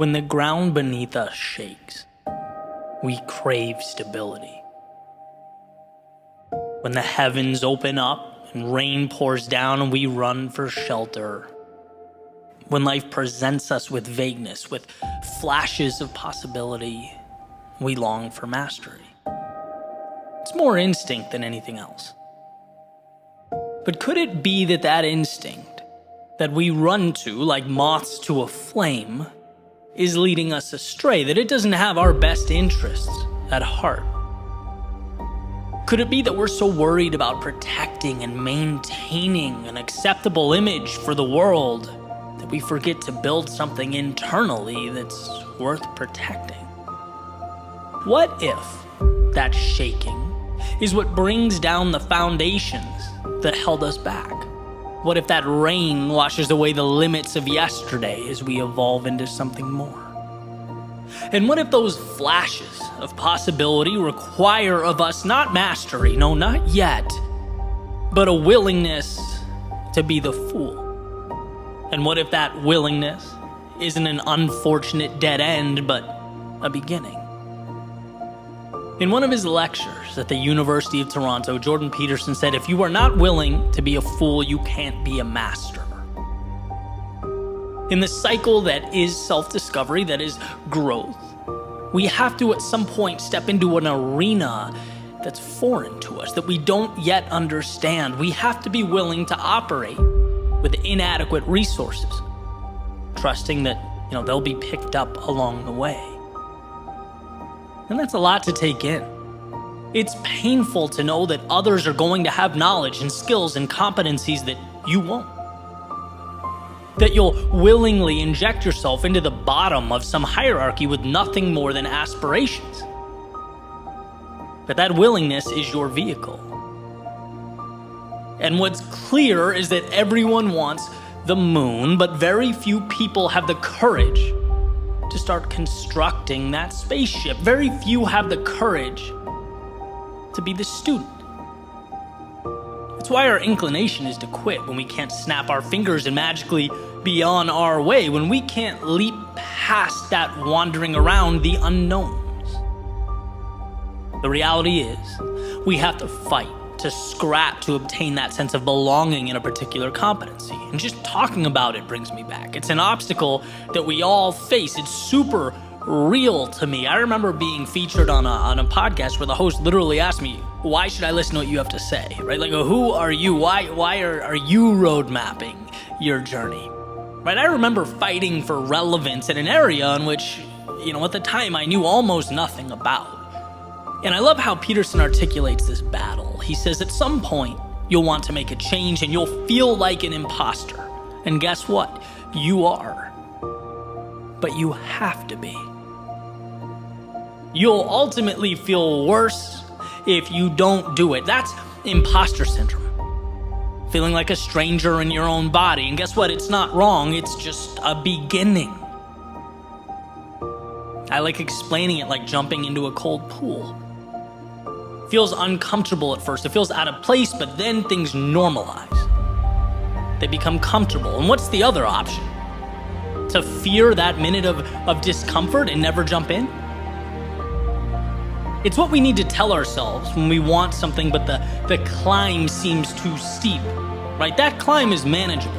When the ground beneath us shakes, we crave stability. When the heavens open up and rain pours down, we run for shelter. When life presents us with vagueness, with flashes of possibility, we long for mastery. It's more instinct than anything else. But could it be that that instinct that we run to like moths to a flame is leading us astray, that it doesn't have our best interests at heart? Could it be that we're so worried about protecting and maintaining an acceptable image for the world that we forget to build something internally that's worth protecting? What if that shaking is what brings down the foundations that held us back? What if that rain washes away the limits of yesterday as we evolve into something more? And what if those flashes of possibility require of us not mastery, no, not yet, but a willingness to be the fool? And what if that willingness isn't an unfortunate dead end, but a beginning? In one of his lectures at the University of Toronto, Jordan Peterson said, if you are not willing to be a fool, you can't be a master. In the cycle that is self-discovery, that is growth, we have to at some point step into an arena that's foreign to us, that we don't yet understand. We have to be willing to operate with inadequate resources, trusting that, they'll be picked up along the way. And that's a lot to take in. It's painful to know that others are going to have knowledge and skills and competencies that you won't. That you'll willingly inject yourself into the bottom of some hierarchy with nothing more than aspirations. But that willingness is your vehicle. And what's clear is that everyone wants the moon, but very few people have the courage to start constructing that spaceship. Very few have the courage to be the student. That's why our inclination is to quit when we can't snap our fingers and magically be on our way, when we can't leap past that wandering around the unknowns. The reality is, we have to fight, to scrap to obtain that sense of belonging in a particular competency. And just talking about it brings me back. It's an obstacle that we all face. It's super real to me. I remember being featured on a podcast where the host literally asked me, why should I listen to what you have to say? Right? Like, who are you? Why are you road mapping your journey? Right? I remember fighting for relevance in an area in which, at the time I knew almost nothing about. And I love how Peterson articulates this battle. He says at some point, you'll want to make a change and you'll feel like an imposter. And guess what? You are. But you have to be. You'll ultimately feel worse if you don't do it. That's imposter syndrome. Feeling like a stranger in your own body. And guess what? It's not wrong. It's just a beginning. I like explaining it like jumping into a cold pool. Feels uncomfortable at first. It feels out of place, but then things normalize. They become comfortable. And what's the other option? To fear that minute of discomfort and never jump in? It's what we need to tell ourselves when we want something, but the climb seems too steep, right? That climb is manageable.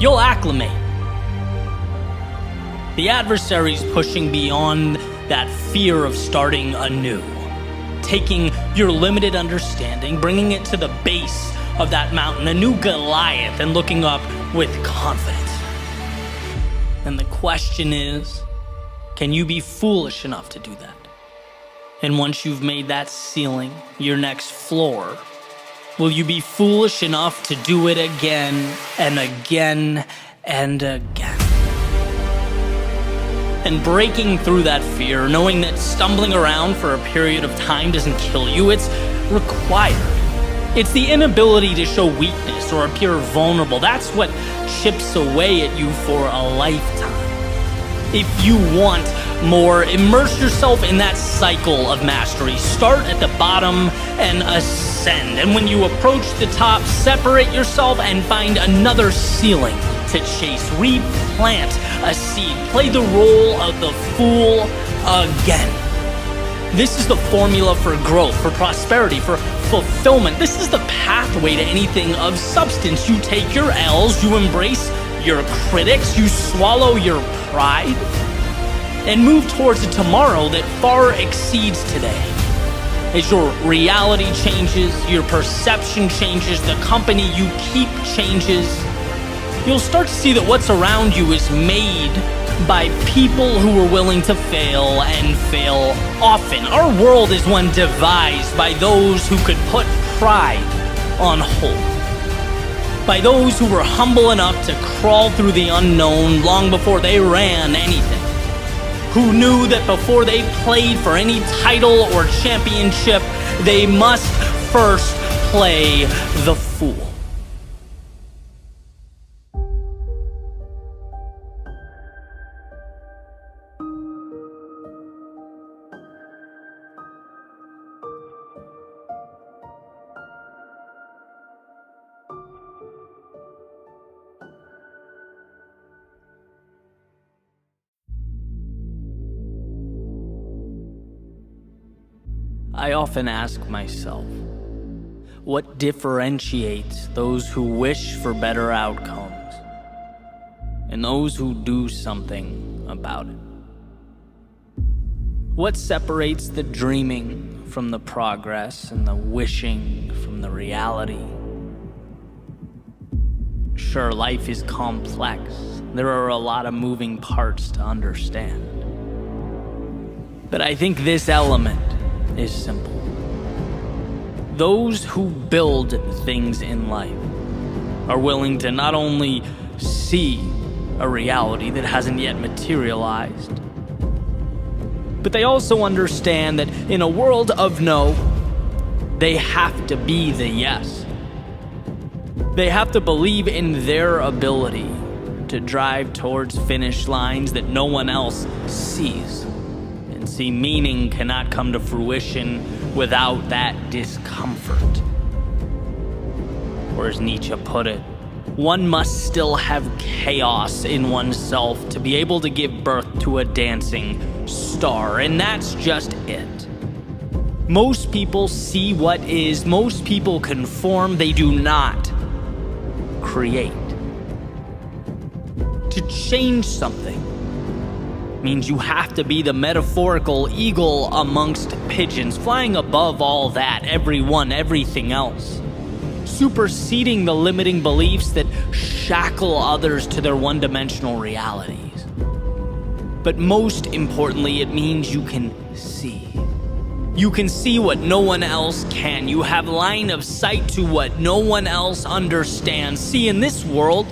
You'll acclimate. The adversary's pushing beyond that fear of starting anew. Taking your limited understanding, bringing it to the base of that mountain, a new Goliath, and looking up with confidence. And the question is, can you be foolish enough to do that? And once you've made that ceiling your next floor, will you be foolish enough to do it again and again and again? And breaking through that fear, knowing that stumbling around for a period of time doesn't kill you, it's required. It's the inability to show weakness or appear vulnerable. That's what chips away at you for a lifetime. If you want more, immerse yourself in that cycle of mastery. Start at the bottom and ascend. And when you approach the top, separate yourself and find another ceiling to chase. Replant a seed. Play the role of the fool again. This is the formula for growth, for prosperity, for fulfillment. This is the pathway to anything of substance. You take your L's, you embrace your critics, you swallow your pride, and move towards a tomorrow that far exceeds today. As your reality changes, your perception changes, the company you keep changes, you'll start to see that what's around you is made by people who are willing to fail and fail often. Our world is one devised by those who could put pride on hold, by those who were humble enough to crawl through the unknown long before they ran anything, who knew that before they played for any title or championship, they must first play the fool. I often ask myself, what differentiates those who wish for better outcomes and those who do something about it? What separates the dreaming from the progress and the wishing from the reality? Sure, life is complex. There are a lot of moving parts to understand. But I think this element is simple. Those who build things in life are willing to not only see a reality that hasn't yet materialized, but they also understand that in a world of no, they have to be the yes. They have to believe in their ability to drive towards finish lines that no one else sees. See, meaning cannot come to fruition without that discomfort. Or as Nietzsche put it, one must still have chaos in oneself to be able to give birth to a dancing star, and that's just it. Most people see what is, most people conform, they do not create. To change something means you have to be the metaphorical eagle amongst pigeons, flying above all that, everyone, everything else, superseding the limiting beliefs that shackle others to their one-dimensional realities. But most importantly, it means you can see. You can see what no one else can. You have line of sight to what no one else understands. See, in this world,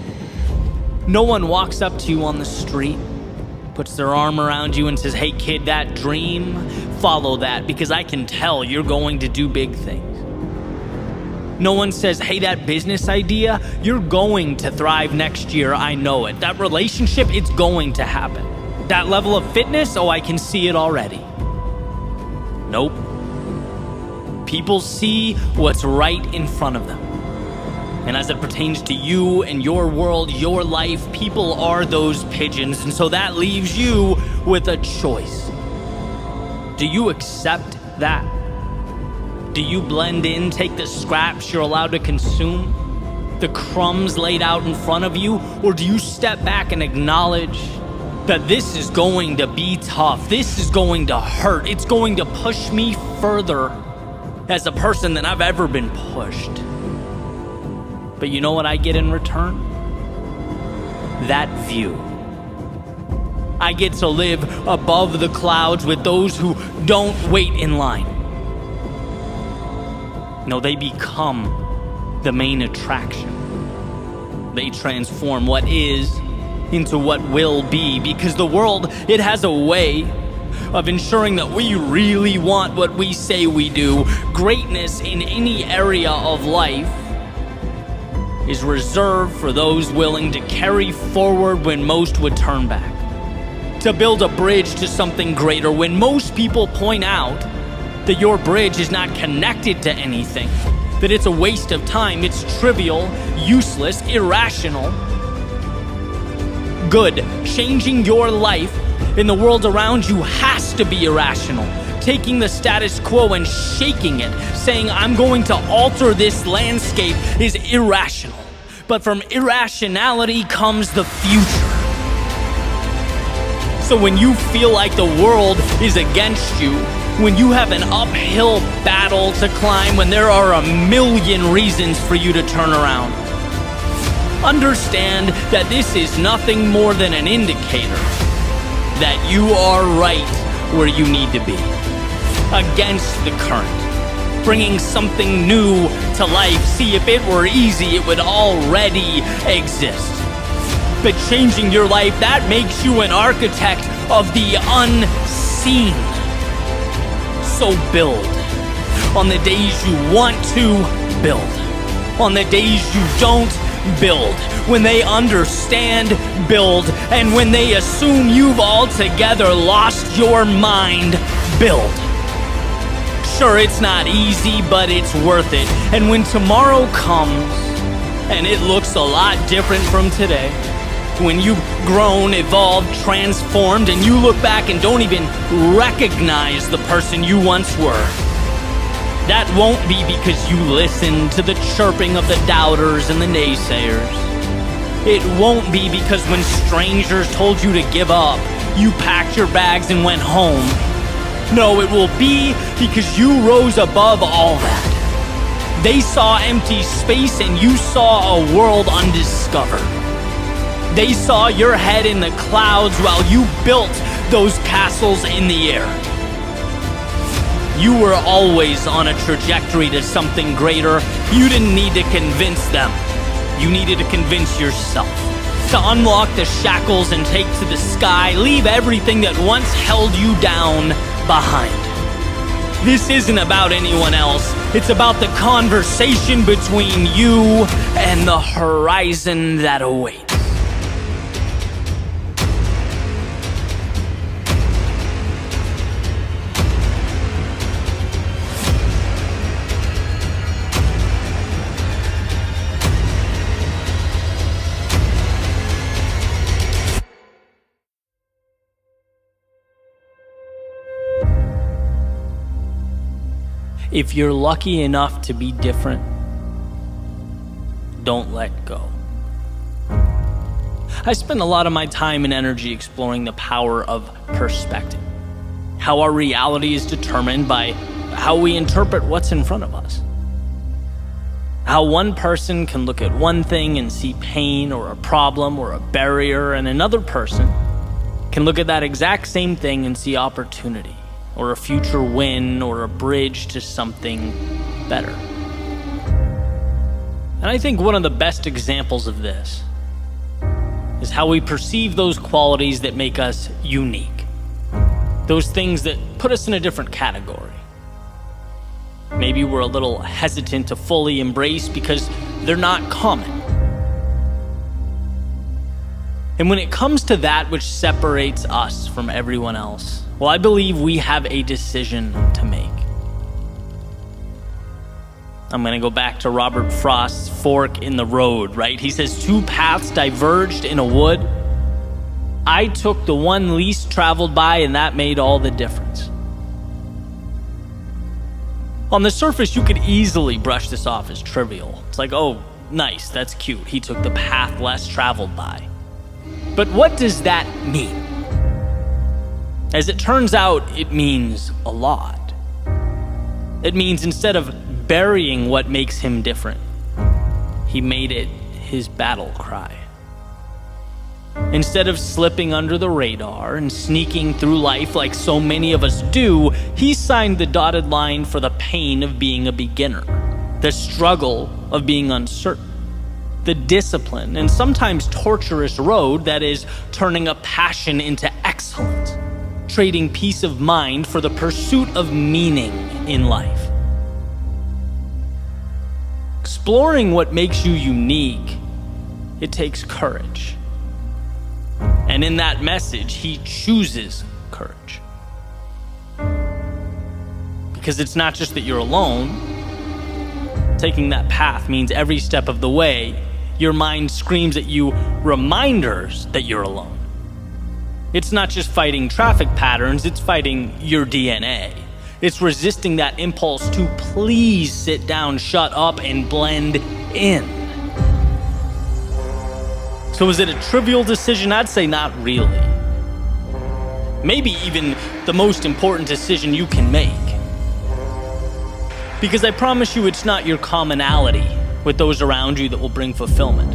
no one walks up to you on the street, puts their arm around you and says, "Hey kid, that dream, follow that, because I can tell you're going to do big things." No one says, "Hey, that business idea, you're going to thrive next year, I know it. That relationship, it's going to happen. That level of fitness, oh, I can see it already." Nope. People see what's right in front of them. And as it pertains to you and your world, your life, people are those pigeons. And so that leaves you with a choice. Do you accept that? Do you blend in, take the scraps you're allowed to consume, the crumbs laid out in front of you? Or do you step back and acknowledge that this is going to be tough, this is going to hurt, it's going to push me further as a person than I've ever been pushed? But you know what I get in return? That view. I get to live above the clouds with those who don't wait in line. No, they become the main attraction. They transform what is into what will be, because the world, it has a way of ensuring that we really want what we say we do. Greatness in any area of life is reserved for those willing to carry forward when most would turn back, to build a bridge to something greater when most people point out that your bridge is not connected to anything, that it's a waste of time, it's trivial, useless, irrational. good. Changing your life in the world around you has to be irrational. Taking the status quo and shaking it, saying, I'm going to alter this landscape, is irrational. But from irrationality comes the future. So when you feel like the world is against you, when you have an uphill battle to climb, when there are a million reasons for you to turn around, understand that this is nothing more than an indicator that you are right where you need to be, against the current, bringing something new to life. See, if it were easy, it would already exist. But changing your life, that makes you an architect of the unseen. So build. On the days you want to, build. On the days you don't, build. When they understand, build. And when they assume you've altogether lost your mind, build. Sure, it's not easy, but it's worth it. And when tomorrow comes, and it looks a lot different from today, when you've grown, evolved, transformed, and you look back and don't even recognize the person you once were, that won't be because you listened to the chirping of the doubters and the naysayers. It won't be because when strangers told you to give up, you packed your bags and went home. No, it will be because you rose above all that. They saw empty space and you saw a world undiscovered. They saw your head in the clouds while you built those castles in the air. You were always on a trajectory to something greater. You didn't need to convince them. You needed to convince yourself. To unlock the shackles and take to the sky, leave everything that once held you down behind. This isn't about anyone else. It's about the conversation between you and the horizon that awaits. If you're lucky enough to be different, don't let go. I spend a lot of my time and energy exploring the power of perspective, how our reality is determined by how we interpret what's in front of us. How one person can look at one thing and see pain or a problem or a barrier, and another person can look at that exact same thing and see opportunity, or a future win, or a bridge to something better. And I think one of the best examples of this is how we perceive those qualities that make us unique. Those things that put us in a different category. Maybe we're a little hesitant to fully embrace because they're not common. And when it comes to that which separates us from everyone else, well, I believe we have a decision to make. I'm going to go back to Robert Frost's fork in the road, right? He says, 2 paths diverged in a wood. I took the one least traveled by, and that made all the difference. On the surface, you could easily brush this off as trivial. It's like, oh, nice, that's cute. He took the path less traveled by. But what does that mean? As it turns out, it means a lot. It means instead of burying what makes him different, he made it his battle cry. Instead of slipping under the radar and sneaking through life like so many of us do, he signed the dotted line for the pain of being a beginner, the struggle of being uncertain, the discipline and sometimes torturous road that is turning a passion into excellence, trading peace of mind for the pursuit of meaning in life. Exploring what makes you unique, it takes courage. And in that message, he chooses courage. Because it's not just that you're alone. Taking that path means every step of the way, your mind screams at you reminders that you're alone. It's not just fighting traffic patterns, it's fighting your DNA. It's resisting that impulse to please sit down, shut up, and blend in. So is it a trivial decision? I'd say not really. Maybe even the most important decision you can make. Because I promise you it's not your commonality with those around you that will bring fulfillment,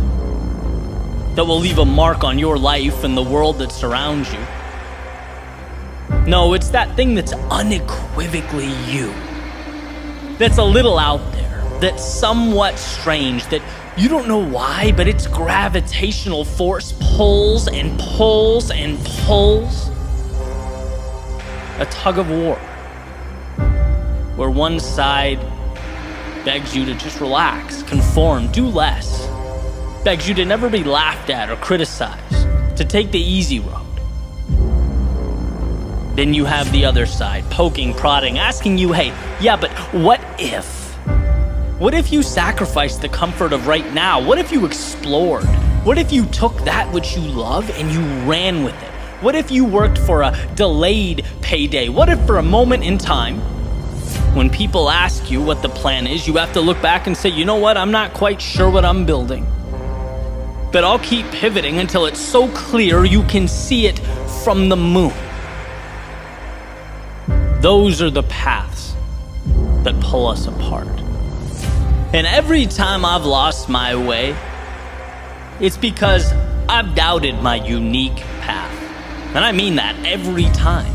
that will leave a mark on your life and the world that surrounds you. No, it's that thing that's unequivocally you, that's a little out there, that's somewhat strange, that you don't know why, but its gravitational force pulls and pulls and pulls. A tug of war, where one side begs you to just relax, conform, do less, begs you to never be laughed at or criticized, to take the easy road. Then you have the other side, poking, prodding, asking you, hey, yeah, but what if? What if you sacrificed the comfort of right now? What if you explored? What if you took that which you love and you ran with it? What if you worked for a delayed payday? What if for a moment in time, when people ask you what the plan is, you have to look back and say, you know what, I'm not quite sure what I'm building, but I'll keep pivoting until it's so clear you can see it from the moon. Those are the paths that pull us apart. And every time I've lost my way, it's because I've doubted my unique path. And I mean that every time.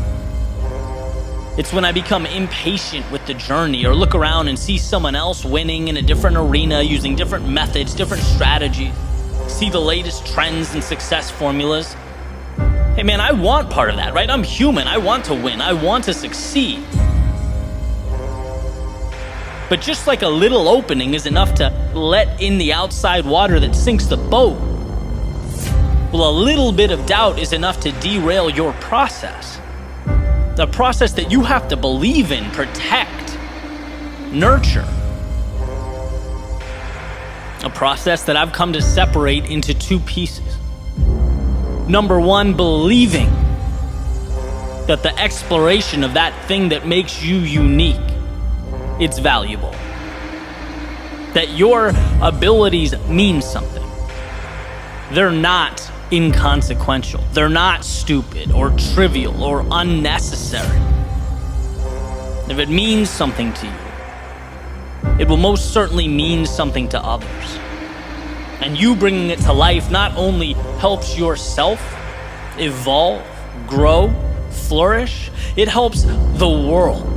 It's when I become impatient with the journey or look around and see someone else winning in a different arena using different methods, different strategies, see the latest trends and success formulas. Hey man, I want part of that, right? I'm human. I want to win. I want to succeed. But just like a little opening is enough to let in the outside water that sinks the boat, well, a little bit of doubt is enough to derail your process. A process that you have to believe in, protect, nurture. A process that I've come to separate into two pieces. Number one, believing that the exploration of that thing that makes you unique, it's valuable. That your abilities mean something. They're not inconsequential. They're not stupid or trivial or unnecessary. If it means something to you, it will most certainly mean something to others. And you bringing it to life not only helps yourself evolve, grow, flourish, it helps the world.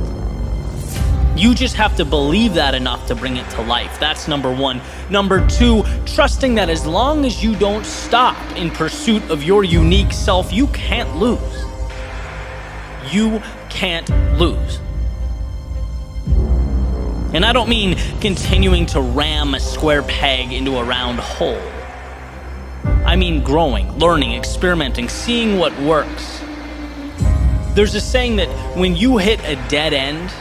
You just have to believe that enough to bring it to life. That's number one. Number two, trusting that as long as you don't stop in pursuit of your unique self, you can't lose. You can't lose. And I don't mean continuing to ram a square peg into a round hole. I mean growing, learning, experimenting, seeing what works. There's a saying that when you hit a dead end,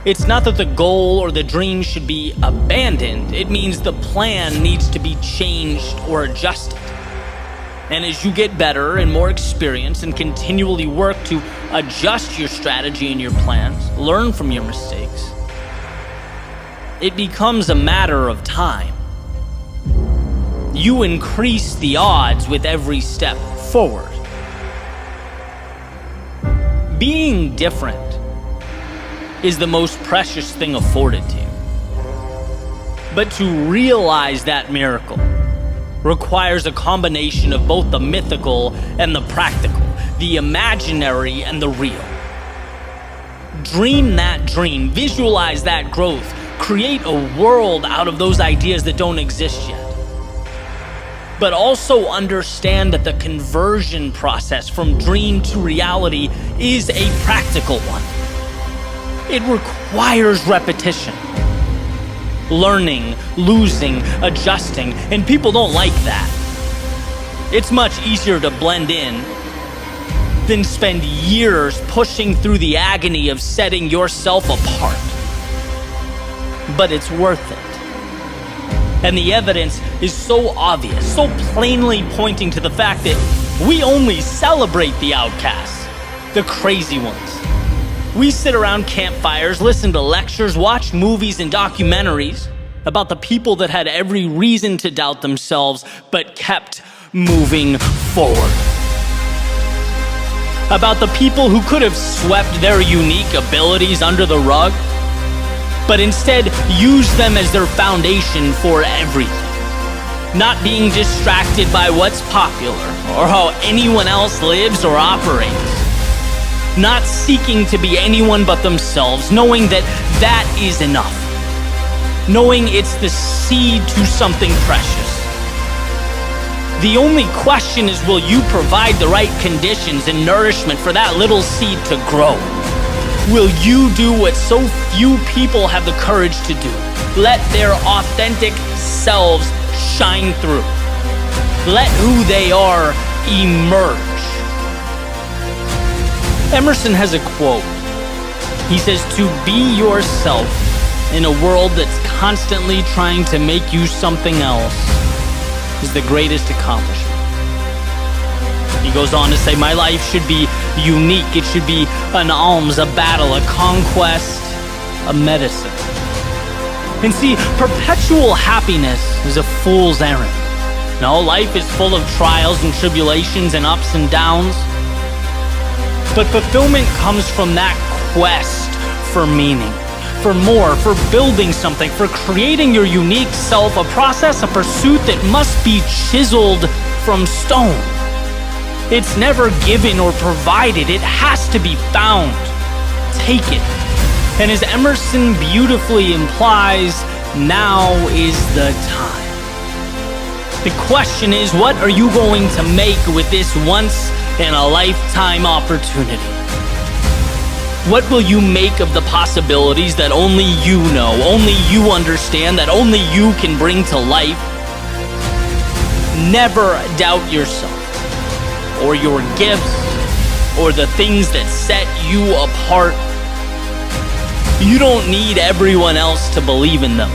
it's not that the goal or the dream should be abandoned. It means the plan needs to be changed or adjusted. And as you get better and more experienced and continually work to adjust your strategy and your plans, learn from your mistakes, it becomes a matter of time. You increase the odds with every step forward. Being different is the most precious thing afforded to you. But to realize that miracle requires a combination of both the mythical and the practical, the imaginary and the real. Dream that dream, visualize that growth, create a world out of those ideas that don't exist yet. But also understand that the conversion process from dream to reality is a practical one. It requires repetition, learning, losing, adjusting, and people don't like that. It's much easier to blend in than spend years pushing through the agony of setting yourself apart. But it's worth it. And the evidence is so obvious, so plainly pointing to the fact that we only celebrate the outcasts, the crazy ones. We sit around campfires, listen to lectures, watch movies and documentaries about the people that had every reason to doubt themselves but kept moving forward. About the people who could have swept their unique abilities under the rug, but instead used them as their foundation for everything. Not being distracted by what's popular or how anyone else lives or operates. Not seeking to be anyone but themselves, knowing that that is enough. Knowing it's the seed to something precious. The only question is, will you provide the right conditions and nourishment for that little seed to grow? Will you do what so few people have the courage to do? Let their authentic selves shine through. Let who they are emerge. Emerson has a quote. He says, "To be yourself in a world that's constantly trying to make you something else is the greatest accomplishment." He goes on to say, "My life should be unique. It should be an alms, a battle, a conquest, a medicine." And see, perpetual happiness is a fool's errand. No, life is full of trials and tribulations and ups and downs. But fulfillment comes from that quest for meaning, for more, for building something, for creating your unique self, a process, a pursuit that must be chiseled from stone. It's never given or provided. It has to be found. Take it. And as Emerson beautifully implies, now is the time. The question is, what are you going to make with this once-in-a-lifetime opportunity? What will you make of the possibilities that only you know, only you understand, that only you can bring to life? Never doubt yourself, or your gifts, or the things that set you apart. You don't need everyone else to believe in them.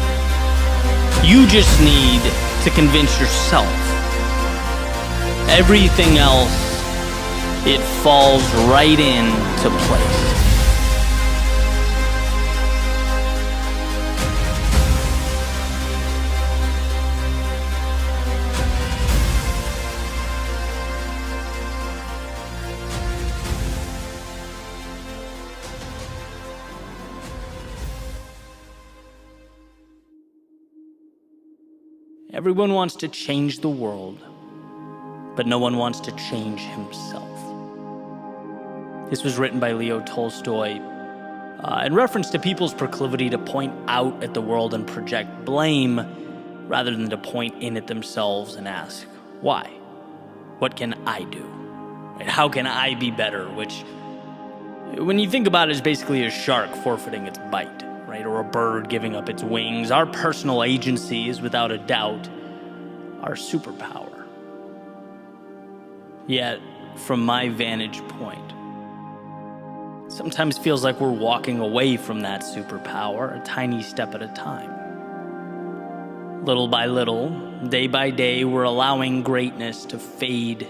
You just need to convince yourself. Everything else, it falls right into place. Everyone wants to change the world, but no one wants to change himself. This was written by Leo Tolstoy in reference to people's proclivity to point out at the world and project blame rather than to point in at themselves and ask, why? What can I do? Right? How can I be better? Which, when you think about it, is basically a shark forfeiting its bite. Right? Or a bird giving up its wings. Our personal agency is without a doubt our superpower. Yet, from my vantage point, sometimes feels like we're walking away from that superpower, a tiny step at a time. Little by little, day by day, we're allowing greatness to fade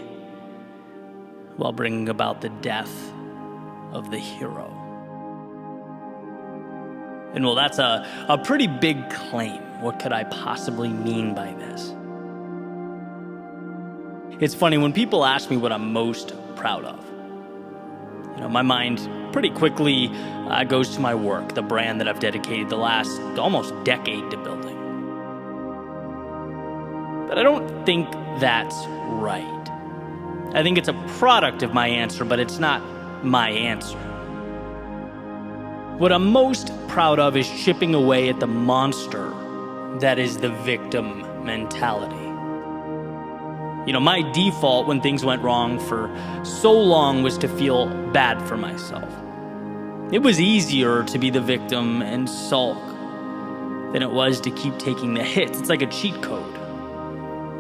while bringing about the death of the hero. And well, that's a pretty big claim. What could I possibly mean by this? It's funny, when people ask me what I'm most proud of, my mind pretty quickly goes to my work, the brand that I've dedicated the last almost decade to building. But I don't think that's right. I think it's a product of my answer, but it's not my answer. What I'm most proud of is chipping away at the monster that is the victim mentality. My default when things went wrong for so long was to feel bad for myself. It was easier to be the victim and sulk than it was to keep taking the hits. It's like a cheat code.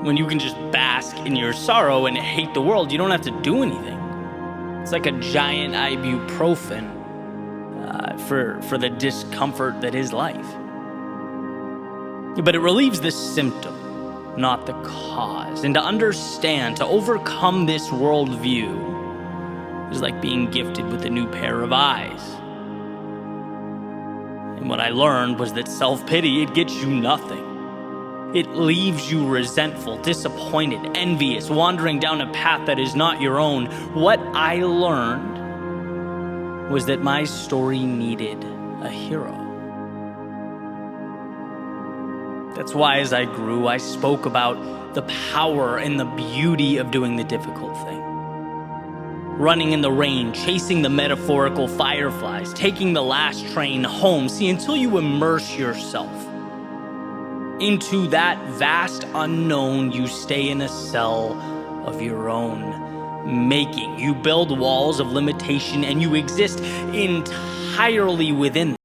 When you can just bask in your sorrow and hate the world, you don't have to do anything. It's like a giant ibuprofen for the discomfort that is life. But it relieves the symptom, not the cause. And to understand, to overcome this worldview is like being gifted with a new pair of eyes. And what I learned was that self-pity, it gets you nothing. It leaves you resentful, disappointed, envious, wandering down a path that is not your own. What I learned was that my story needed a hero. That's why as I grew, I spoke about the power and the beauty of doing the difficult thing. Running in the rain, chasing the metaphorical fireflies, taking the last train home. See, until you immerse yourself into that vast unknown, you stay in a cell of your own making. You build walls of limitation and you exist entirely within them.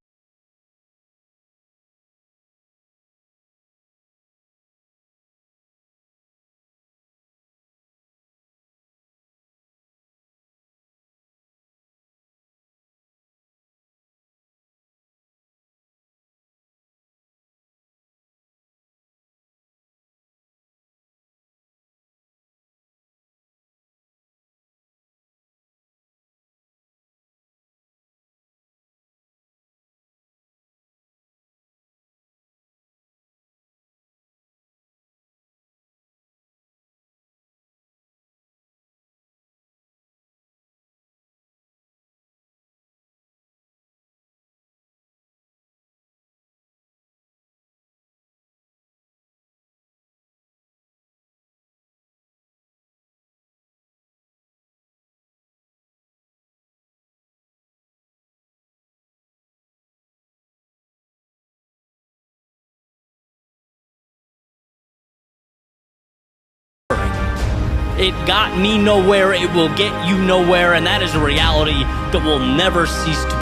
It got me nowhere, it will get you nowhere, and that is a reality that will never cease to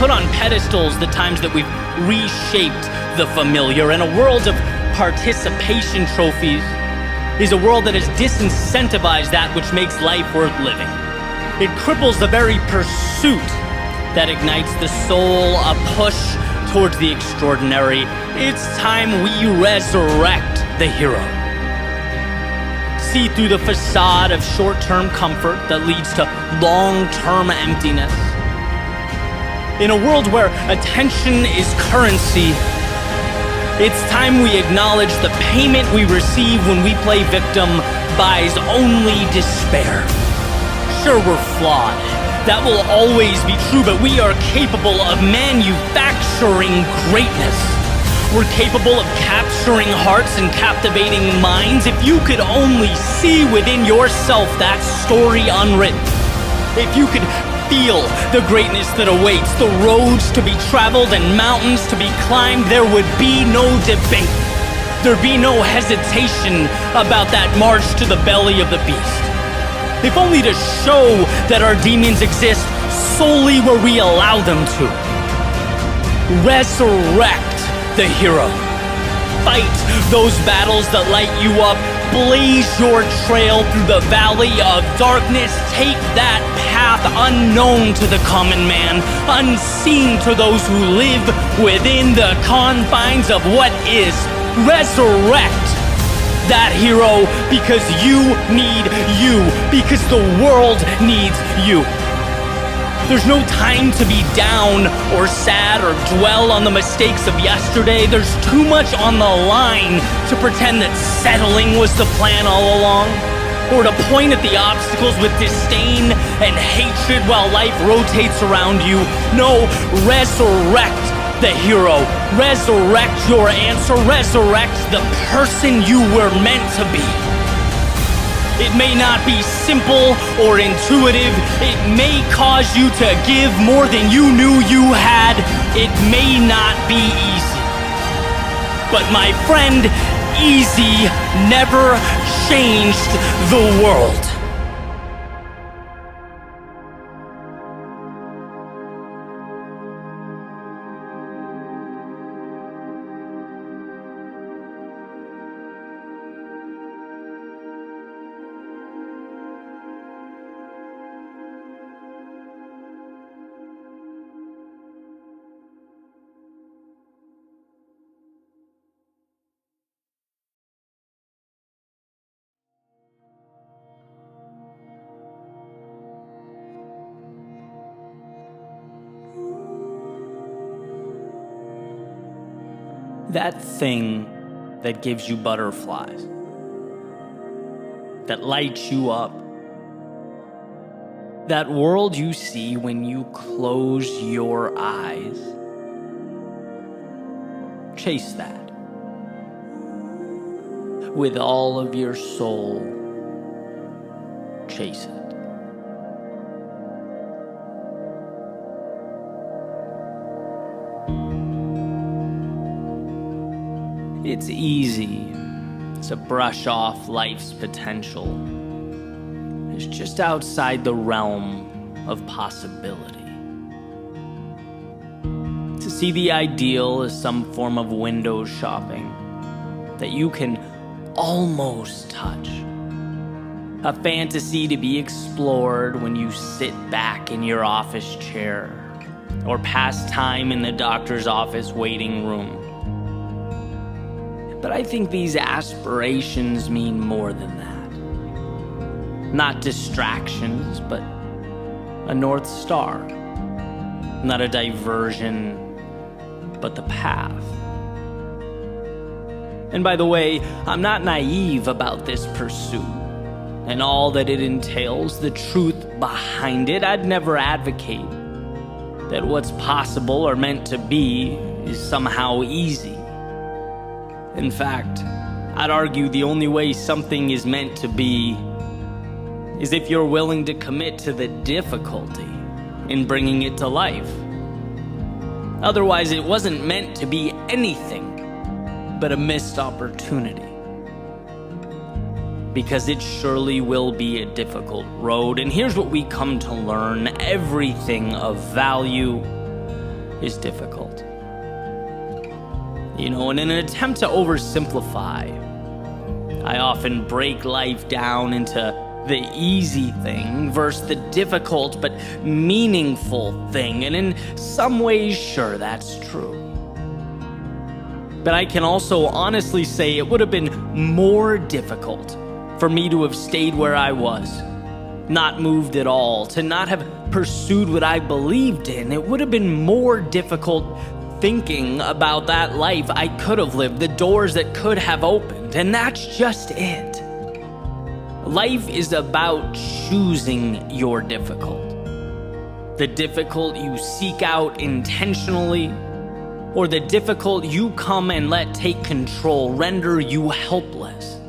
put on pedestals the times that we've reshaped the familiar. And a world of participation trophies is a world that has disincentivized that which makes life worth living. It cripples the very pursuit that ignites the soul, a push towards the extraordinary. It's time we resurrect the hero. See through the facade of short-term comfort that leads to long-term emptiness. In a world where attention is currency, it's time we acknowledge the payment we receive when we play victim buys only despair. Sure, we're flawed. That will always be true, but we are capable of manufacturing greatness. We're capable of capturing hearts and captivating minds. If you could only see within yourself that story unwritten, if you could feel the greatness that awaits, the roads to be traveled and mountains to be climbed, there would be no debate. There'd be no hesitation about that march to the belly of the beast. If only to show that our demons exist solely where we allow them to. Resurrect the hero. Fight those battles that light you up. Blaze your trail through the valley of darkness. Take that path unknown to the common man, unseen to those who live within the confines of what is. Resurrect that hero, because you need you, because the world needs you. There's no time to be down or sad or dwell on the mistakes of yesterday. There's too much on the line to pretend that settling was the plan all along, or to point at the obstacles with disdain and hatred while life rotates around you. No, resurrect the hero. Resurrect your answer. Resurrect the person you were meant to be. It may not be simple or intuitive. It may cause you to give more than you knew you had. It may not be easy. But my friend, easy never changed the world. That thing that gives you butterflies, that lights you up, that world you see when you close your eyes, chase that with all of your soul. Chase it. It's easy to brush off life's potential. It's just outside the realm of possibility. To see the ideal as some form of window shopping that you can almost touch. A fantasy to be explored when you sit back in your office chair or pass time in the doctor's office waiting room. But I think these aspirations mean more than that. Not distractions, but a North Star. Not a diversion, but the path. And by the way, I'm not naive about this pursuit and all that it entails, the truth behind it. I'd never advocate that what's possible or meant to be is somehow easy. In fact, I'd argue the only way something is meant to be is if you're willing to commit to the difficulty in bringing it to life. Otherwise, it wasn't meant to be anything but a missed opportunity. Because it surely will be a difficult road. And here's what we come to learn: everything of value is difficult. In an attempt to oversimplify, I often break life down into the easy thing versus the difficult but meaningful thing. And in some ways, sure, that's true. But I can also honestly say it would have been more difficult for me to have stayed where I was, not moved at all, to not have pursued what I believed in. It would have been more difficult thinking about that life I could have lived, the doors that could have opened, and that's just it. Life is about choosing your difficult. The difficult you seek out intentionally, or the difficult you come and let take control, render you helpless.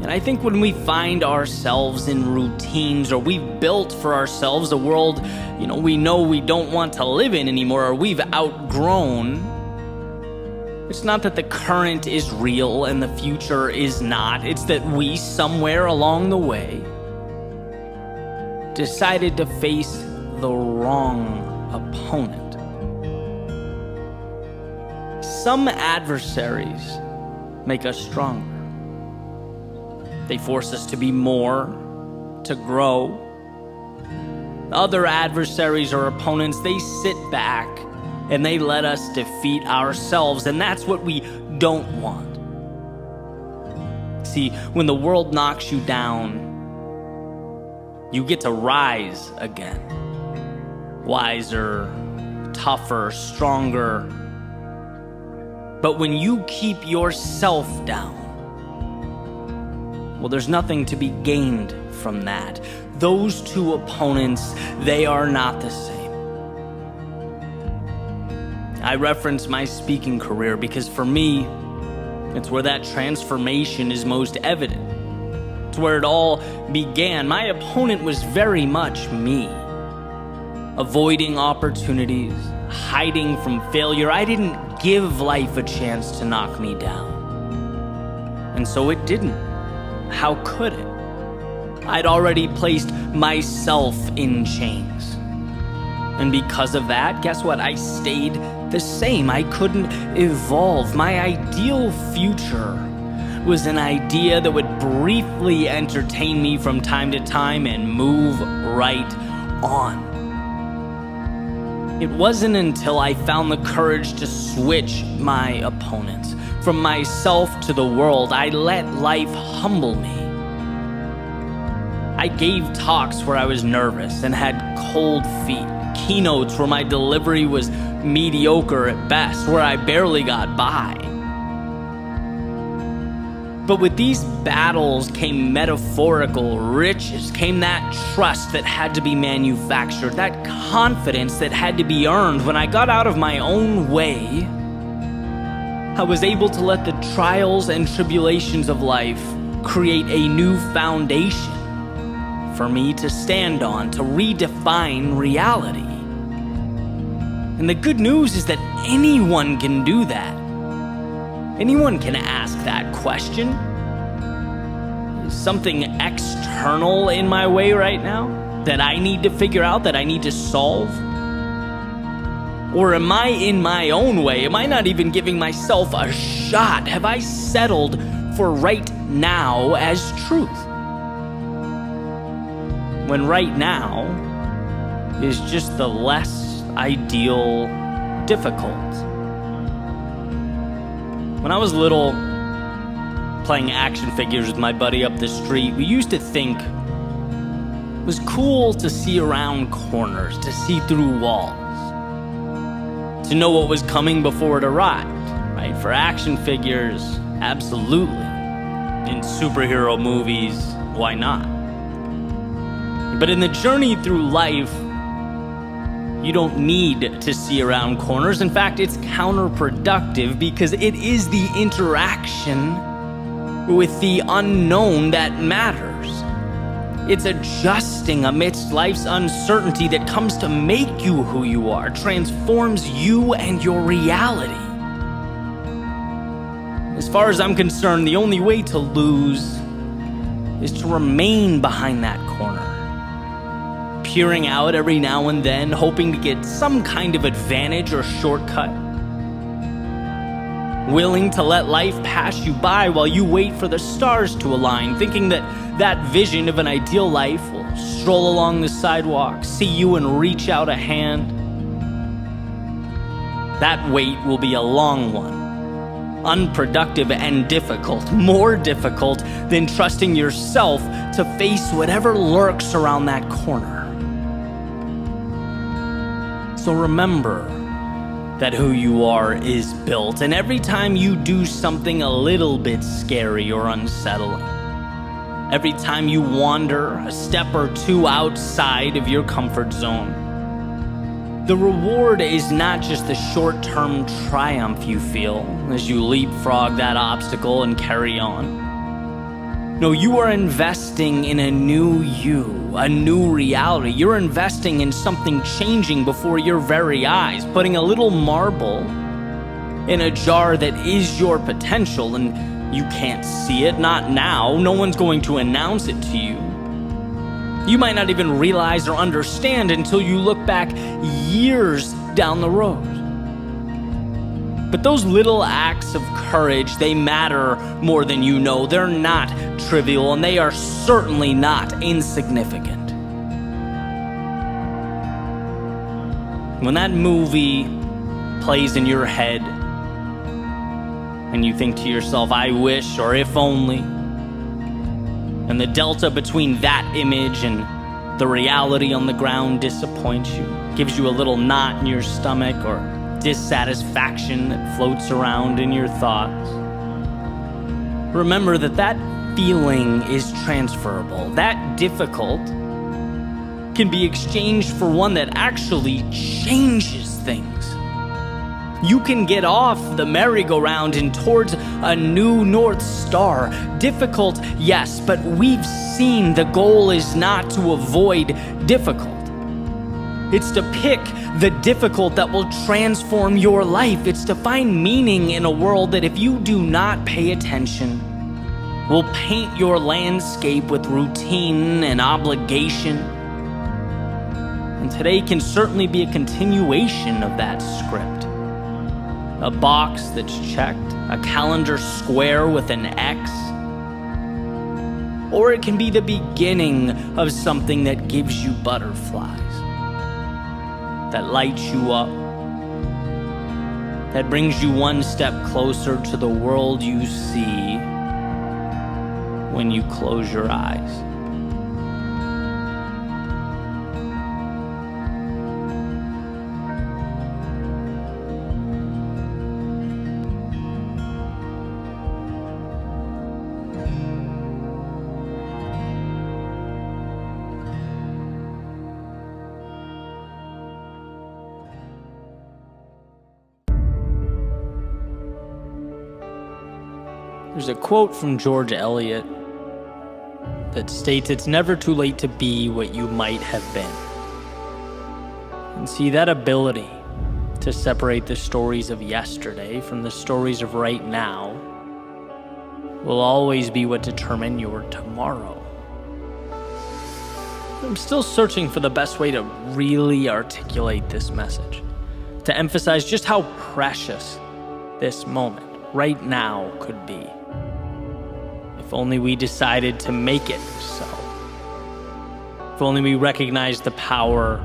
And I think when we find ourselves in routines, or we've built for ourselves a world, we know we don't want to live in anymore, or we've outgrown, it's not that the current is real and the future is not. It's that we, somewhere along the way, decided to face the wrong opponent. Some adversaries make us stronger. They force us to be more, to grow. Other adversaries or opponents, they sit back and they let us defeat ourselves, and that's what we don't want. See, when the world knocks you down, You get to rise again. Wiser, tougher, stronger. But when you keep yourself down, well, there's nothing to be gained from that. Those two opponents, they are not the same. I reference my speaking career because for me, it's where that transformation is most evident. It's where it all began. My opponent was very much me. Avoiding opportunities, hiding from failure. I didn't give life a chance to knock me down. And so it didn't. How could it? I'd already placed myself in chains. And because of that, guess what? I stayed the same. I couldn't evolve. My ideal future was an idea that would briefly entertain me from time to time and move right on. It wasn't until I found the courage to switch my opponents. From myself to the world, I let life humble me. I gave talks where I was nervous and had cold feet. Keynotes where my delivery was mediocre at best, where I barely got by. But with these battles came metaphorical riches, came that trust that had to be manufactured, that confidence that had to be earned. When I got out of my own way, I was able to let the trials and tribulations of life create a new foundation for me to stand on, to redefine reality. And the good news is that anyone can do that. Anyone can ask that question. Is something external in my way right now that I need to figure out, that I need to solve? Or am I in my own way? Am I not even giving myself a shot? Have I settled for right now as truth? When right now is just the less ideal difficult. When I was little, playing action figures with my buddy up the street, we used to think it was cool to see around corners, to see through walls, to know what was coming before it arrived, right? For action figures, absolutely. In superhero movies, why not? But in the journey through life, you don't need to see around corners. In fact, it's counterproductive because it is the interaction with the unknown that matters. It's adjusting amidst life's uncertainty that comes to make you who you are, transforms you and your reality. As far as I'm concerned, the only way to lose is to remain behind that corner, peering out every now and then, hoping to get some kind of advantage or shortcut, willing to let life pass you by while you wait for the stars to align, thinking that that vision of an ideal life will stroll along the sidewalk, see you and reach out a hand. That wait will be a long one, unproductive and difficult, more difficult than trusting yourself to face whatever lurks around that corner. So remember that who you are is built, and every time you do something a little bit scary or unsettling, every time you wander a step or two outside of your comfort zone, the reward is not just the short-term triumph you feel as you leapfrog that obstacle and carry on. No, you are investing in a new you, a new reality. You're investing in something changing before your very eyes, putting a little marble in a jar that is your potential, and you can't see it, not now. No one's going to announce it to you. You might not even realize or understand until you look back years down the road. But those little acts of courage, they matter more than you know. They're not trivial, and they are certainly not insignificant. When that movie plays in your head, and you think to yourself, I wish, or if only, and the delta between that image and The reality on the ground disappoints you, gives you a little knot in your stomach or dissatisfaction that floats around in your thoughts. Remember that feeling is transferable. That difficult can be exchanged for one that actually changes things. You can get off the merry-go-round and towards a new North Star. Difficult, yes, but we've seen the goal is not to avoid difficult. It's to pick the difficult that will transform your life. It's to find meaning in a world that, if you do not pay attention, will paint your landscape with routine and obligation. And today can certainly be a continuation of that script. A box that's checked, a calendar square with an X. Or it can be the beginning of something that gives you butterflies, that lights you up, that brings you one step closer to the world you see when you close your eyes. There's a quote from George Eliot that states, "It's never too late to be what you might have been." And see, that ability to separate the stories of yesterday from the stories of right now will always be what determine your tomorrow. I'm still searching for the best way to really articulate this message, to emphasize just how precious this moment right now could be. If only we decided to make it so. If only we recognized the power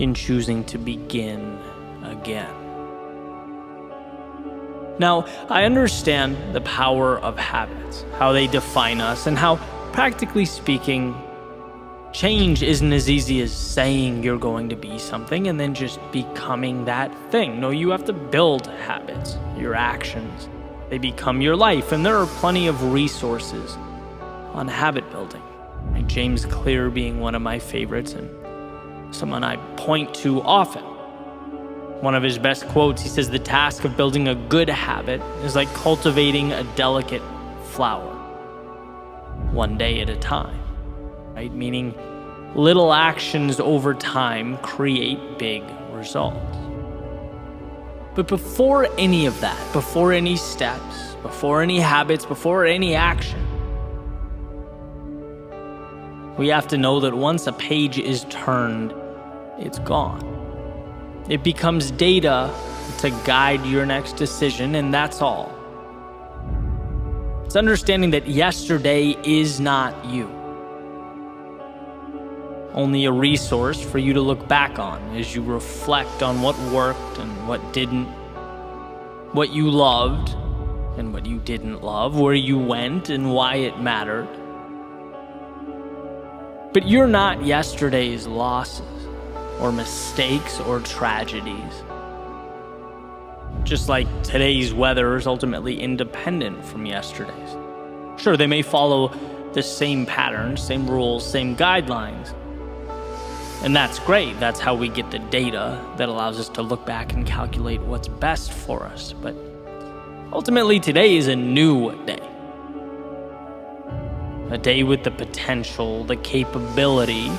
in choosing to begin again. Now, I understand the power of habits, how they define us, and how, practically speaking, change isn't as easy as saying you're going to be something and then just becoming that thing. No, you have to build habits, your actions. They become your life, and there are plenty of resources on habit building. Like James Clear being one of my favorites and someone I point to often. One of his best quotes, he says, "The task of building a good habit is like cultivating a delicate flower, one day at a time." Right? Meaning little actions over time create big results. But before any of that, before any steps, before any habits, before any action, we have to know that once a page is turned, it's gone. It becomes data to guide your next decision, and that's all. It's understanding that yesterday is not you. Only a resource for you to look back on as you reflect on what worked and what didn't, what you loved and what you didn't love, where you went and why it mattered. But you're not yesterday's losses or mistakes or tragedies. Just like today's weather is ultimately independent from yesterday's. Sure, they may follow the same patterns, same rules, same guidelines. And that's great. That's how we get the data that allows us to look back and calculate what's best for us. But ultimately, today is a new day. A day with the potential, the capability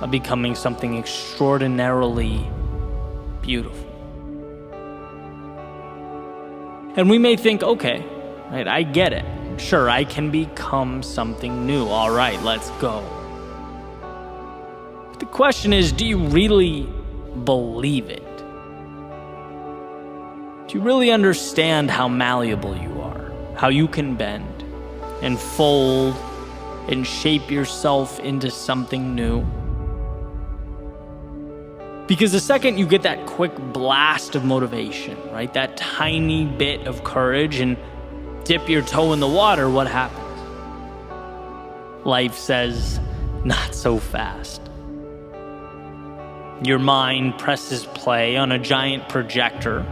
of becoming something extraordinarily beautiful. And we may think, okay, right, I get it. Sure, I can become something new. All right, let's go. The question is, do you really believe it? Do you really understand how malleable you are? How you can bend and fold and shape yourself into something new? Because the second you get that quick blast of motivation, right, that tiny bit of courage, and dip your toe in the water, what happens? Life says, not so fast. Your mind presses play on a giant projector,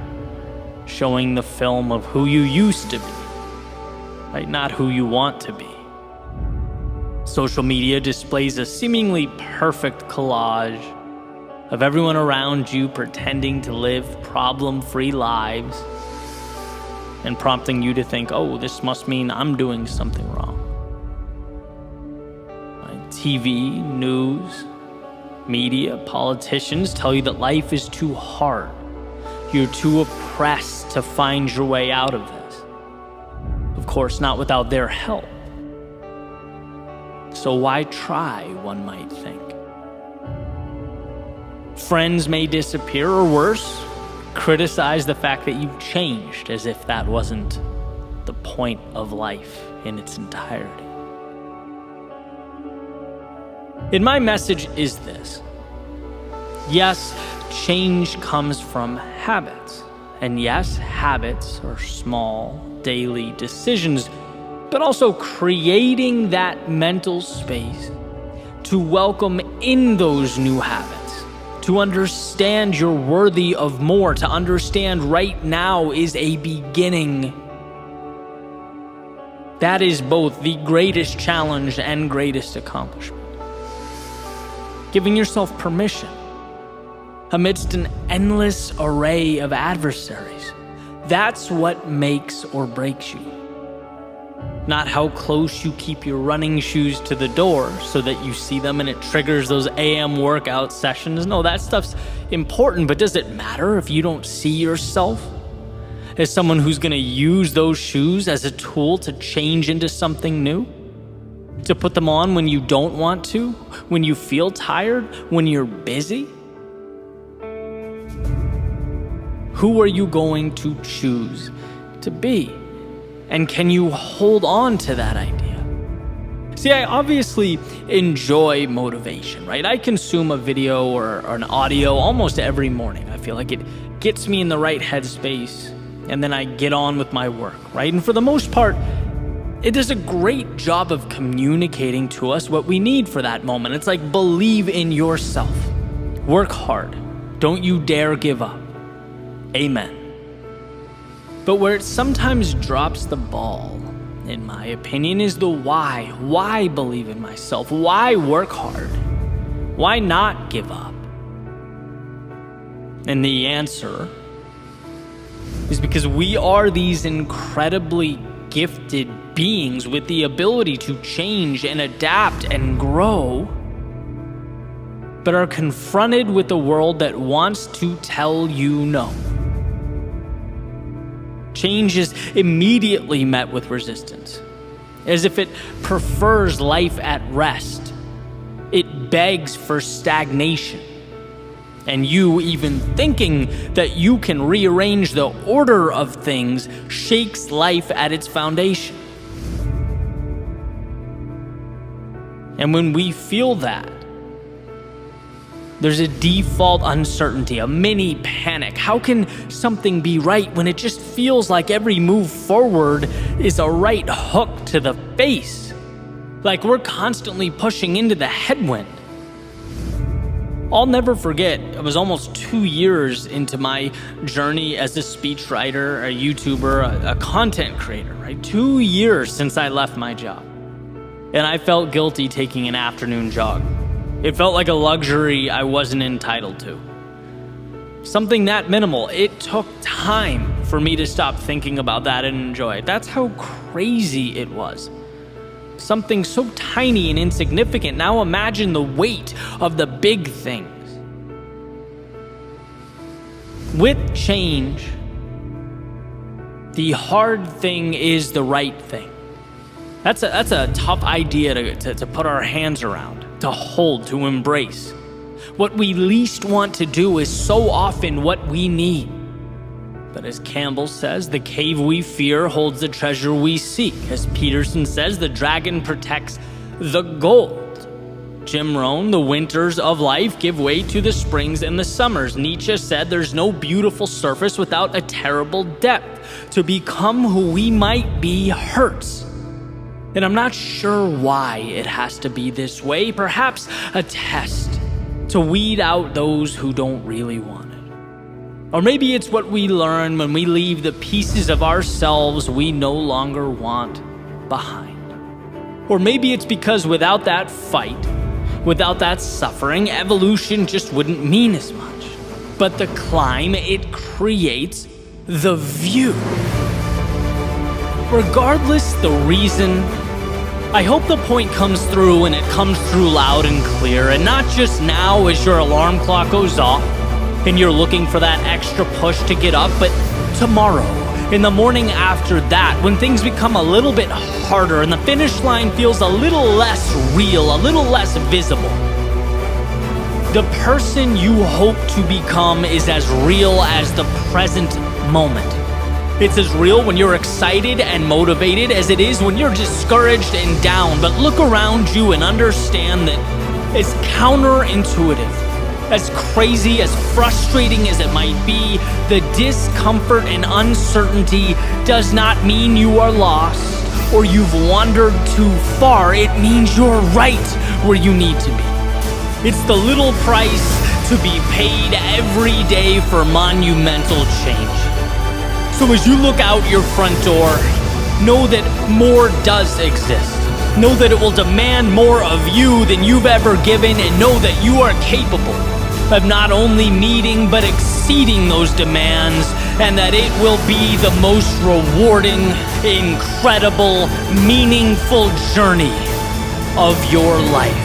showing the film of who you used to be, right? Not who you want to be. Social media displays a seemingly perfect collage of everyone around you pretending to live problem-free lives and prompting you to think, oh, this must mean I'm doing something wrong. Right? TV, news, media, politicians tell you that life is too hard. You're too oppressed to find your way out of this. Of course, not without their help. So why try, one might think? Friends may disappear, or worse, criticize the fact that you've changed, as if that wasn't the point of life in its entirety. And my message is this. Yes, change comes from habits. And yes, habits are small, daily decisions, but also creating that mental space to welcome in those new habits, to understand you're worthy of more, to understand right now is a beginning. That is both the greatest challenge and greatest accomplishment. Giving yourself permission amidst an endless array of adversaries. That's what makes or breaks you. Not how close you keep your running shoes to the door so that you see them and it triggers those AM workout sessions. No, that stuff's important, but does it matter if you don't see yourself as someone who's going to use those shoes as a tool to change into something new? To put them on when you don't want to, when you feel tired, when you're busy? Who are you going to choose to be? And can you hold on to that idea? See, I obviously enjoy motivation, right? I consume a video or an audio almost every morning. I feel like it gets me in the right headspace, and then I get on with my work, right? And for the most part, it does a great job of communicating to us what we need for that moment. It's like, believe in yourself. Work hard. Don't you dare give up. Amen. But where it sometimes drops the ball, in my opinion, is the why. Why believe in myself? Why work hard? Why not give up? And the answer is because we are these incredibly gifted beings with the ability to change and adapt and grow, but are confronted with a world that wants to tell you no. Change is immediately met with resistance, as if it prefers life at rest. It begs for stagnation. And you even thinking that you can rearrange the order of things shakes life at its foundation. And when we feel that, there's a default uncertainty, a mini panic. How can something be right when it just feels like every move forward is a right hook to the face? Like we're constantly pushing into the headwind. I'll never forget, it was almost 2 years into my journey as a speechwriter, a YouTuber, a content creator, right? 2 years since I left my job. And I felt guilty taking an afternoon jog. It felt like a luxury I wasn't entitled to. Something that minimal. It took time for me to stop thinking about that and enjoy it. That's how crazy it was. Something so tiny and insignificant. Now imagine the weight of the big things. With change, the hard thing is the right thing. That's a tough idea to put our hands around, to hold, to embrace. What we least want to do is so often what we need. But as Campbell says, the cave we fear holds the treasure we seek. As Peterson says, the dragon protects the gold. Jim Rohn, the winters of life give way to the springs and the summers. Nietzsche said there's no beautiful surface without a terrible depth. To become who we might be hurts. And I'm not sure why it has to be this way. Perhaps a test to weed out those who don't really want it. Or maybe it's what we learn when we leave the pieces of ourselves we no longer want behind. Or maybe it's because without that fight, without that suffering, evolution just wouldn't mean as much. But the climb, it creates the view. Regardless the reason, I hope the point comes through and it comes through loud and clear, and not just now as your alarm clock goes off and you're looking for that extra push to get up, but tomorrow, in the morning after that, when things become a little bit harder and the finish line feels a little less real, a little less visible. The person you hope to become is as real as the present moment. It's as real when you're excited and motivated as it is when you're discouraged and down. But look around you and understand that it's counterintuitive. As crazy, as frustrating as it might be, the discomfort and uncertainty does not mean you are lost or you've wandered too far. It means you're right where you need to be. It's the little price to be paid every day for monumental change. So as you look out your front door, know that more does exist. Know that it will demand more of you than you've ever given, and know that you are capable of not only meeting but exceeding those demands, and that it will be the most rewarding, incredible, meaningful journey of your life.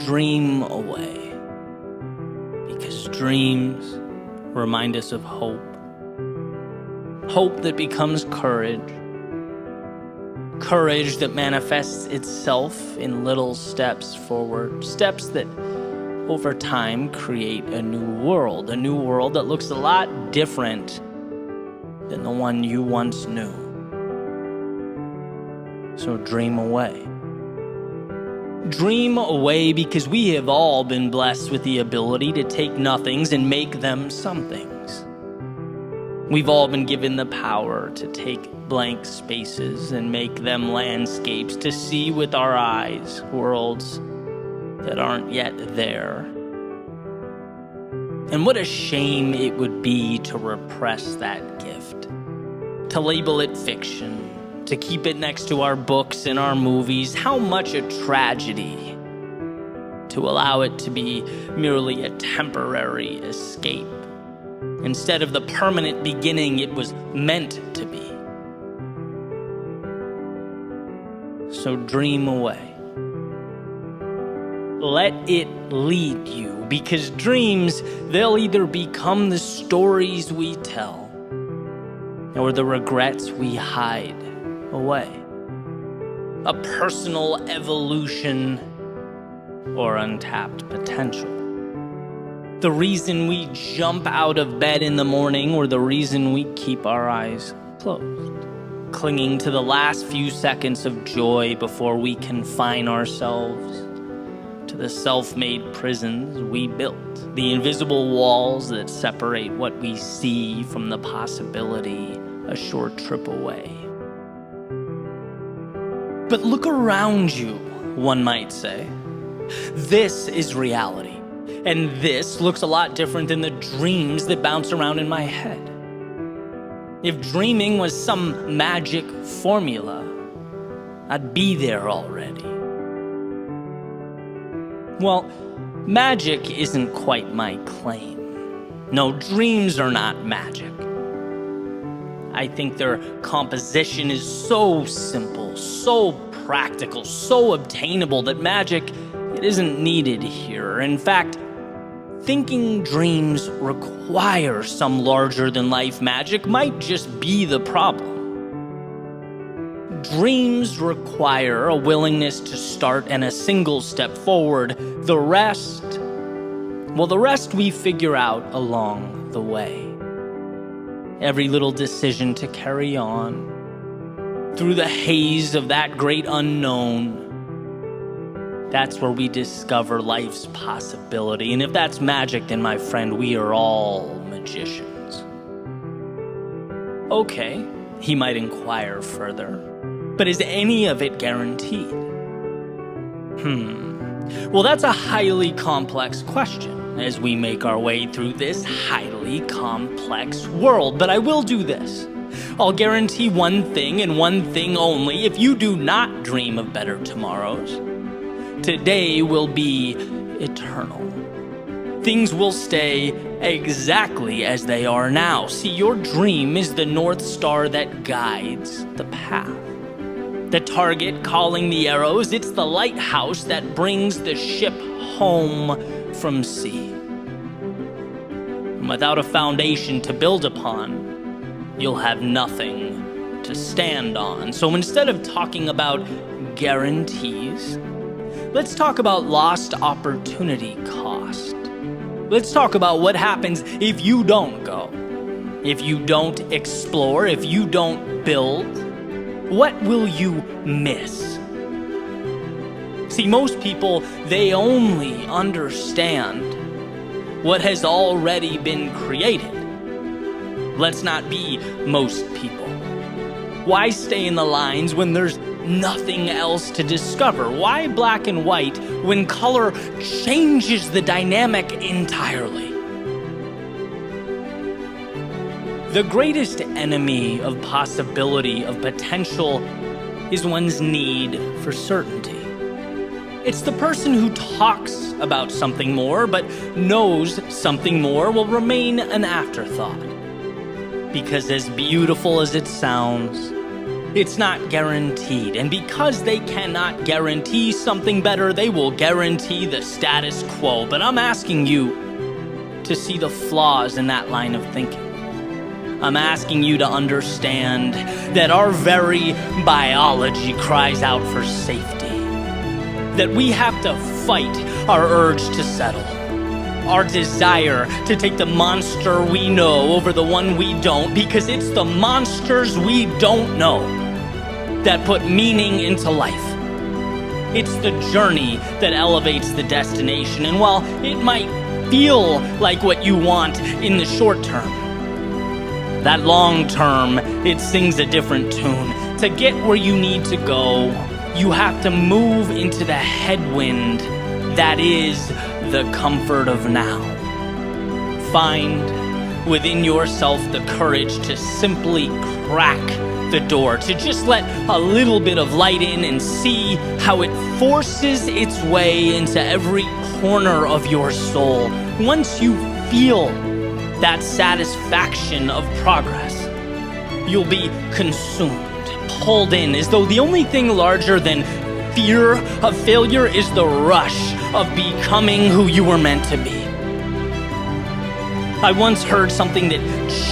Dream away, because dreams remind us of hope. Hope that becomes courage. Courage that manifests itself in little steps forward. Steps that over time create a new world that looks a lot different than the one you once knew. So dream away. Dream away, because we have all been blessed with the ability to take nothings and make them somethings. We've all been given the power to take blank spaces and make them landscapes, to see with our eyes worlds that aren't yet there. And what a shame it would be to repress that gift, to label it fiction, to keep it next to our books and our movies. How much a tragedy to allow it to be merely a temporary escape, instead of the permanent beginning it was meant to be. So dream away. Let it lead you, because dreams, they'll either become the stories we tell or the regrets we hide away. A personal evolution or untapped potential. The reason we jump out of bed in the morning, or the reason we keep our eyes closed, clinging to the last few seconds of joy before we confine ourselves to the self-made prisons we built, the invisible walls that separate what we see from the possibility a short trip away. But look around you, one might say. This is reality, and this looks a lot different than the dreams that bounce around in my head. If dreaming was some magic formula, I'd be there already. Well, magic isn't quite my claim. No, dreams are not magic. I think their composition is so simple, so practical, so obtainable that magic, it isn't needed here. In fact, thinking dreams require some larger-than-life magic might just be the problem. Dreams require a willingness to start and a single step forward. The rest Well, the rest we figure out along the way. Every little decision to carry on through the haze of that great unknown. That's where we discover life's possibility. And if that's magic, then my friend, we are all magicians. Okay, he might inquire further, but is any of it guaranteed? Well, that's a highly complex question as we make our way through this highly complex world. But I will do this. I'll guarantee one thing and one thing only. If you do not dream of better tomorrows, today will be eternal. Things will stay exactly as they are now. See, your dream is the North Star that guides the path. The target calling the arrows, it's the lighthouse that brings the ship home from sea. And without a foundation to build upon, you'll have nothing to stand on. So instead of talking about guarantees, let's talk about lost opportunity cost. Let's talk about what happens if you don't go, if you don't explore, if you don't build. What will you miss? See, most people, they only understand what has already been created. Let's not be most people. Why stay in the lines when there's nothing else to discover? Why black and white when color changes the dynamic entirely? The greatest enemy of possibility, of potential, is one's need for certainty. It's the person who talks about something more but knows something more will remain an afterthought. Because as beautiful as it sounds, it's not guaranteed. And because they cannot guarantee something better, they will guarantee the status quo. But I'm asking you to see the flaws in that line of thinking. I'm asking you to understand that our very biology cries out for safety. That we have to fight our urge to settle. Our desire to take the monster we know over the one we don't, because it's the monsters we don't know that put meaning into life. It's the journey that elevates the destination. And while it might feel like what you want in the short term, that long term, it sings a different tune. To get where you need to go, you have to move into the headwind that is the comfort of now. Find within yourself the courage to simply crack the door, to just let a little bit of light in and see how it forces its way into every corner of your soul. Once you feel that satisfaction of progress, you'll be consumed, pulled in, as though the only thing larger than fear of failure is the rush of becoming who you were meant to be. I once heard something that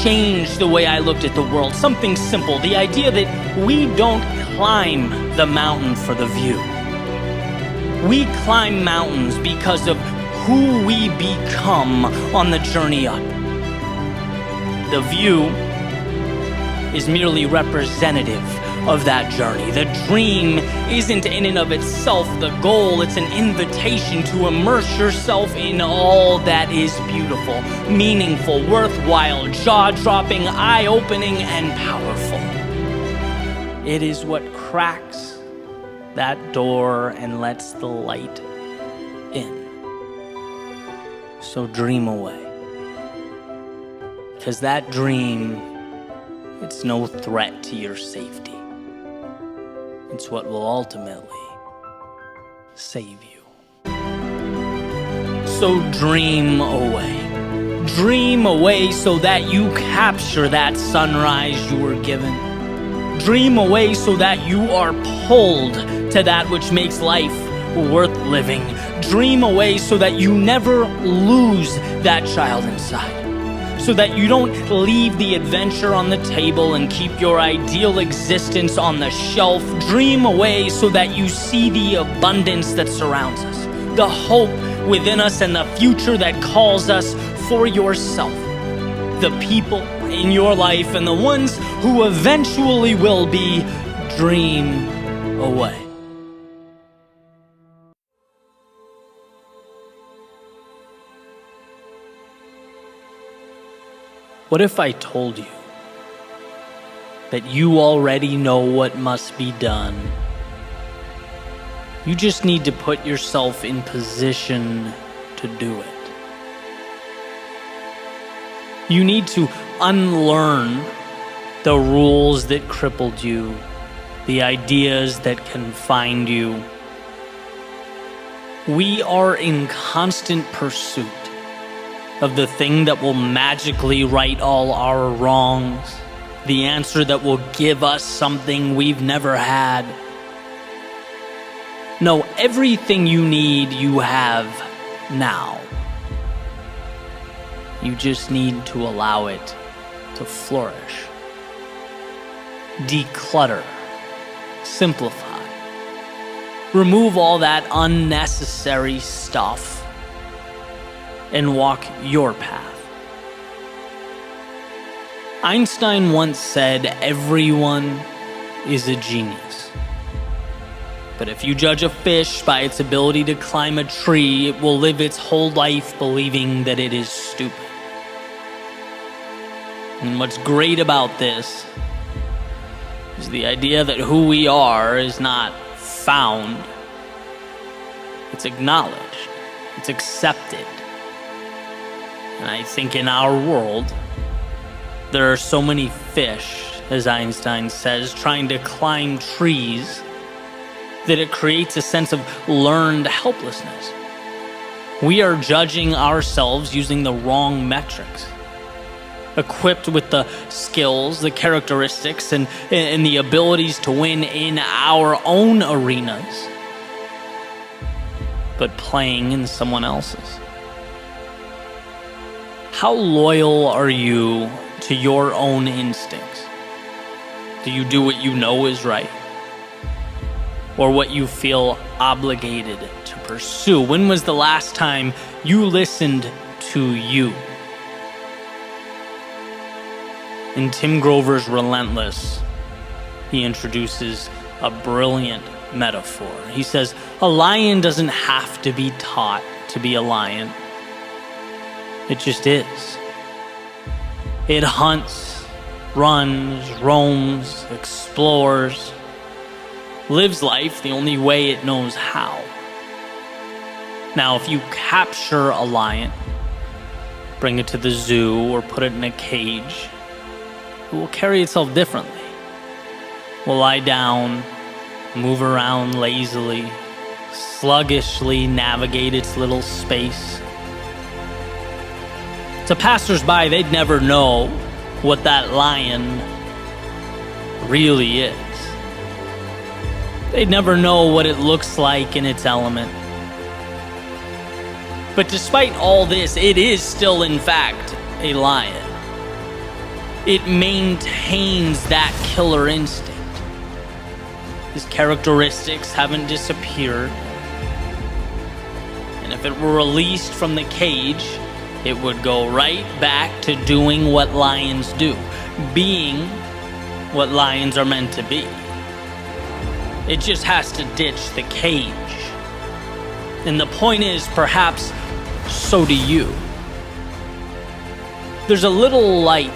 changed the way I looked at the world, something simple, the idea that we don't climb the mountain for the view. We climb mountains because of who we become on the journey up. The view is merely representative of that journey. The dream isn't in and of itself the goal. It's an invitation to immerse yourself in all that is beautiful, meaningful, worthwhile, jaw-dropping, eye-opening, and powerful. It is what cracks that door and lets the light in. So dream away. Because that dream, it's no threat to your safety. It's what will ultimately save you. So dream away. Dream away so that you capture that sunrise you were given. Dream away so that you are pulled to that which makes life worth living. Dream away so that you never lose that child inside. So that you don't leave the adventure on the table and keep your ideal existence on the shelf. Dream away so that you see the abundance that surrounds us. the hope within us, and the future that calls us for yourself. The people in your life and the ones who eventually will be, dream away. What if I told you that you already know what must be done? You just need to put yourself in position to do it. You need to unlearn the rules that crippled you, the ideas that confined you. We are in constant pursuit of the thing that will magically right all our wrongs, the answer that will give us something we've never had. No, everything you need, you have now. You just need to allow it to flourish. Declutter. Simplify. Remove all that unnecessary stuff and walk your path. Einstein once said, "Everyone is a genius. But if you judge a fish by its ability to climb a tree, it will live its whole life believing that it is stupid." And what's great about this is the idea that who we are is not found. It's acknowledged. It's accepted. And I think in our world, there are so many fish, as Einstein says, trying to climb trees that it creates a sense of learned helplessness. We are judging ourselves using the wrong metrics. Equipped with the skills, the characteristics, and the abilities to win in our own arenas, but playing in someone else's. How loyal are you to your own instincts? Do you do what you know is right? Or what you feel obligated to pursue? When was the last time you listened to you? In Tim Grover's Relentless, he introduces a brilliant metaphor. He says, a lion doesn't have to be taught to be a lion. It just is. It hunts, runs, roams, explores, lives life the only way it knows how. Now, if you capture a lion, bring it to the zoo, or put it in a cage, it will carry itself differently. It will lie down, move around lazily, sluggishly navigate its little space. To passersby, they'd never know what that lion really is. They'd never know what it looks like in its element. But despite all this, it is still, in fact, a lion. It maintains that killer instinct. His characteristics haven't disappeared. And if it were released from the cage, it would go right back to doing what lions do, being what lions are meant to be. It just has to ditch the cage. And the point is, perhaps, so do you. There's a little light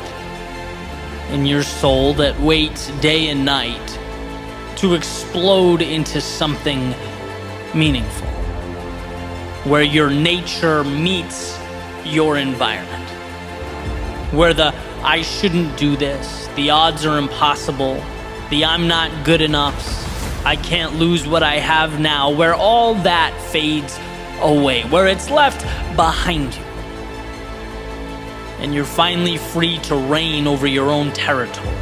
in your soul that waits day and night to explode into something meaningful, where your nature meets your environment, where the I shouldn't do this, the odds are impossible, the I'm not good enough, I can't lose what I have now, where all that fades away, where it's left behind you. And you're finally free to reign over your own territory,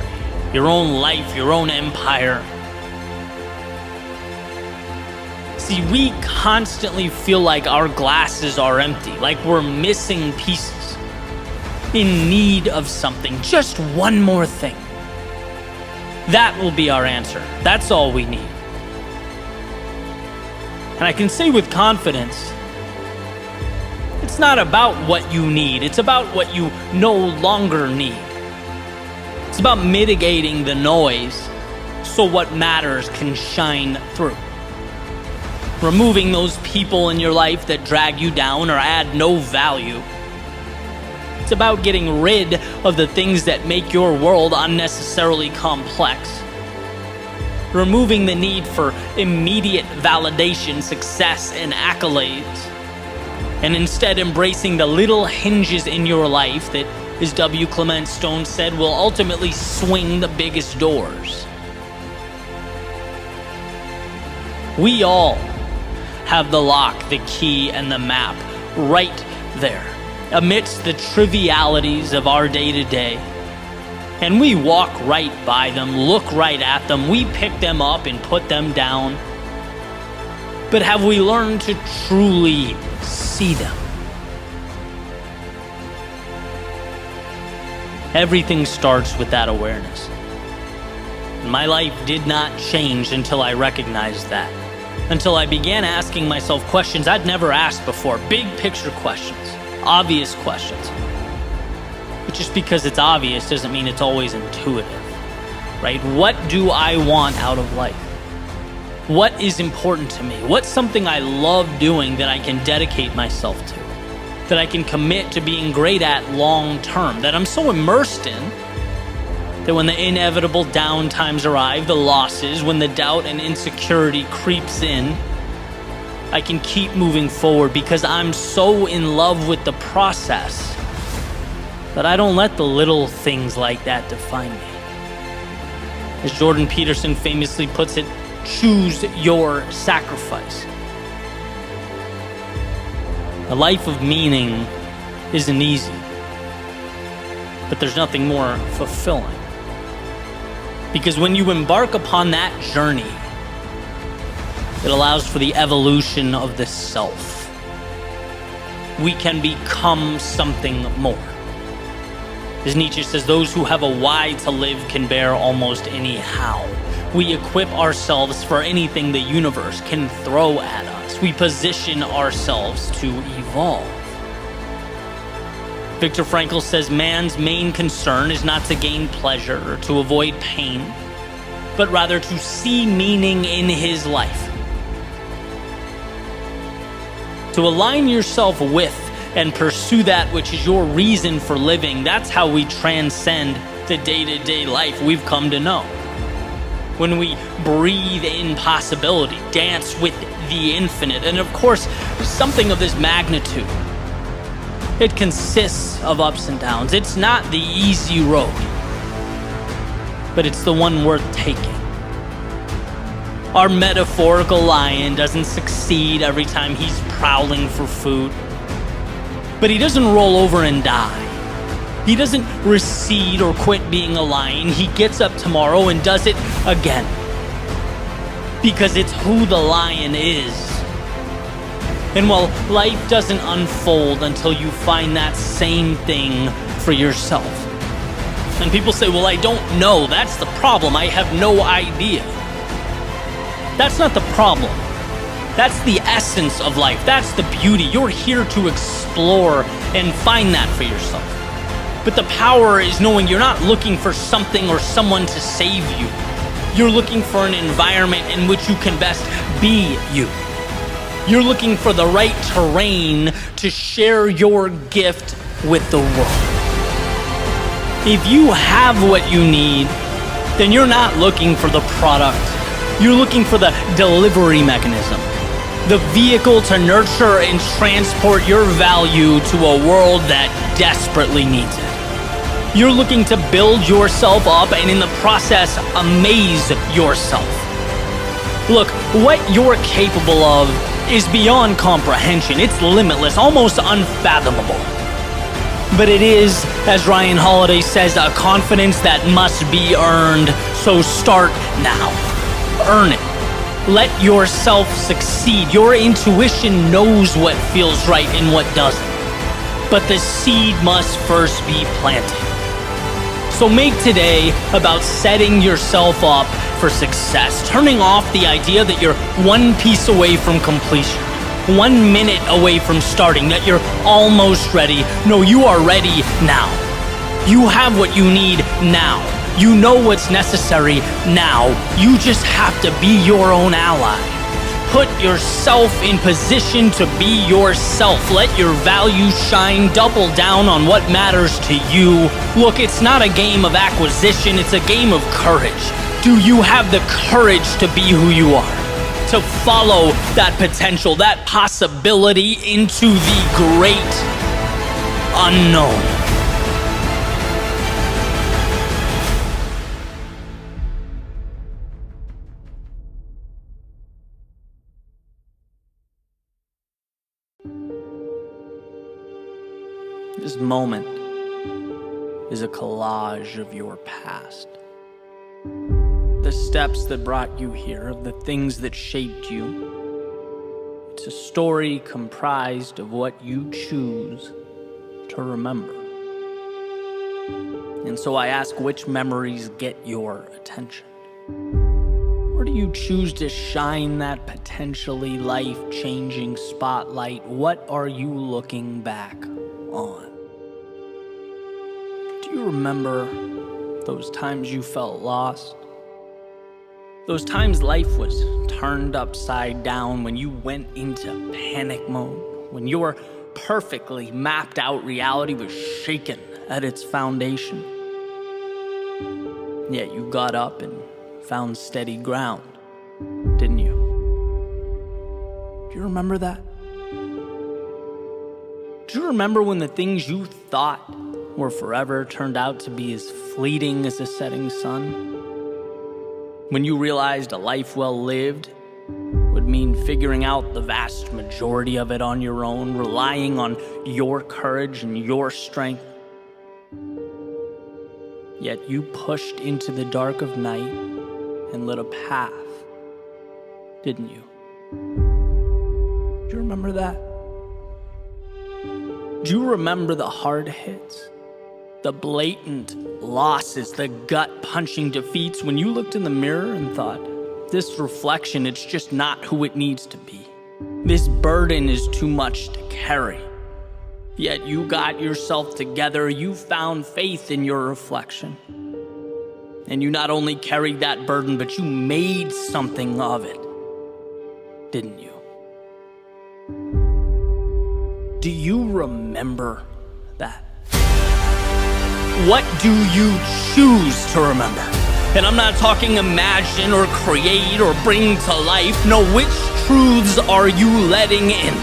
your own life, your own empire. See, we constantly feel like our glasses are empty, like we're missing pieces, in need of something, just one more thing. That will be our answer. That's all we need. And I can say with confidence, it's not about what you need, it's about what you no longer need. It's about mitigating the noise so what matters can shine through. Removing those people in your life that drag you down or add no value. It's about getting rid of the things that make your world unnecessarily complex. Removing the need for immediate validation, success, and accolades. And instead embracing the little hinges in your life that, as W. Clement Stone said, will ultimately swing the biggest doors. We all have the lock, the key, and the map right there, amidst the trivialities of our day-to-day. And we walk right by them, look right at them, we pick them up and put them down. But have we learned to truly see them? Everything starts with that awareness. My life did not change until I recognized that. Until I began asking myself questions I'd never asked before. Big picture questions. Obvious questions. But just because it's obvious doesn't mean it's always intuitive, right? What do I want out of life? What is important to me? What's something I love doing that I can dedicate myself to? That I can commit to being great at long term? That I'm so immersed in that when the inevitable down times arrive, the losses, when the doubt and insecurity creeps in, I can keep moving forward because I'm so in love with the process that I don't let the little things like that define me. As Jordan Peterson famously puts it, choose your sacrifice. A life of meaning isn't easy, but there's nothing more fulfilling. Because when you embark upon that journey, it allows for the evolution of the self. We can become something more. As Nietzsche says, those who have a why to live can bear almost any how. We equip ourselves for anything the universe can throw at us. We position ourselves to evolve. Viktor Frankl says man's main concern is not to gain pleasure or to avoid pain, but rather to see meaning in his life. To align yourself with and pursue that which is your reason for living, that's how we transcend the day-to-day life we've come to know. When we breathe in possibility, dance with the infinite, and of course, something of this magnitude, it consists of ups and downs. It's not the easy road, but it's the one worth taking. Our metaphorical lion doesn't succeed every time he's prowling for food, but he doesn't roll over and die. He doesn't recede or quit being a lion. He gets up tomorrow and does it again. Because it's who the lion is. And while life doesn't unfold until you find that same thing for yourself. And people say, well, I don't know. That's the problem. I have no idea. That's not the problem. That's the essence of life. That's the beauty. You're here to explore and find that for yourself. But the power is knowing you're not looking for something or someone to save you. You're looking for an environment in which you can best be you. You're looking for the right terrain to share your gift with the world. If you have what you need, then you're not looking for the product. You're looking for the delivery mechanism. The vehicle to nurture and transport your value to a world that desperately needs it. You're looking to build yourself up and in the process, amaze yourself. Look, what you're capable of is beyond comprehension. It's limitless, almost unfathomable. But it is, as Ryan Holiday says, a confidence that must be earned. So start now. Earn it. Let yourself succeed. Your intuition knows what feels right and what doesn't. But the seed must first be planted. So make today about setting yourself up for success, turning off the idea that you're one piece away from completion, 1 minute away from starting, that you're almost ready. No, you are ready now. You have what you need now. You know what's necessary now. You just have to be your own ally. Put yourself in position to be yourself. Let your values shine. Double down on what matters to you. Look, it's not a game of acquisition. It's a game of courage. Do you have the courage to be who you are? To follow that potential, that possibility into the great unknown. This moment is a collage of your past. The steps that brought you here, of the things that shaped you. It's a story comprised of what you choose to remember. And so I ask, which memories get your attention? Or do you choose to shine that potentially life-changing spotlight? What are you looking back on? Do you remember those times you felt lost? Those times life was turned upside down, when you went into panic mode, when your perfectly mapped out reality was shaken at its foundation. Yet you got up and found steady ground, didn't you? Do you remember that? Do you remember when the things you thought were forever turned out to be as fleeting as a setting sun? When you realized a life well lived would mean figuring out the vast majority of it on your own, relying on your courage and your strength. Yet you pushed into the dark of night and lit a path, didn't you? Do you remember that? Do you remember the hard hits? The blatant losses, the gut-punching defeats, when you looked in the mirror and thought, this reflection, it's just not who it needs to be. This burden is too much to carry. Yet you got yourself together, you found faith in your reflection. And you not only carried that burden, but you made something of it, didn't you? Do you remember that? What do you choose to remember? And I'm not talking imagine or create or bring to life. No, which truths are you letting in?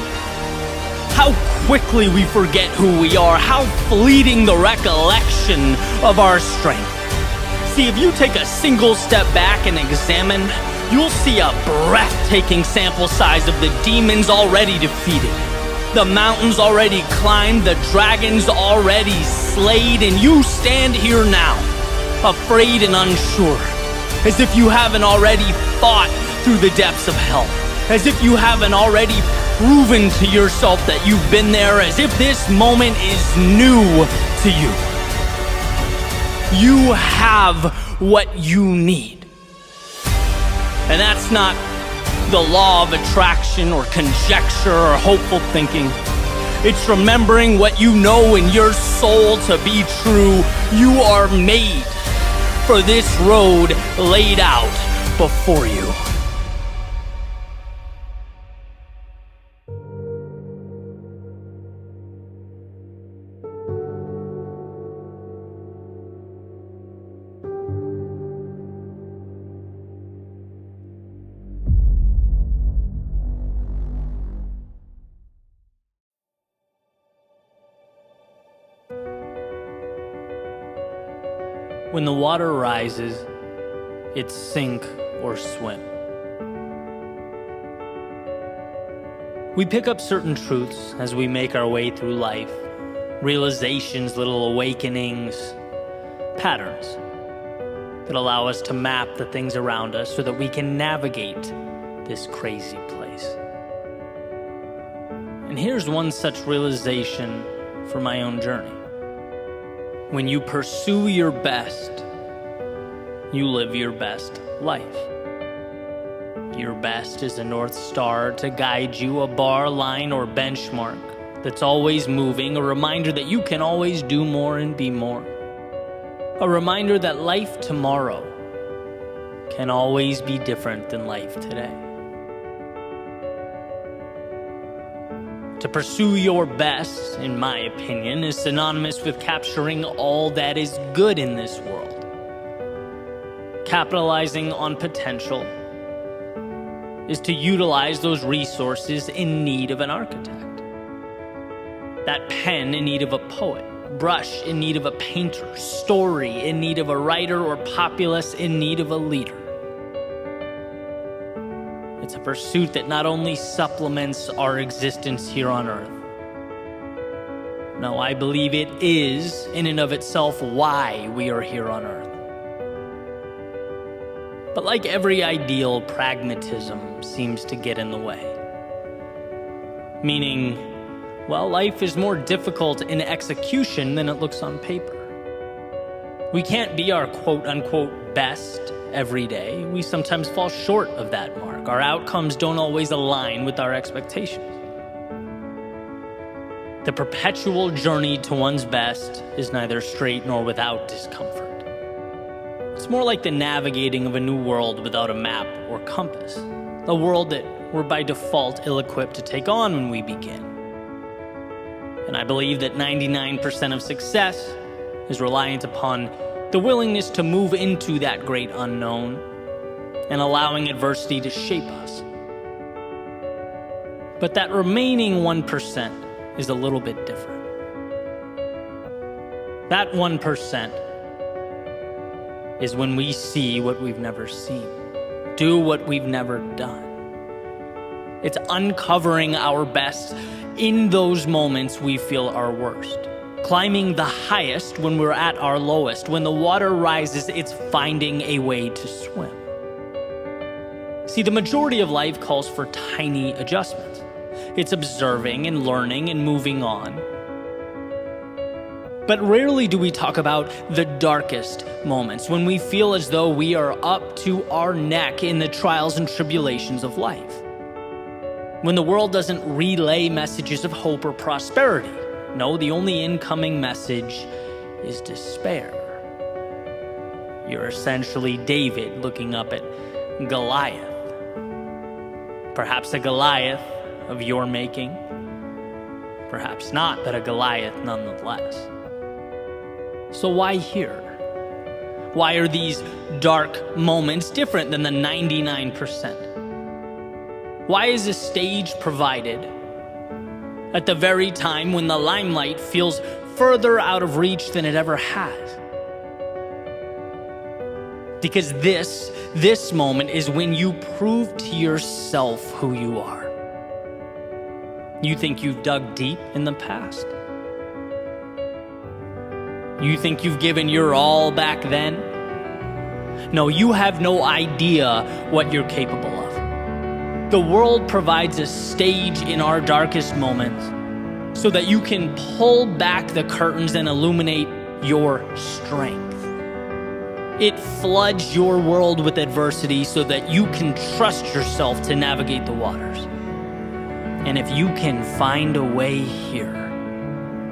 How quickly we forget who we are, how fleeting the recollection of our strength. See, if you take a single step back and examine, you'll see a breathtaking sample size of the demons already defeated. The mountains already climbed, the dragons already slayed, and you stand here now, afraid and unsure, as if you haven't already fought through the depths of hell, as if you haven't already proven to yourself that you've been there, as if this moment is new to you. You have what you need. And that's not the law of attraction or conjecture or hopeful thinking. It's remembering what you know in your soul to be true. You are made for this road laid out before you. When the water rises, it's sink or swim. We pick up certain truths as we make our way through life, realizations, little awakenings, patterns that allow us to map the things around us so that we can navigate this crazy place. And here's one such realization for my own journey. When you pursue your best, you live your best life. Your best is a North Star to guide you, a bar, line, or benchmark that's always moving, a reminder that you can always do more and be more. A reminder that life tomorrow can always be different than life today. To pursue your best, in my opinion, is synonymous with capturing all that is good in this world. Capitalizing on potential is to utilize those resources in need of an architect. That pen in need of a poet, brush in need of a painter, story in need of a writer, or populace in need of a leader. It's a pursuit that not only supplements our existence here on earth. No, I believe it is, in and of itself, why we are here on earth. But like every ideal, pragmatism seems to get in the way. Meaning, well, life is more difficult in execution than it looks on paper. We can't be our quote-unquote best every day. We sometimes fall short of that mark. Our outcomes don't always align with our expectations. The perpetual journey to one's best is neither straight nor without discomfort. It's more like the navigating of a new world without a map or compass, a world that we're by default ill-equipped to take on when we begin. And I believe that 99% of success is reliant upon the willingness to move into that great unknown and allowing adversity to shape us. But that remaining 1% is a little bit different. That 1% is when we see what we've never seen, do what we've never done. It's uncovering our best in those moments we feel our worst. Climbing the highest when we're at our lowest. When the water rises, it's finding a way to swim. See, the majority of life calls for tiny adjustments. It's observing and learning and moving on. But rarely do we talk about the darkest moments, when we feel as though we are up to our neck in the trials and tribulations of life. When the world doesn't relay messages of hope or prosperity. No, the only incoming message is despair. You're essentially David looking up at Goliath. Perhaps a Goliath of your making. Perhaps not, but a Goliath nonetheless. So why here? Why are these dark moments different than the 99%? Why is a stage provided at the very time when the limelight feels further out of reach than it ever has? Because this moment is when you prove to yourself who you are. You think you've dug deep in the past? You think you've given your all back then? No, you have no idea what you're capable of. The world provides a stage in our darkest moments so that you can pull back the curtains and illuminate your strength. It floods your world with adversity so that you can trust yourself to navigate the waters. And if you can find a way here,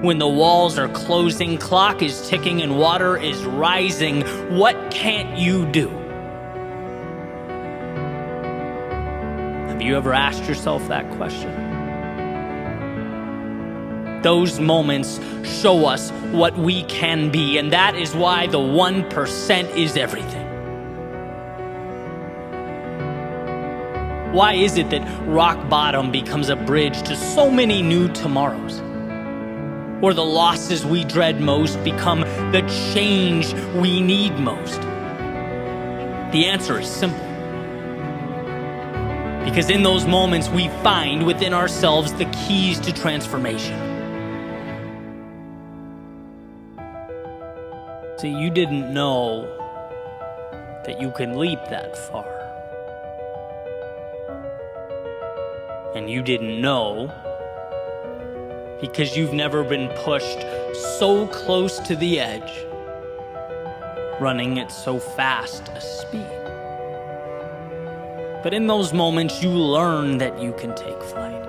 when the walls are closing, clock is ticking, and water is rising, what can't you do? Have you ever asked yourself that question? Those moments show us what we can be, and that is why the 1% is everything. Why is it that rock bottom becomes a bridge to so many new tomorrows? Or the losses we dread most become the change we need most? The answer is simple. Because in those moments we find within ourselves the keys to transformation. See, you didn't know that you can leap that far. And you didn't know because you've never been pushed so close to the edge, running at so fast a speed. But in those moments, you learn that you can take flight.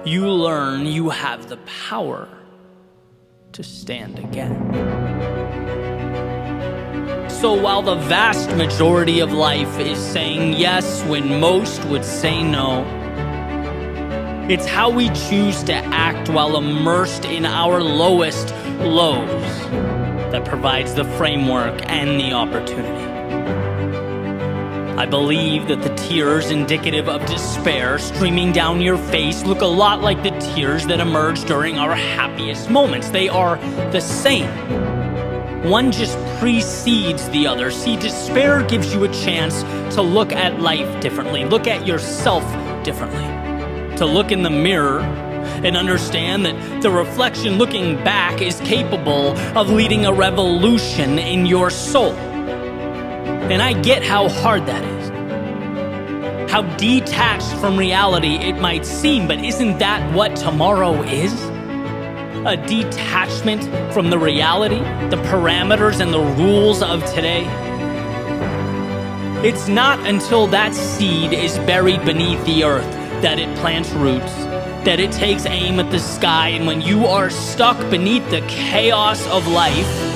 You learn you have the power to stand again. So while the vast majority of life is saying yes when most would say no, it's how we choose to act while immersed in our lowest lows that provides the framework and the opportunity. I believe that the tears indicative of despair streaming down your face look a lot like the tears that emerge during our happiest moments. They are the same. One just precedes the other. See, despair gives you a chance to look at life differently, look at yourself differently, to look in the mirror and understand that the reflection looking back is capable of leading a revolution in your soul. And I get how hard that is, how detached from reality it might seem, but isn't that what tomorrow is? A detachment from the reality, the parameters and the rules of today. It's not until that seed is buried beneath the earth that it plants roots, that it takes aim at the sky, and when you are stuck beneath the chaos of life,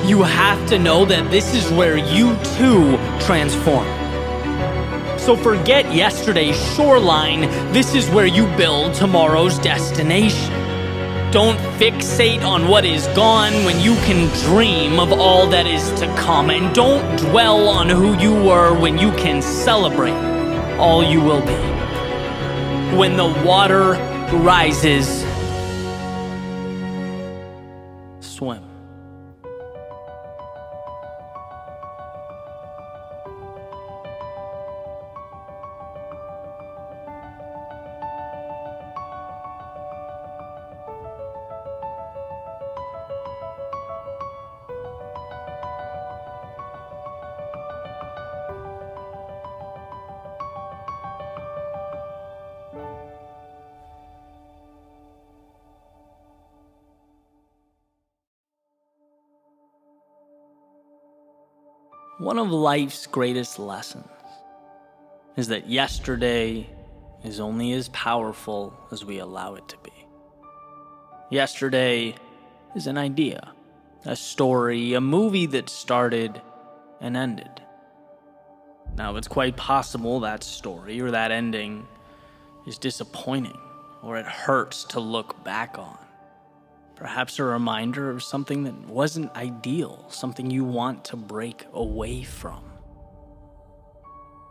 you have to know that this is where you too transform. So forget yesterday's shoreline, this is where you build tomorrow's destination. Don't fixate on what is gone when you can dream of all that is to come. And don't dwell on who you were when you can celebrate all you will be. When the water rises, swim. One of life's greatest lessons is that yesterday is only as powerful as we allow it to be. Yesterday is an idea, a story, a movie that started and ended. Now, it's quite possible that story or that ending is disappointing, or it hurts to look back on. Perhaps a reminder of something that wasn't ideal, something you want to break away from.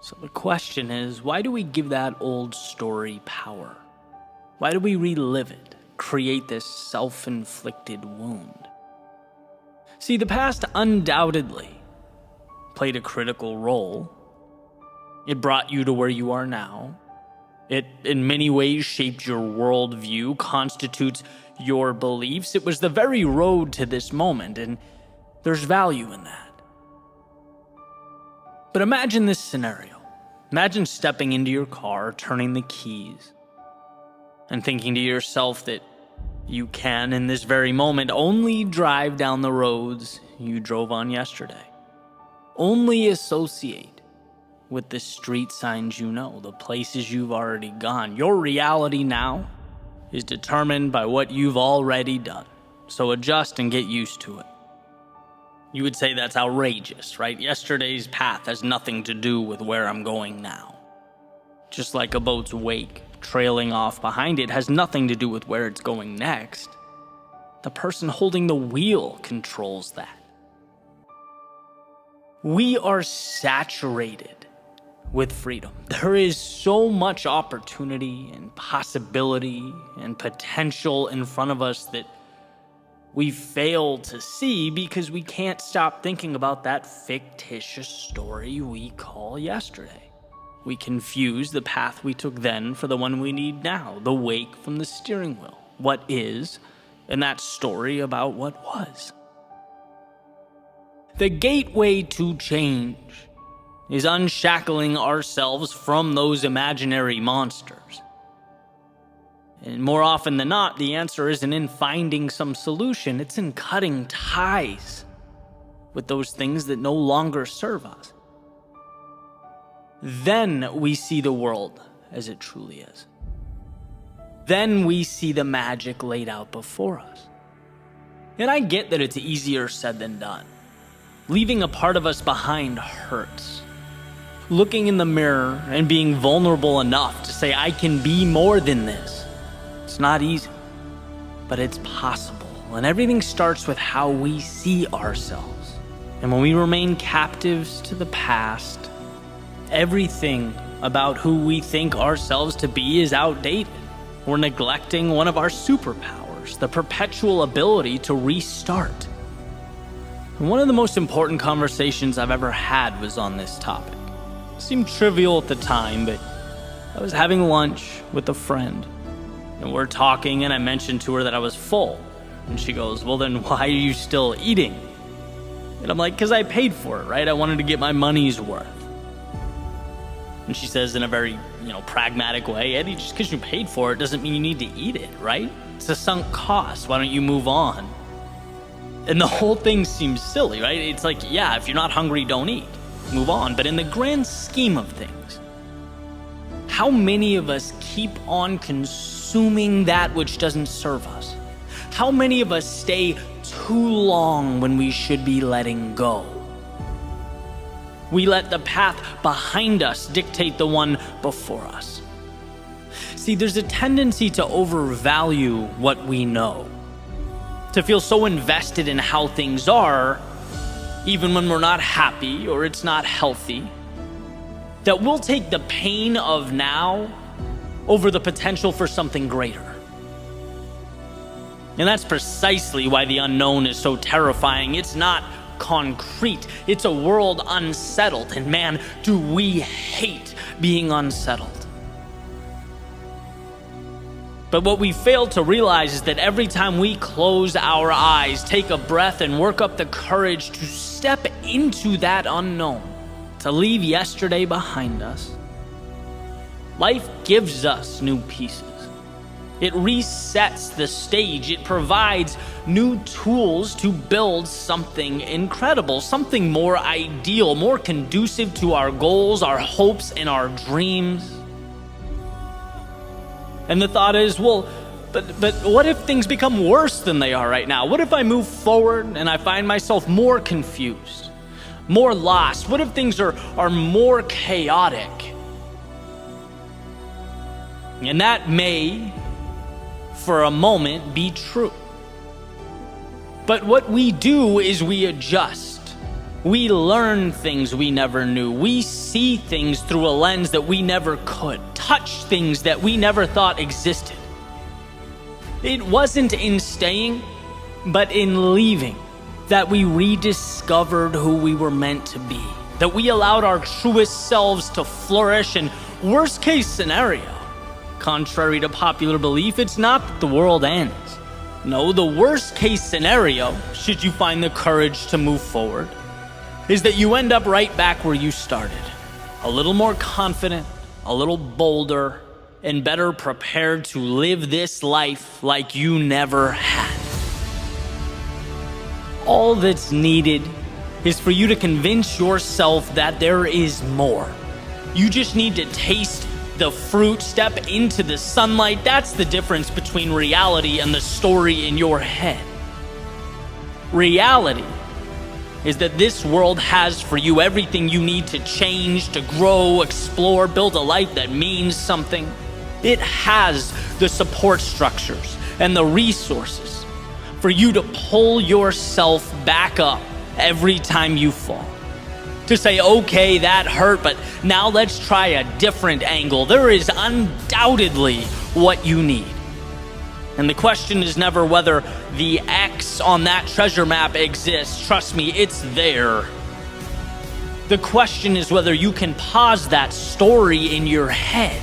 So the question is, why do we give that old story power? Why do we relive it, create this self-inflicted wound? See, the past undoubtedly played a critical role. It brought you to where you are now. It, in many ways, shaped your worldview, constitutes your beliefs. It was the very road to this moment, and there's value in that. But imagine this scenario. Imagine stepping into your car, turning the keys, and thinking to yourself that you can, in this very moment, only drive down the roads you drove on yesterday. Only associate with the street signs you know, the places you've already gone. Your reality now is determined by what you've already done. So adjust and get used to it. You would say that's outrageous, right? Yesterday's path has nothing to do with where I'm going now. Just like a boat's wake trailing off behind it has nothing to do with where it's going next. The person holding the wheel controls that. We are saturated with freedom. There is so much opportunity and possibility and potential in front of us that we fail to see because we can't stop thinking about that fictitious story we call yesterday. We confuse the path we took then for the one we need now, the wake from the steering wheel, what is, and that story about what was. The gateway to change is unshackling ourselves from those imaginary monsters And more often than not, the answer isn't in finding some solution, it's in cutting ties with those things that no longer serve us. Then we see the world as it truly is. Then we see the magic laid out before us. And I get that it's easier said than done. Leaving a part of us behind hurts. Looking in the mirror and being vulnerable enough to say, I can be more than this. It's not easy, but it's possible. And everything starts with how we see ourselves. And when we remain captives to the past, everything about who we think ourselves to be is outdated. We're neglecting one of our superpowers, the perpetual ability to restart. And one of the most important conversations I've ever had was on this topic. It seemed trivial at the time, but I was having lunch with a friend, and we're talking, and I mentioned to her that I was full. And she goes, well, then why are you still eating? And I'm like, because I paid for it, right? I wanted to get my money's worth. And she says in a very, pragmatic way, Eddie, just because you paid for it doesn't mean you need to eat it, right? It's a sunk cost. Why don't you move on? And the whole thing seems silly, right? It's like, yeah, if you're not hungry, don't eat. Move on. But in the grand scheme of things, how many of us keep on consuming that which doesn't serve us? How many of us stay too long when we should be letting go? We let the path behind us dictate the one before us. See, there's a tendency to overvalue what we know, to feel so invested in how things are, even when we're not happy or it's not healthy, that we'll take the pain of now over the potential for something greater. And that's precisely why the unknown is so terrifying. It's not concrete. It's a world unsettled, and man, do we hate being unsettled. But what we fail to realize is that every time we close our eyes, take a breath, and work up the courage to step into that unknown, to leave yesterday behind us, life gives us new pieces. It resets the stage. It provides new tools to build something incredible, something more ideal, more conducive to our goals, our hopes, and our dreams. And the thought is, well, but what if things become worse than they are right now? What if I move forward and I find myself more confused, more lost? What if things are more chaotic? And that may, for a moment, be true. But what we do is we adjust. We learn things we never knew. We see things through a lens that we never could. Touch things that we never thought existed. It wasn't in staying, but in leaving, that we rediscovered who we were meant to be. That we allowed our truest selves to flourish, and worst case scenario, contrary to popular belief, it's not that the world ends. No, the worst case scenario, should you find the courage to move forward, is that you end up right back where you started. A little more confident, a little bolder, and better prepared to live this life like you never had. All that's needed is for you to convince yourself that there is more. You just need to taste the fruit, step into the sunlight. That's the difference between reality and the story in your head. Reality is that this world has for you everything you need to change, to grow, explore, build a life that means something. It has the support structures and the resources for you to pull yourself back up every time you fall. To say, okay, that hurt, but now let's try a different angle. There is undoubtedly what you need. And the question is never whether the X on that treasure map exists. Trust me, it's there. The question is whether you can pause that story in your head.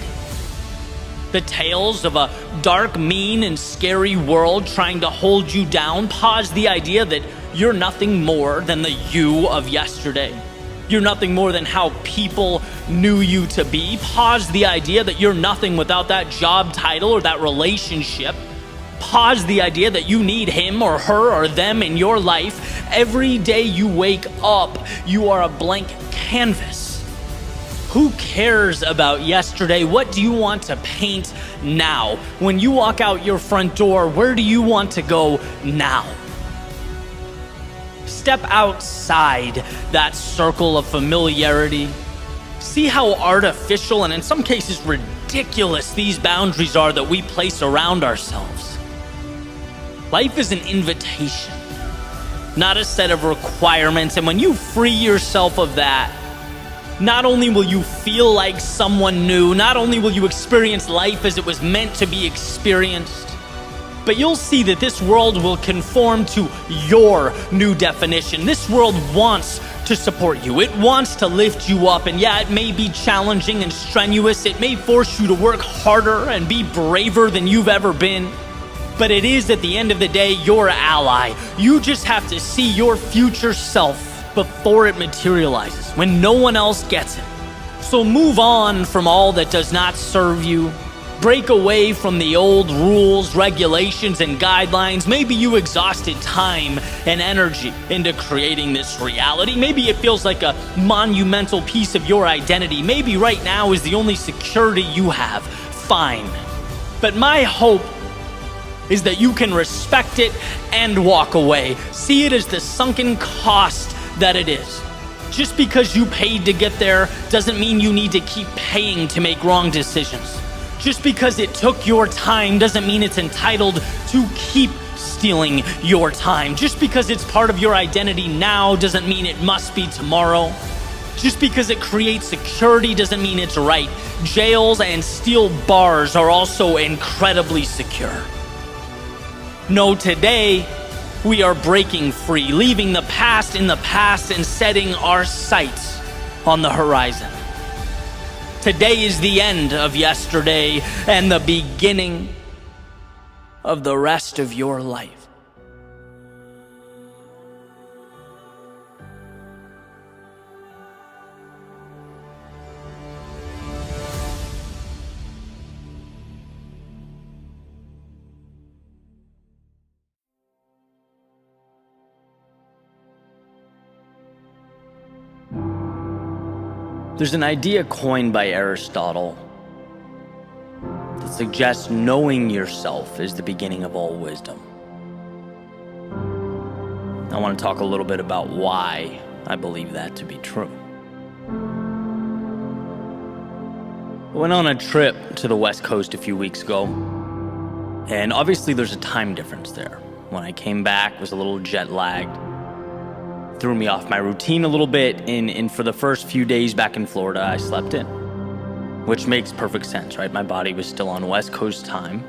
The tales of a dark, mean, and scary world trying to hold you down. Pause the idea that you're nothing more than the you of yesterday. You're nothing more than how people knew you to be. Pause the idea that you're nothing without that job title or that relationship. Pause the idea that you need him or her or them in your life. Every day you wake up, you are a blank canvas. Who cares about yesterday? What do you want to paint now? When you walk out your front door, where do you want to go now? Step outside that circle of familiarity. See how artificial and in some cases ridiculous these boundaries are that we place around ourselves. Life is an invitation, not a set of requirements. And when you free yourself of that, not only will you feel like someone new, not only will you experience life as it was meant to be experienced, but you'll see that this world will conform to your new definition. This world wants to support you. It wants to lift you up. And yeah, it may be challenging and strenuous. It may force you to work harder and be braver than you've ever been. But it is, at the end of the day, your ally. You just have to see your future self before it materializes, when no one else gets it. So move on from all that does not serve you. Break away from the old rules, regulations, and guidelines. Maybe you exhausted time and energy into creating this reality. Maybe it feels like a monumental piece of your identity. Maybe right now is the only security you have. Fine. But my hope is that you can respect it and walk away. See it as the sunken cost that it is. Just because you paid to get there doesn't mean you need to keep paying to make wrong decisions. Just because it took your time doesn't mean it's entitled to keep stealing your time. Just because it's part of your identity now doesn't mean it must be tomorrow. Just because it creates security doesn't mean it's right. Jails and steel bars are also incredibly secure. No, today we are breaking free, leaving the past in the past and setting our sights on the horizon. Today is the end of yesterday and the beginning of the rest of your life. There's an idea coined by Aristotle that suggests knowing yourself is the beginning of all wisdom. I want to talk a little bit about why I believe that to be true. I went on a trip to the West Coast a few weeks ago, and obviously there's a time difference there. When I came back, I was a little jet lagged. Threw me off my routine a little bit, and for the first few days back in Florida, I slept in, which makes perfect sense, right? My body was still on West Coast time.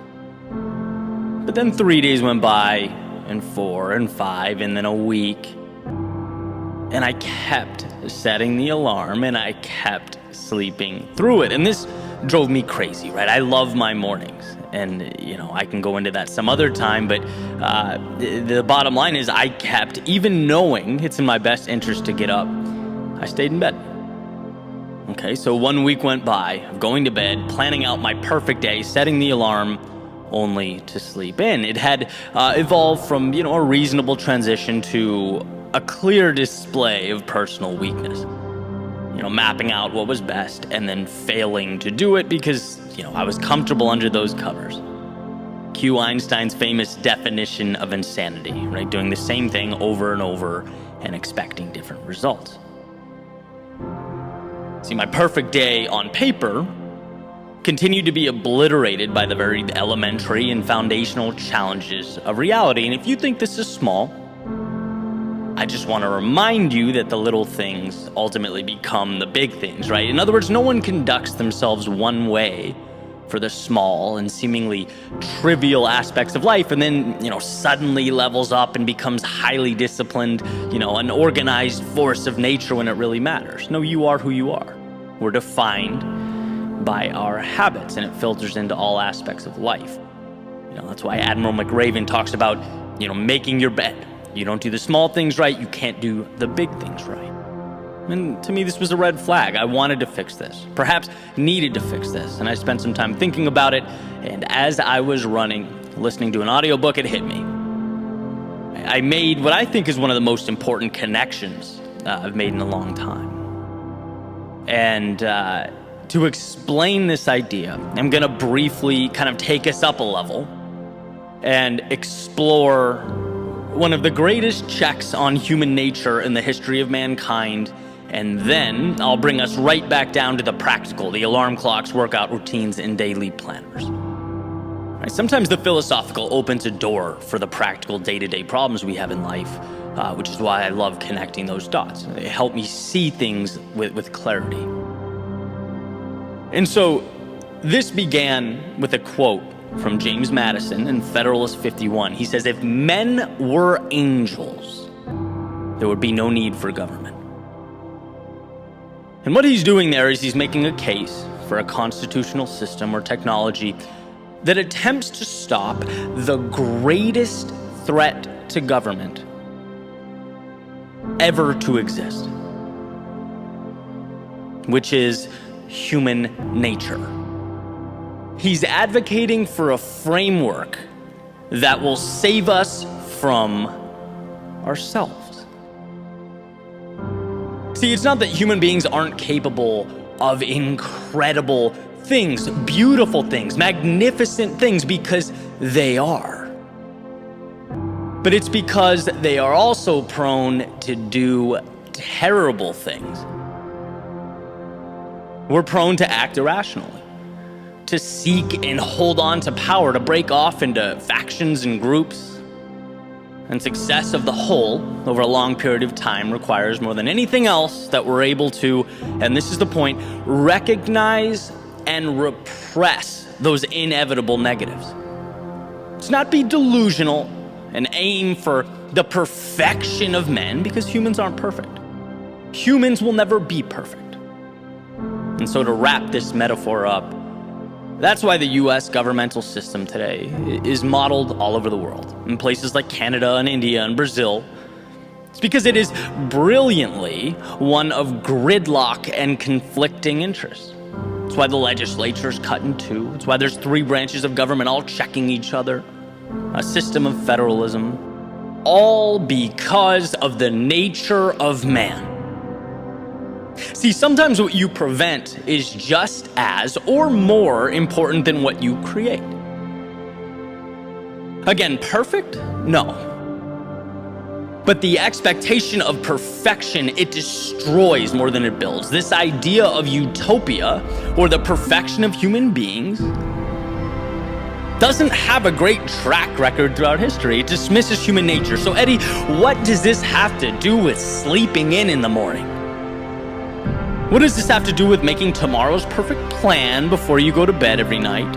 But then 3 days went by, and 4 and 5, and then a week, and I kept setting the alarm, and I kept sleeping through it, and this drove me crazy, right? I love my mornings, and I can go into that some other time, but the bottom line is I kept, even knowing it's in my best interest to get up, I stayed in bed. Okay, so 1 week went by of going to bed, planning out my perfect day, setting the alarm, only to sleep in. It had evolved from, a reasonable transition to a clear display of personal weakness. Mapping out what was best and then failing to do it because, I was comfortable under those covers. Cue Einstein's famous definition of insanity, right? Doing the same thing over and over and expecting different results. See, my perfect day on paper continued to be obliterated by the very elementary and foundational challenges of reality. And if you think this is small, I just want to remind you that the little things ultimately become the big things, right? In other words, no one conducts themselves one way for the small and seemingly trivial aspects of life and then, suddenly levels up and becomes highly disciplined, an organized force of nature when it really matters. No, you are who you are. We're defined by our habits, and it filters into all aspects of life. That's why Admiral McRaven talks about, making your bed. You don't do the small things right, you can't do the big things right. And to me, this was a red flag. I wanted to fix this, perhaps needed to fix this. And I spent some time thinking about it. And as I was running, listening to an audiobook, it hit me. I made what I think is one of the most important connections I've made in a long time. And to explain this idea, I'm going to briefly kind of take us up a level and explore one of the greatest checks on human nature in the history of mankind. And then I'll bring us right back down to the practical, the alarm clocks, workout routines, and daily planners. Right? Sometimes the philosophical opens a door for the practical day-to-day problems we have in life, which is why I love connecting those dots. They help me see things with clarity. And so this began with a quote from James Madison in Federalist 51. He says, "If men were angels, there would be no need for government." And what he's doing there is he's making a case for a constitutional system or technology that attempts to stop the greatest threat to government ever to exist, which is human nature. He's advocating for a framework that will save us from ourselves. See, it's not that human beings aren't capable of incredible things, beautiful things, magnificent things, because they are. But it's because they are also prone to do terrible things. We're prone to act irrationally, to seek and hold on to power, to break off into factions and groups. And success of the whole over a long period of time requires more than anything else that we're able to, and this is the point, recognize and repress those inevitable negatives. Let's not be delusional and aim for the perfection of men, because humans aren't perfect. Humans will never be perfect. And so to wrap this metaphor up, that's why the US governmental system today is modeled all over the world, in places like Canada and India and Brazil. It's because it is brilliantly one of gridlock and conflicting interests. It's why the legislature is cut in two. It's why there's 3 branches of government all checking each other, a system of federalism, all because of the nature of man. See, sometimes what you prevent is just as or more important than what you create. Again, perfect? No. But the expectation of perfection, it destroys more than it builds. This idea of utopia, or the perfection of human beings, doesn't have a great track record throughout history. It dismisses human nature. So Eddie, what does this have to do with sleeping in the morning? What does this have to do with making tomorrow's perfect plan before you go to bed every night,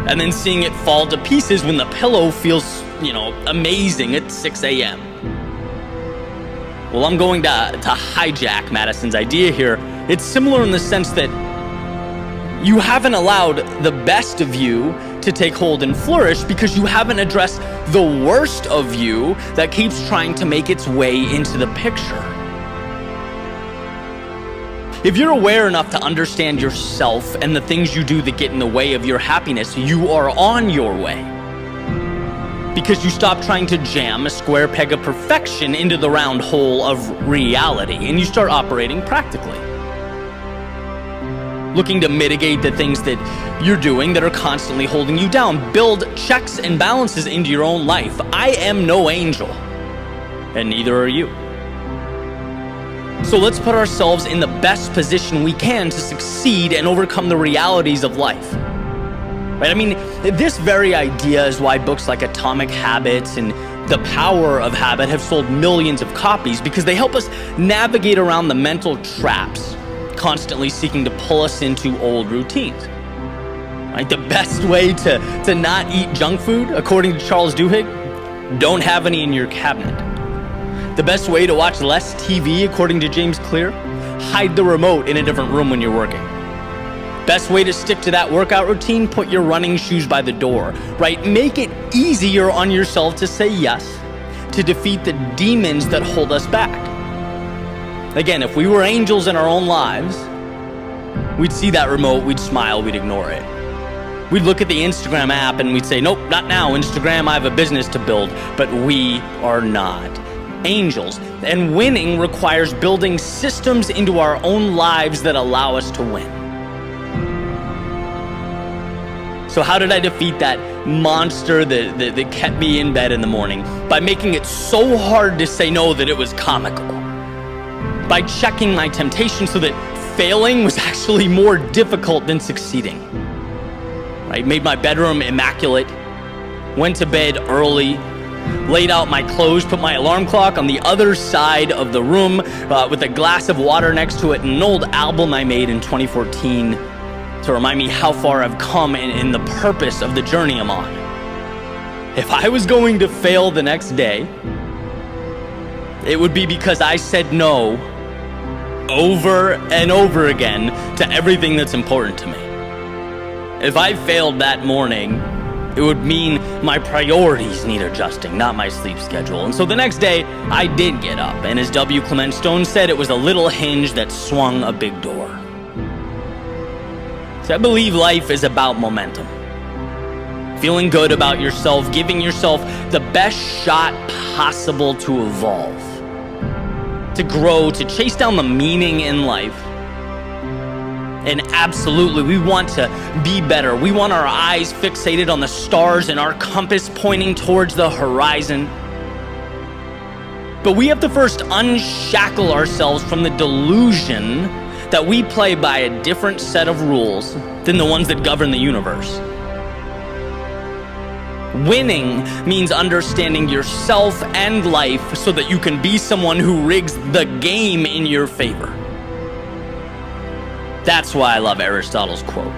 and then seeing it fall to pieces when the pillow feels, amazing at 6 a.m.? Well, I'm going to hijack Madison's idea here. It's similar in the sense that you haven't allowed the best of you to take hold and flourish because you haven't addressed the worst of you that keeps trying to make its way into the picture. If you're aware enough to understand yourself and the things you do that get in the way of your happiness, you are on your way. Because you stop trying to jam a square peg of perfection into the round hole of reality, and you start operating practically. Looking to mitigate the things that you're doing that are constantly holding you down. Build checks and balances into your own life. I am no angel, and neither are you. So let's put ourselves in the best position we can to succeed and overcome the realities of life. Right? I mean, this very idea is why books like Atomic Habits and The Power of Habit have sold millions of copies, because they help us navigate around the mental traps constantly seeking to pull us into old routines. Right? The best way to not eat junk food, according to Charles Duhigg, don't have any in your cabinet. The best way to watch less TV, according to James Clear, hide the remote in a different room when you're working. Best way to stick to that workout routine, put your running shoes by the door, right? Make it easier on yourself to say yes, to defeat the demons that hold us back. Again, if we were angels in our own lives, we'd see that remote, we'd smile, we'd ignore it. We'd look at the Instagram app and we'd say, nope, not now, Instagram, I have a business to build. But we are not angels. And winning requires building systems into our own lives that allow us to win. So how did I defeat that monster that kept me in bed in the morning? By making it so hard to say no that it was comical. By checking my temptation so that failing was actually more difficult than succeeding. I made my bedroom immaculate, went to bed early, laid out my clothes, put my alarm clock on the other side of the room with a glass of water next to it, and an old album I made in 2014 to remind me how far I've come and the purpose of the journey I'm on. If I was going to fail the next day, it would be because I said no over and over again to everything that's important to me. If I failed that morning, it would mean my priorities need adjusting, not my sleep schedule. And so the next day, I did get up. And as W. Clement Stone said, it was a little hinge that swung a big door. So I believe life is about momentum. Feeling good about yourself, giving yourself the best shot possible to evolve, to grow, to chase down the meaning in life. And absolutely, we want to be better. We want our eyes fixated on the stars and our compass pointing towards the horizon. But we have to first unshackle ourselves from the delusion that we play by a different set of rules than the ones that govern the universe. Winning means understanding yourself and life so that you can be someone who rigs the game in your favor. That's why I love Aristotle's quote.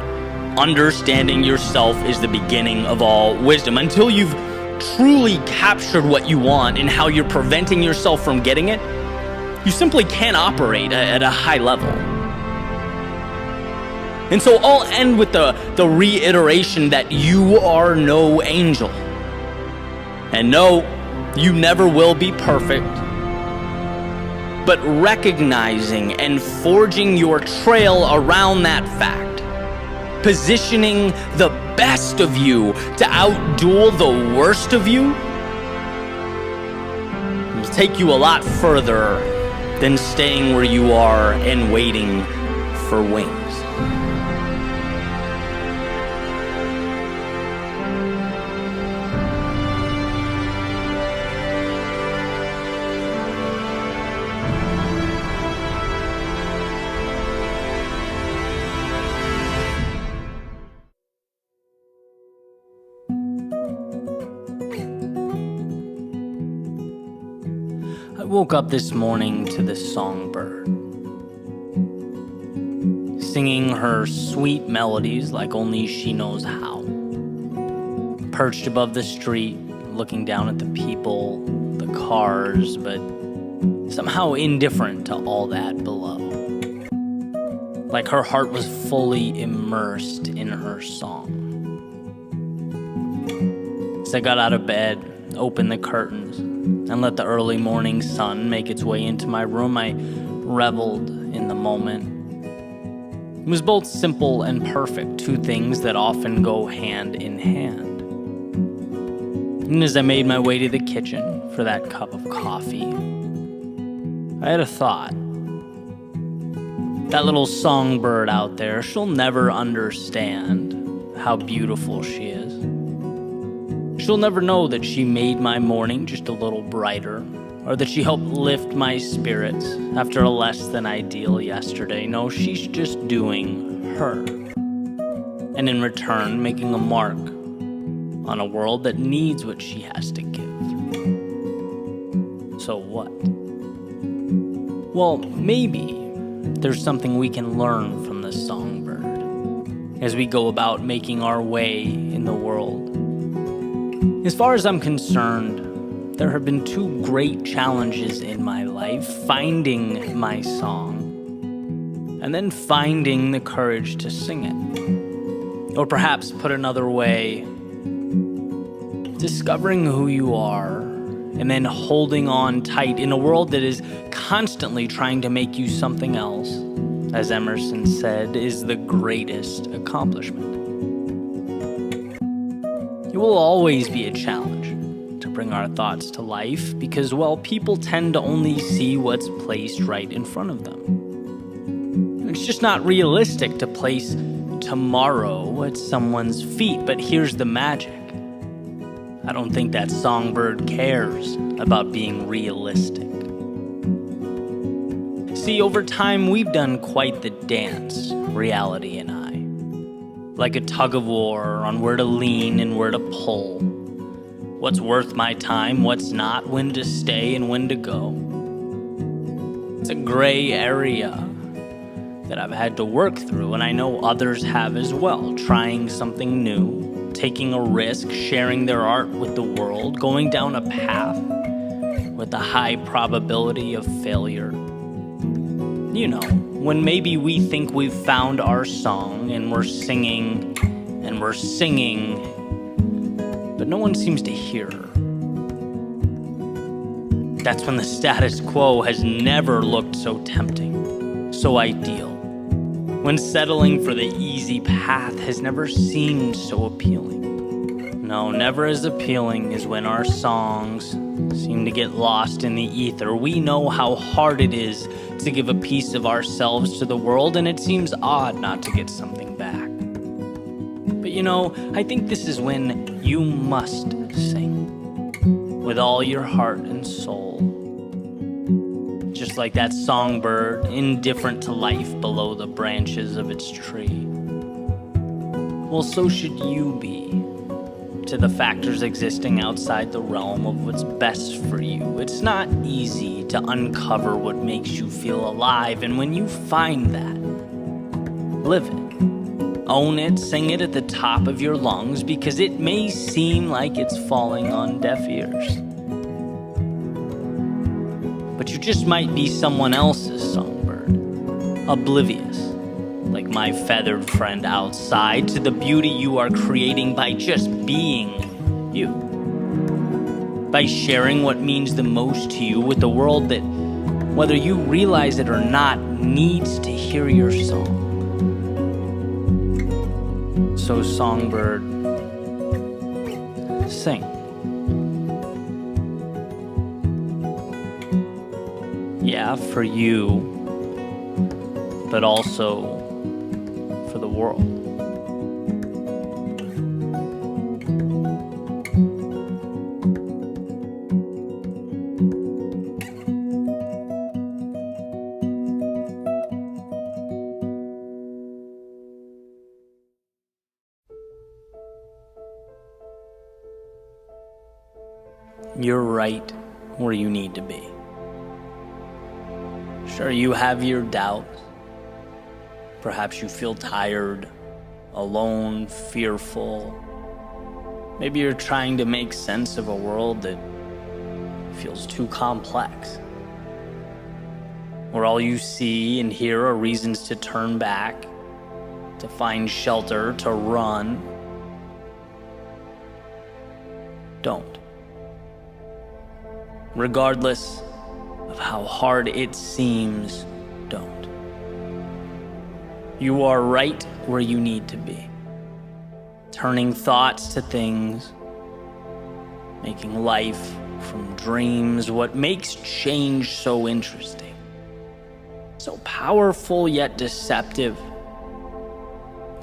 Understanding yourself is the beginning of all wisdom. Until you've truly captured what you want and how you're preventing yourself from getting it, you simply can't operate at a high level. And so I'll end with the reiteration that you are no angel. And no, you never will be perfect. But recognizing and forging your trail around that fact, positioning the best of you to outduel the worst of you, will take you a lot further than staying where you are and waiting for wings. I woke up this morning to this songbird, singing her sweet melodies like only she knows how. Perched above the street, looking down at the people, the cars, but somehow indifferent to all that below. Like her heart was fully immersed in her song. As I got out of bed, opened the curtains, and let the early morning sun make its way into my room, I reveled in the moment. It was both simple and perfect, two things that often go hand in hand. And as I made my way to the kitchen for that cup of coffee, I had a thought. That little songbird out there, she'll never understand how beautiful she is. She'll never know that she made my morning just a little brighter, or that she helped lift my spirits after a less than ideal yesterday. No, she's just doing her. And in return, making a mark on a world that needs what she has to give. So what? Well, maybe there's something we can learn from this songbird as we go about making our way in the world. As far as I'm concerned, there have been two great challenges in my life: finding my song, and then finding the courage to sing it. Or perhaps put another way, discovering who you are and then holding on tight in a world that is constantly trying to make you something else, as Emerson said, is the greatest accomplishment. It will always be a challenge to bring our thoughts to life because, well, people tend to only see what's placed right in front of them. It's just not realistic to place tomorrow at someone's feet, but here's the magic. I don't think that songbird cares about being realistic. See, over time, we've done quite the dance, reality and I. Like a tug of war on where to lean and where to pull. What's worth my time, what's not, when to stay and when to go. It's a gray area that I've had to work through, and I know others have as well, trying something new, taking a risk, sharing their art with the world, going down a path with a high probability of failure. You know, when maybe we think we've found our song and we're singing, but no one seems to hear her. That's when the status quo has never looked so tempting, so ideal. When settling for the easy path has never seemed so appealing. No, never as appealing as when our songs seem to get lost in the ether. We know how hard it is to give a piece of ourselves to the world, and it seems odd not to get something back. But you know, I think this is when you must sing with all your heart and soul. Just like that songbird, indifferent to life below the branches of its tree. Well, so should you be to the factors existing outside the realm of what's best for you. It's not easy to uncover what makes you feel alive, and when you find that, live it. Own it, sing it at the top of your lungs, because it may seem like it's falling on deaf ears. But you just might be someone else's songbird, oblivious, like my feathered friend outside, to the beauty you are creating by just being you. By sharing what means the most to you with the world that, whether you realize it or not, needs to hear your song. So, songbird, sing. Yeah, for you, but also for the world. You're right where you need to be. Sure, you have your doubts. Perhaps you feel tired, alone, fearful. Maybe you're trying to make sense of a world that feels too complex, where all you see and hear are reasons to turn back, to find shelter, to run. Don't. Regardless of how hard it seems, don't. You are right where you need to be. Turning thoughts to things, making life from dreams what makes change so interesting, so powerful yet deceptive,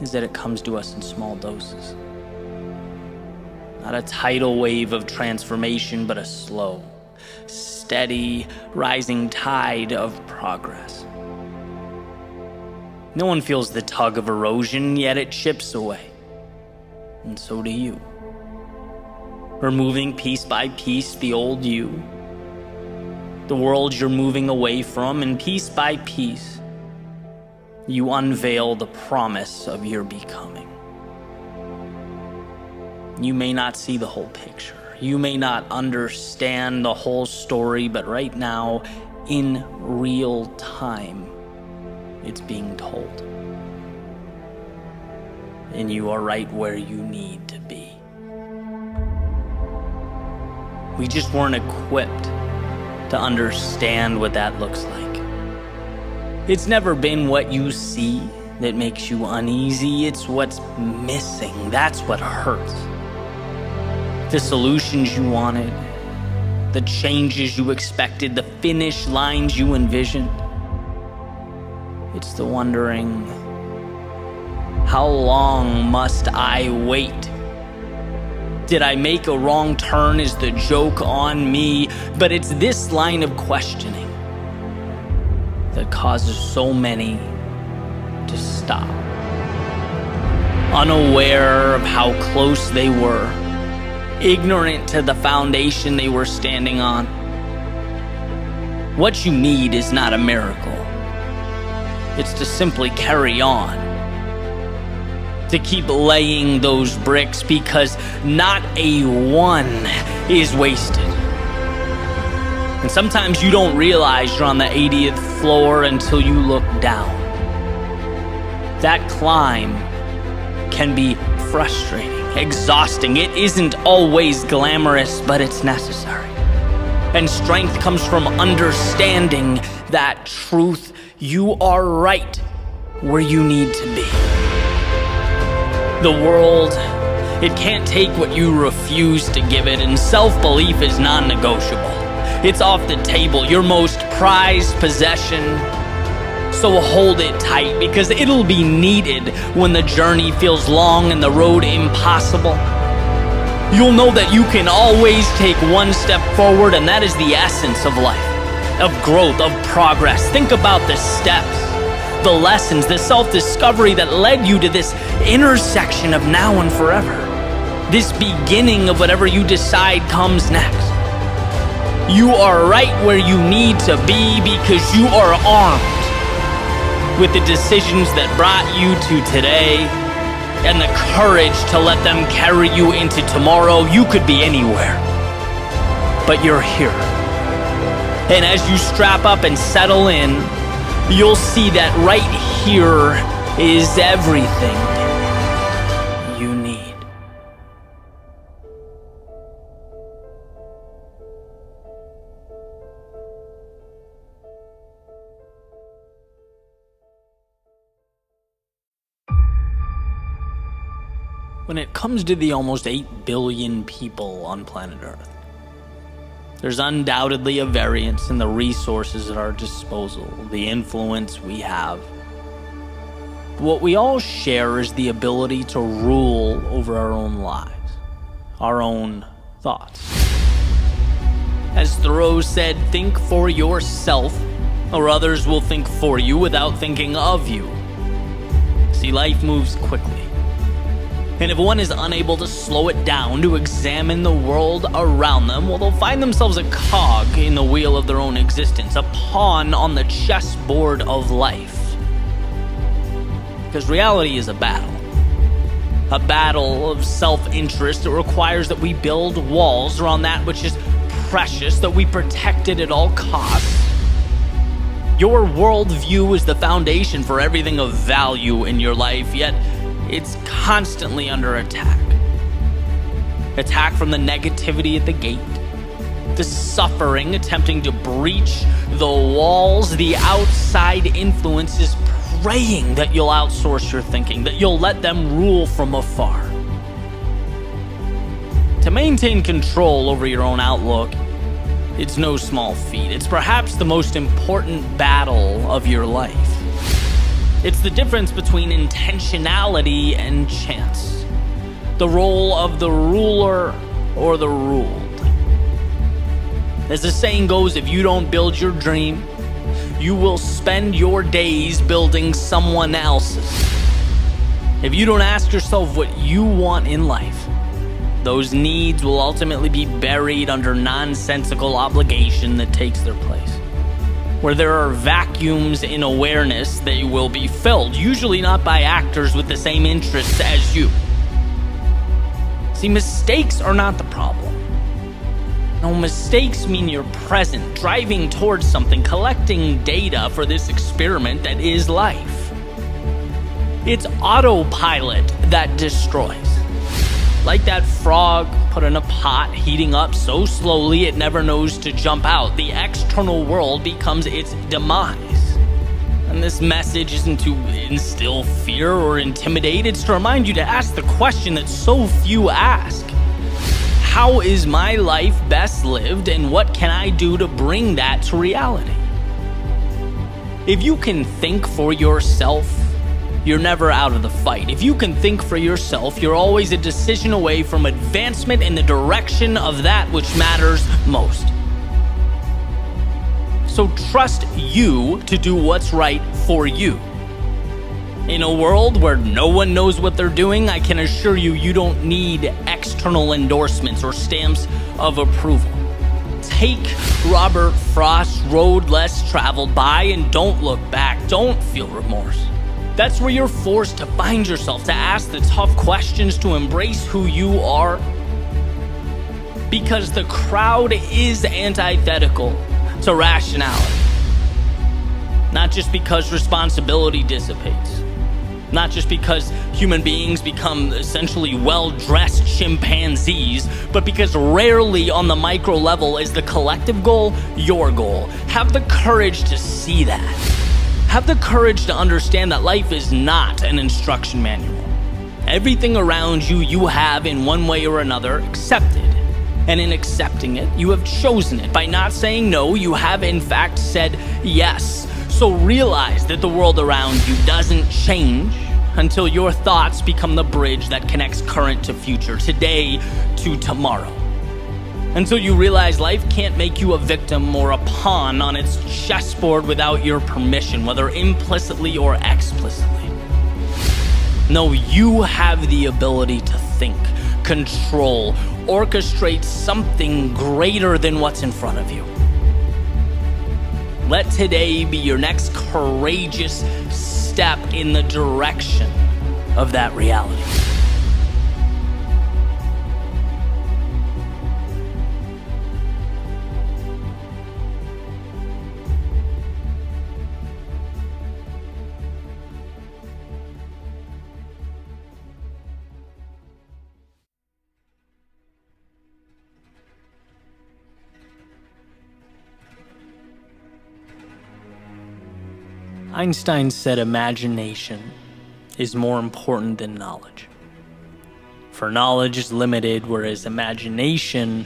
is that it comes to us in small doses. Not a tidal wave of transformation, but a slow, steady, rising tide of progress. No one feels the tug of erosion, yet it chips away. And so do you. Removing piece by piece the old you, the world you're moving away from, and piece by piece, you unveil the promise of your becoming. You may not see the whole picture. You may not understand the whole story, but right now, in real time, it's being told. And you are right where you need to be. We just weren't equipped to understand what that looks like. It's never been what you see that makes you uneasy. It's what's missing. That's what hurts. The solutions you wanted, the changes you expected, the finish lines you envisioned. It's the wondering, how long must I wait? Did I make a wrong turn? Is the joke on me? But it's this line of questioning that causes so many to stop, unaware of how close they were, ignorant to the foundation they were standing on. What you need is not a miracle. It's to simply carry on, to keep laying those bricks, because not a one is wasted. And sometimes you don't realize you're on the 80th floor until you look down. That climb can be frustrating, exhausting. It isn't always glamorous, but it's necessary. And strength comes from understanding that truth. You are right where you need to be. The world, it can't take what you refuse to give it, and self-belief is non-negotiable. It's off the table, your most prized possession. So hold it tight, because it'll be needed when the journey feels long and the road impossible. You'll know that you can always take one step forward, and that is the essence of life, of growth, of progress. Think about the steps, the lessons, the self-discovery that led you to this intersection of now and forever. This beginning of whatever you decide comes next. You are right where you need to be because you are armed with the decisions that brought you to today and the courage to let them carry you into tomorrow. You could be anywhere, but you're here. And as you strap up and settle in, you'll see that right here is everything you need. When it comes to the almost 8 billion people on planet Earth, there's undoubtedly a variance in the resources at our disposal, the influence we have. What we all share is the ability to rule over our own lives, our own thoughts. As Thoreau said, think for yourself, or others will think for you without thinking of you. See, life moves quickly. And if one is unable to slow it down, to examine the world around them, well, they'll find themselves a cog in the wheel of their own existence, a pawn on the chessboard of life. Because reality is a battle of self-interest that requires that we build walls around that which is precious, that we protect it at all costs. Your worldview is the foundation for everything of value in your life, yet it's constantly under attack. Attack from the negativity at the gate, the suffering attempting to breach the walls, the outside influences praying that you'll outsource your thinking, that you'll let them rule from afar. To maintain control over your own outlook, it's no small feat. It's perhaps the most important battle of your life. It's the difference between intentionality and chance, the role of the ruler or the ruled. As the saying goes, if you don't build your dream, you will spend your days building someone else's. If you don't ask yourself what you want in life, those needs will ultimately be buried under nonsensical obligation that takes their place. Where there are vacuums in awareness, they will be filled, usually not by actors with the same interests as you. See, mistakes are not the problem. No, mistakes mean you're present, driving towards something, collecting data for this experiment that is life. It's autopilot that destroys. Like that frog put in a pot, heating up so slowly it never knows to jump out. The external world becomes its demise. And this message isn't to instill fear or intimidate, it's to remind you to ask the question that so few ask. How is my life best lived, and what can I do to bring that to reality? If you can think for yourself, you're never out of the fight. If you can think for yourself, you're always a decision away from advancement in the direction of that which matters most. So trust you to do what's right for you. In a world where no one knows what they're doing, I can assure you, you don't need external endorsements or stamps of approval. Take Robert Frost's road less traveled by and don't look back. Don't feel remorse. That's where you're forced to find yourself, to ask the tough questions, to embrace who you are. Because the crowd is antithetical to rationality. Not just because responsibility dissipates. Not just because human beings become essentially well-dressed chimpanzees, but because rarely on the micro level is the collective goal your goal. Have the courage to see that. Have the courage to understand that life is not an instruction manual. Everything around you, you have in one way or another accepted. And in accepting it, you have chosen it. By not saying no, you have in fact said yes. So realize that the world around you doesn't change until your thoughts become the bridge that connects current to future, today to tomorrow. Until you realize life can't make you a victim or a pawn on its chessboard without your permission, whether implicitly or explicitly. No, you have the ability to think, control, orchestrate something greater than what's in front of you. Let today be your next courageous step in the direction of that reality. Einstein said imagination is more important than knowledge. For knowledge is limited, whereas imagination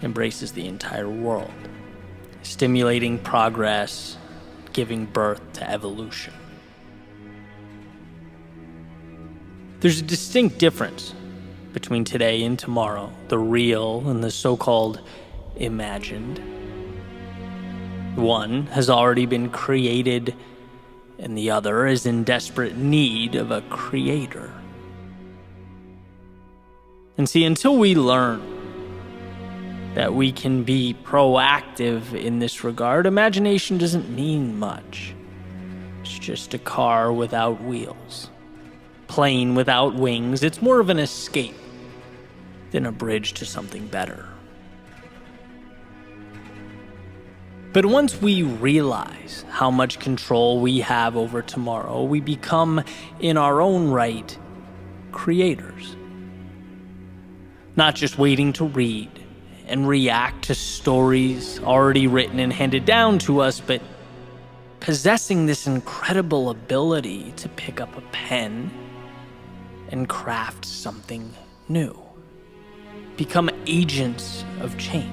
embraces the entire world, stimulating progress, giving birth to evolution. There's a distinct difference between today and tomorrow, the real and the so-called imagined. One has already been created, and the other is in desperate need of a creator. And see, until we learn that we can be proactive in this regard, imagination doesn't mean much. It's just a car without wheels, plane without wings. It's more of an escape than a bridge to something better. But once we realize how much control we have over tomorrow, we become, in our own right, creators. Not just waiting to read and react to stories already written and handed down to us, but possessing this incredible ability to pick up a pen and craft something new. Become agents of change.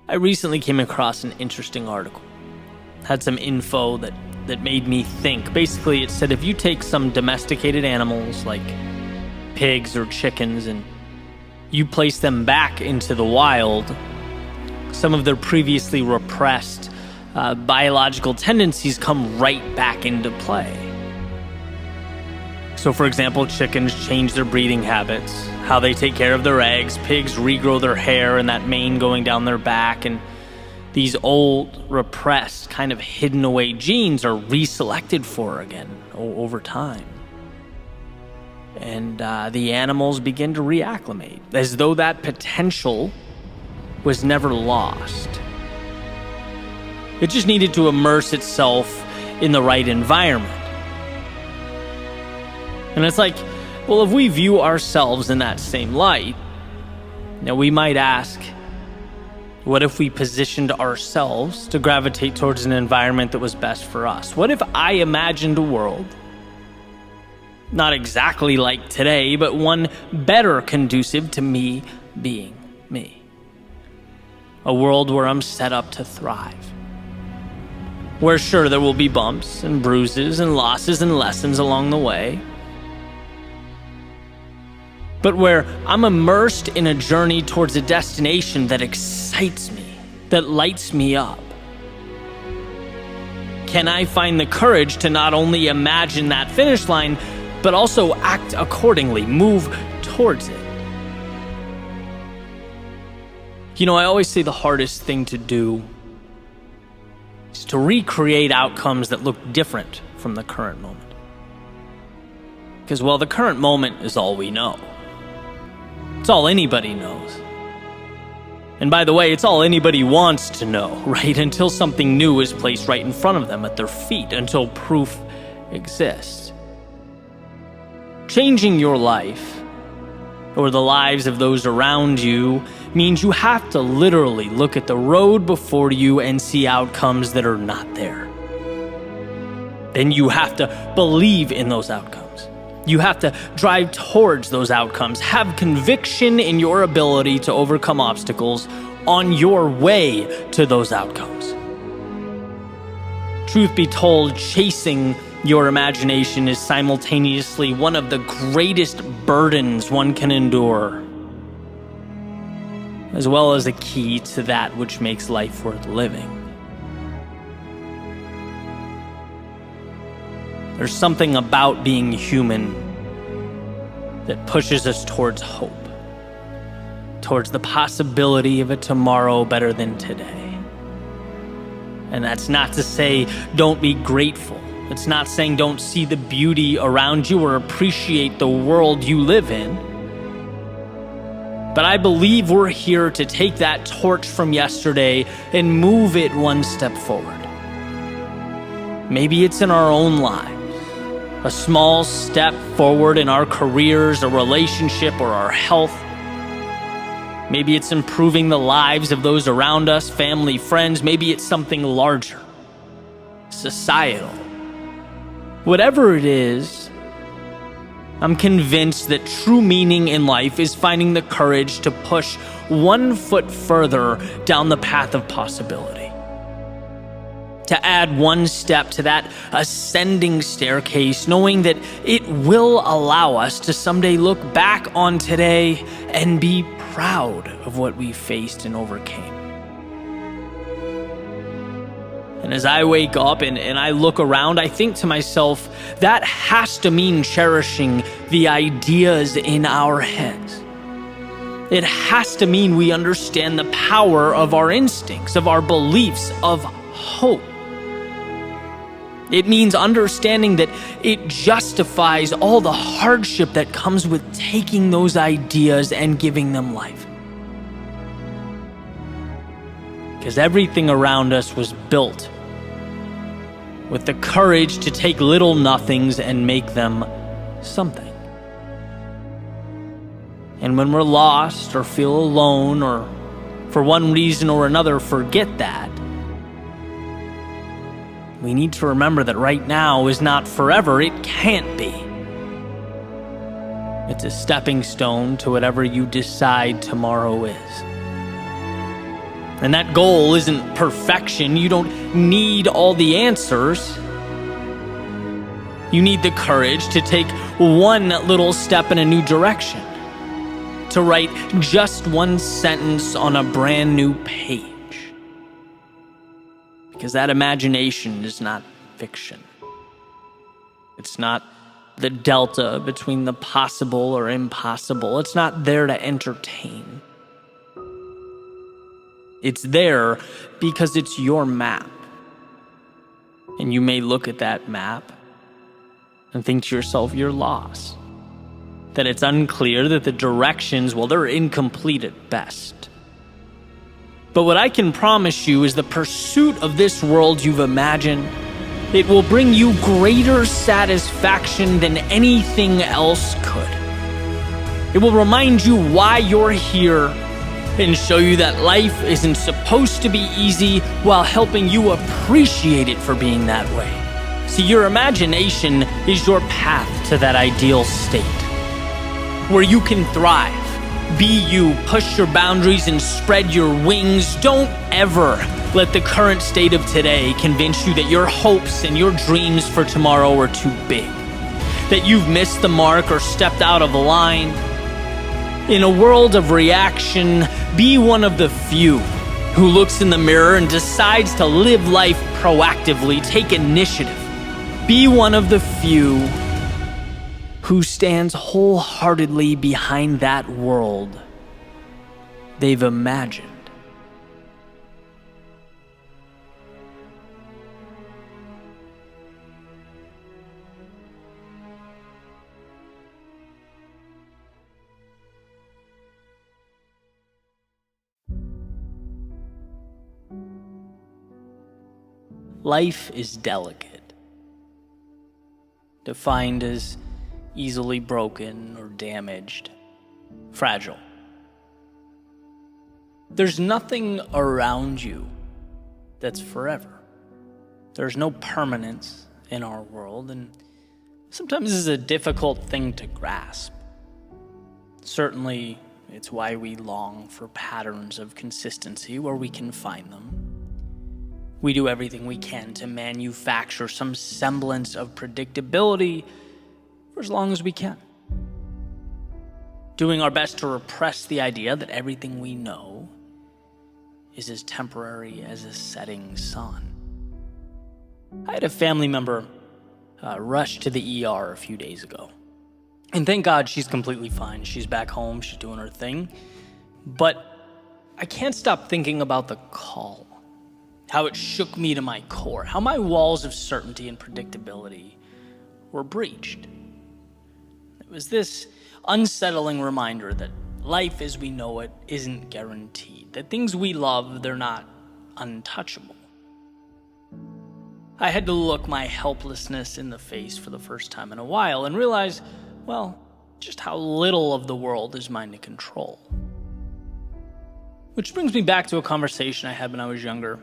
I recently came across an interesting article. Had some info that made me think. Basically, it said if you take some domesticated animals like pigs or chickens and you place them back into the wild, some of their previously repressed biological tendencies come right back into play. So, for example, chickens change their breeding habits, how they take care of their eggs. Pigs regrow their hair and that mane going down their back. And these old, repressed, kind of hidden away genes are reselected for again over time. And the animals begin to reacclimate, as though that potential was never lost. It just needed to immerse itself in the right environment. And it's like Well, if we view ourselves in that same light, now we might ask, what if we positioned ourselves to gravitate towards an environment that was best for us? What if I imagined a world, not exactly like today, but one better conducive to me being me? A world where I'm set up to thrive. Where sure, there will be bumps and bruises and losses and lessons along the way, but where I'm immersed in a journey towards a destination that excites me, that lights me up. Can I find the courage to not only imagine that finish line, but also act accordingly, move towards it? You know, I always say the hardest thing to do is to recreate outcomes that look different from the current moment. Because, well, the current moment is all we know. It's all anybody knows. And by the way, it's all anybody wants to know, right? Until something new is placed right in front of them at their feet, until proof exists. Changing your life, or the lives of those around you, means you have to literally look at the road before you and see outcomes that are not there. Then you have to believe in those outcomes. You have to drive towards those outcomes, have conviction in your ability to overcome obstacles on your way to those outcomes. Truth be told, chasing your imagination is simultaneously one of the greatest burdens one can endure, as well as a key to that which makes life worth living. There's something about being human that pushes us towards hope, towards the possibility of a tomorrow better than today. And that's not to say don't be grateful. It's not saying don't see the beauty around you or appreciate the world you live in. But I believe we're here to take that torch from yesterday and move it one step forward. Maybe it's in our own lives. A small step forward in our careers, a relationship, or our health. Maybe it's improving the lives of those around us, family, friends. Maybe it's something larger, societal. Whatever it is, I'm convinced that true meaning in life is finding the courage to push one foot further down the path of possibility. To add one step to that ascending staircase, knowing that it will allow us to someday look back on today and be proud of what we faced and overcame. And as I wake up and I look around, I think to myself, that has to mean cherishing the ideas in our heads. It has to mean we understand the power of our instincts, of our beliefs, of hope. It means understanding that it justifies all the hardship that comes with taking those ideas and giving them life. Because everything around us was built with the courage to take little nothings and make them something. And when we're lost or feel alone or for one reason or another forget that, we need to remember that right now is not forever. It can't be. It's a stepping stone to whatever you decide tomorrow is. And that goal isn't perfection. You don't need all the answers. You need the courage to take one little step in a new direction, to write just one sentence on a brand new page. Because that imagination is not fiction. It's not the delta between the possible or impossible. It's not there to entertain. It's there because it's your map. And you may look at that map and think to yourself, you're lost. That it's unclear, that the directions, well, they're incomplete at best. But what I can promise you is the pursuit of this world you've imagined It will bring you greater satisfaction than anything else could. It will remind you why you're here and show you that life isn't supposed to be easy while helping you appreciate it for being that way. See, your imagination is your path to that ideal state where you can thrive, be you, push your boundaries, and spread your wings. Don't ever let the current state of today convince you that your hopes and your dreams for tomorrow are too big, that you've missed the mark or stepped out of line. In a world of reaction, be one of the few who looks in the mirror and decides to live life proactively, take initiative. Be one of the few who stands wholeheartedly behind that world they've imagined. Life is delicate, defined as easily broken or damaged, fragile. There's nothing around you that's forever. There's no permanence in our world, and sometimes this is a difficult thing to grasp. Certainly, it's why we long for patterns of consistency where we can find them. We do everything we can to manufacture some semblance of predictability for as long as we can, doing our best to repress the idea that everything we know is as temporary as a setting sun. I had a family member rush to the ER a few days ago. And thank God she's completely fine. She's back home, she's doing her thing. But I can't stop thinking about the call, how it shook me to my core, how my walls of certainty and predictability were breached. It was this unsettling reminder that life as we know it isn't guaranteed, that things we love, they're not untouchable. I had to look my helplessness in the face for the first time in a while and realize, well, just how little of the world is mine to control. Which brings me back to a conversation I had when I was younger.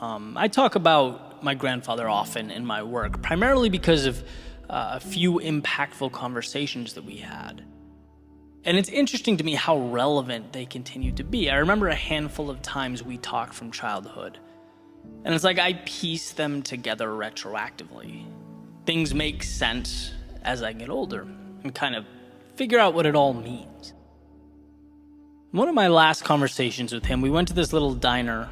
I talk about my grandfather often in my work, primarily because of a few impactful conversations that we had. And it's interesting to me how relevant they continue to be. I remember a handful of times we talked from childhood, and it's like I piece them together retroactively. Things make sense as I get older and kind of figure out what it all means. One of my last conversations with him, we went to this little diner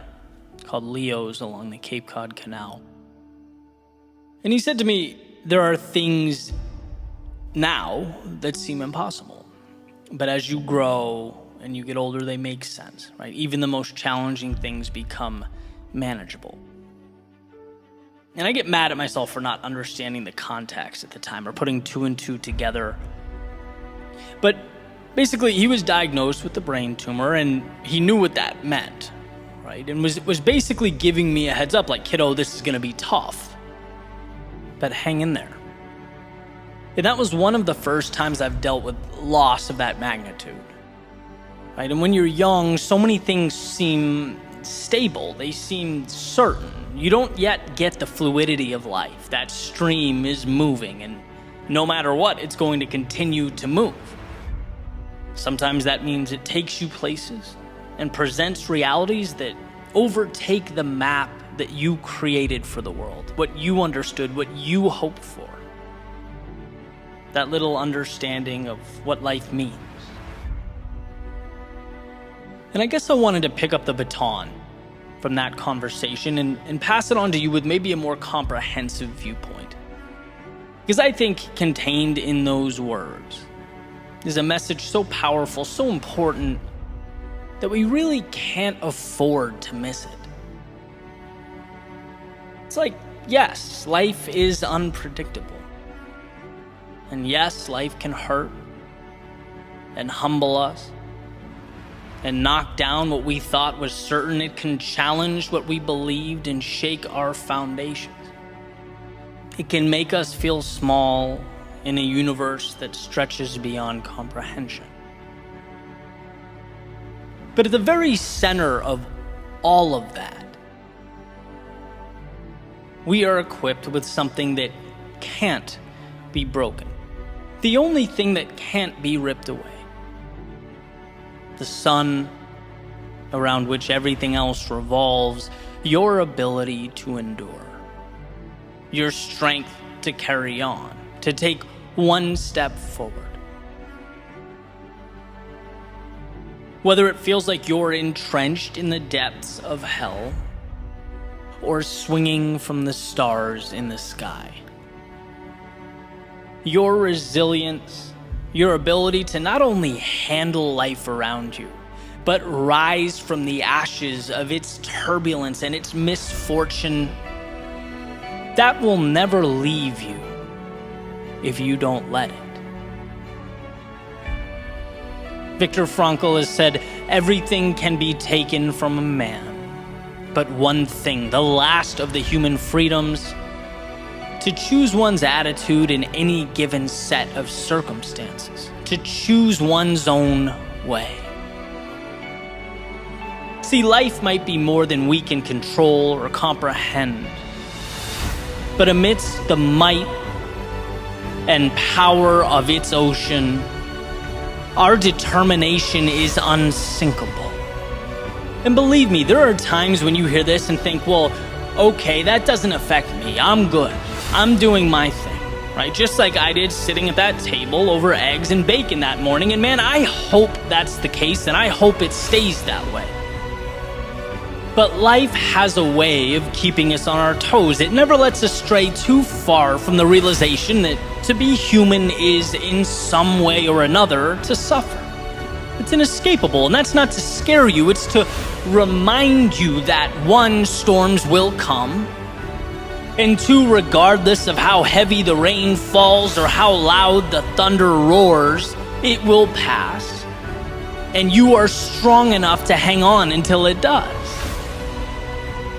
called Leo's along the Cape Cod Canal. And he said to me, there are things now that seem impossible, but as you grow and you get older, they make sense, right? Even the most challenging things become manageable. And I get mad at myself for not understanding the context at the time or putting two and two together. But basically, he was diagnosed with a brain tumor and he knew what that meant, right? And was basically giving me a heads up, like, kiddo, this is gonna be tough, but hang in there. And that was one of the first times I've dealt with loss of that magnitude, right? And when you're young, so many things seem stable, they seem certain. You don't yet get the fluidity of life. That stream is moving, and no matter what, it's going to continue to move. Sometimes that means it takes you places and presents realities that overtake the map that you created for the world, what you understood, what you hoped for. That little understanding of what life means. And I guess I wanted to pick up the baton from that conversation and pass it on to you with maybe a more comprehensive viewpoint. Because I think contained in those words is a message so powerful, so important, that we really can't afford to miss it. It's like, yes, life is unpredictable. And yes, life can hurt and humble us and knock down what we thought was certain. It can challenge what we believed and shake our foundations. It can make us feel small in a universe that stretches beyond comprehension. But at the very center of all of that, we are equipped with something that can't be broken. The only thing that can't be ripped away. The sun around which everything else revolves, your ability to endure. Your strength to carry on, to take one step forward. Whether it feels like you're entrenched in the depths of hell or swinging from the stars in the sky. Your resilience, your ability to not only handle life around you, but rise from the ashes of its turbulence and its misfortune, that will never leave you if you don't let it. Viktor Frankl has said, everything can be taken from a man, but one thing, the last of the human freedoms, to choose one's attitude in any given set of circumstances, to choose one's own way. See, life might be more than we can control or comprehend, but amidst the might and power of its ocean, our determination is unsinkable. And believe me, there are times when you hear this and think, well, okay, that doesn't affect me. I'm good. I'm doing my thing, right? Just like I did sitting at that table over eggs and bacon that morning. And man, I hope that's the case, and I hope it stays that way. But life has a way of keeping us on our toes. It never lets us stray too far from the realization that to be human is, in some way or another, to suffer. It's inescapable, and that's not to scare you. It's to remind you that one, storms will come, and two, regardless of how heavy the rain falls or how loud the thunder roars, it will pass, and you are strong enough to hang on until it does.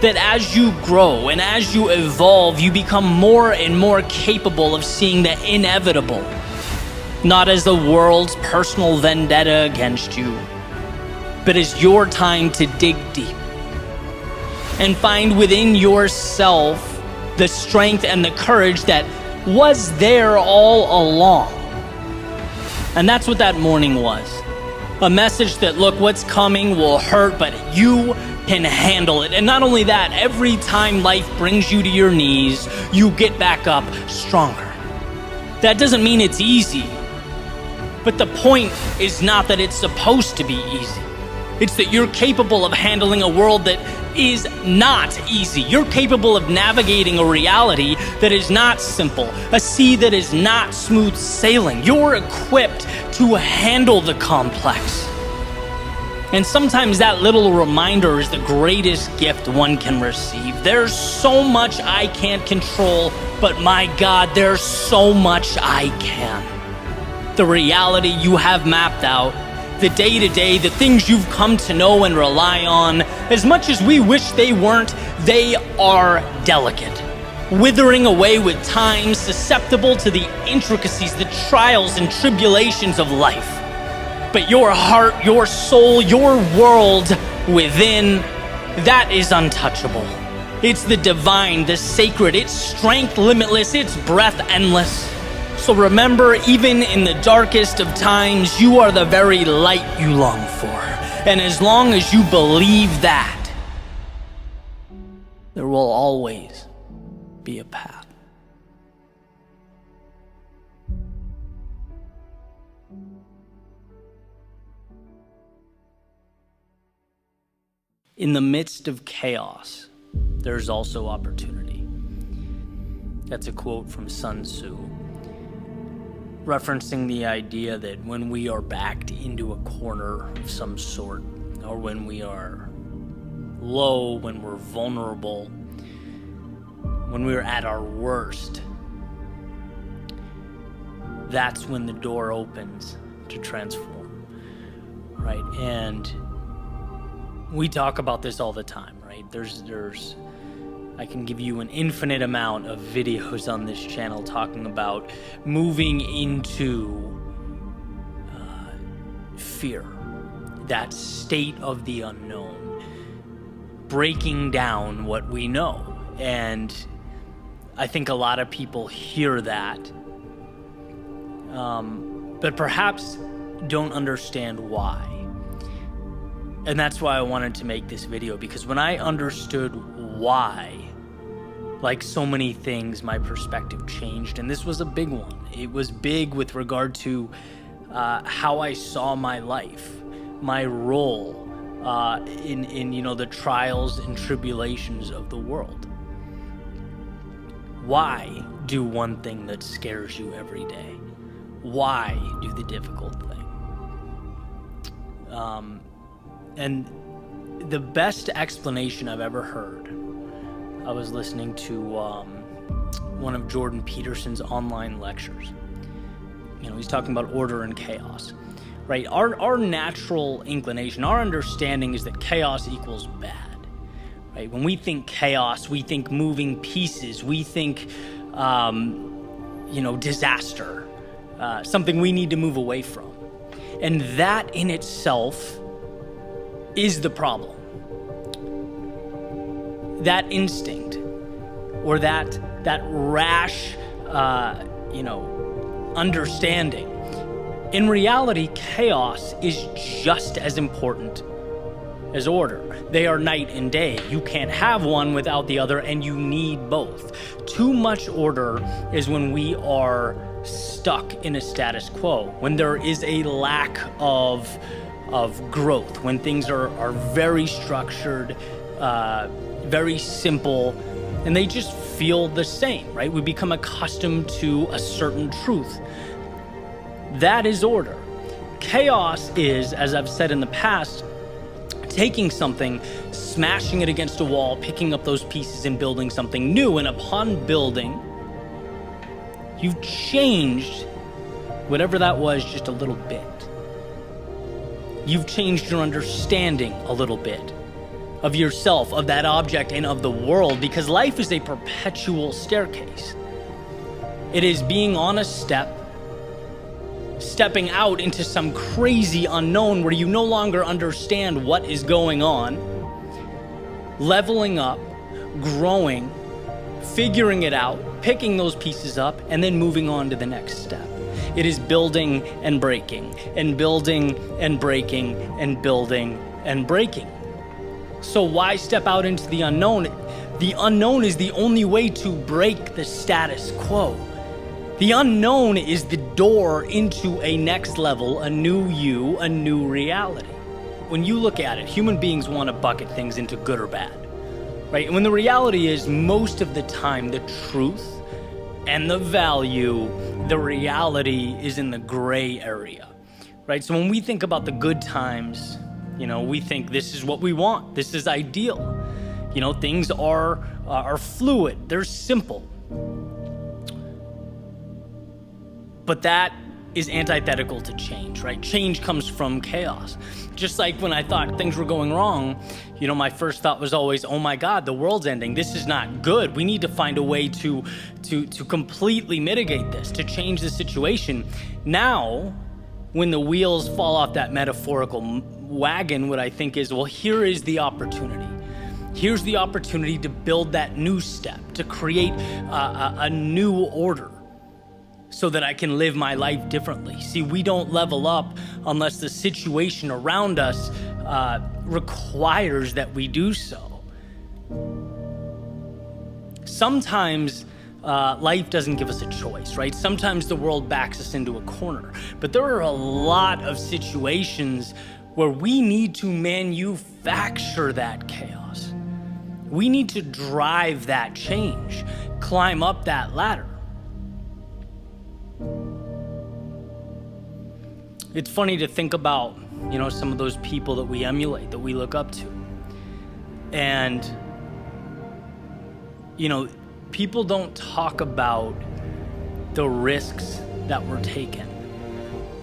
That as you grow and as you evolve, you become more and more capable of seeing the inevitable, not as the world's personal vendetta against you, but as your time to dig deep and find within yourself the strength and the courage that was there all along. And that's what that morning was. A message that, look, what's coming will hurt, but you can handle it. And not only that, every time life brings you to your knees, you get back up stronger. That doesn't mean it's easy, but the point is not that it's supposed to be easy. It's that you're capable of handling a world that is not easy. You're capable of navigating a reality that is not simple, a sea that is not smooth sailing. You're equipped to handle the complex. And sometimes that little reminder is the greatest gift one can receive. There's so much I can't control, but my God, there's so much I can. The reality you have mapped out, the day-to-day, the things you've come to know and rely on, as much as we wish they weren't, they are delicate, withering away with time, susceptible to the intricacies, the trials and tribulations of life. But your heart, your soul, your world within, that is untouchable. It's the divine, the sacred, its strength limitless, its breath endless. So remember, even in the darkest of times, you are the very light you long for. And as long as you believe that, there will always be a path. In the midst of chaos, there's also opportunity. That's a quote from Sun Tzu, referencing the idea that when we are backed into a corner of some sort, or when we are low, when we're vulnerable, when we're at our worst, that's when the door opens to transform, right? And we talk about this all the time, right? There's I can give you an infinite amount of videos on this channel talking about moving into fear, that state of the unknown, breaking down what we know. And I think a lot of people hear that, but perhaps don't understand why. And that's why I wanted to make this video, because when I understood why, like so many things, my perspective changed. And this was a big one. It was big with regard to how I saw my life, my role in the trials and tribulations of the world. Why do one thing that scares you every day? Why do the difficult thing? And the best explanation I've ever heard, I was listening to one of Jordan Peterson's online lectures. He's talking about order and chaos, right? Our natural inclination, our understanding is that chaos equals bad, right? When we think chaos, we think moving pieces, we think, disaster, something we need to move away from. And that in itself is the problem. That instinct, or that rash, understanding. In reality, chaos is just as important as order. They are night and day. You can't have one without the other, and you need both. Too much order is when we are stuck in a status quo, when there is a lack of growth, when things are very structured, very simple, and they just feel the same, right? We become accustomed to a certain truth. That is order. Chaos is, as I've said in the past, taking something, smashing it against a wall, picking up those pieces and building something new. And upon building, you've changed whatever that was just a little bit. You've changed your understanding a little bit of yourself, of that object, and of the world, because life is a perpetual staircase. It is being on a step, stepping out into some crazy unknown where you no longer understand what is going on, leveling up, growing, figuring it out, picking those pieces up, and then moving on to the next step. It is building and breaking, and building and breaking, and building and breaking. So why step out into the unknown? The unknown is the only way to break the status quo. The unknown is the door into a next level, a new you, a new reality. When you look at it, human beings want to bucket things into good or bad, right? And when the reality is, most of the time, the truth and the value, the reality is in the gray area, right? So when we think about the good times, we think this is what we want. This is ideal. Things are fluid. They're simple. But that is antithetical to change, right? Change comes from chaos. Just like when I thought things were going wrong, my first thought was always, oh my God, the world's ending. This is not good. We need to find a way to completely mitigate this, to change the situation. Now, when the wheels fall off that metaphorical wagon, what I think is, well, here is the opportunity. Here's the opportunity to build that new step, to create a new order, so that I can live my life differently. See, we don't level up unless the situation around us requires that we do so. Sometimes life doesn't give us a choice, right? Sometimes the world backs us into a corner. But there are a lot of situations where we need to manufacture that chaos. We need to drive that change, climb up that ladder. It's funny to think about, some of those people that we emulate, that we look up to. And, people don't talk about the risks that were taken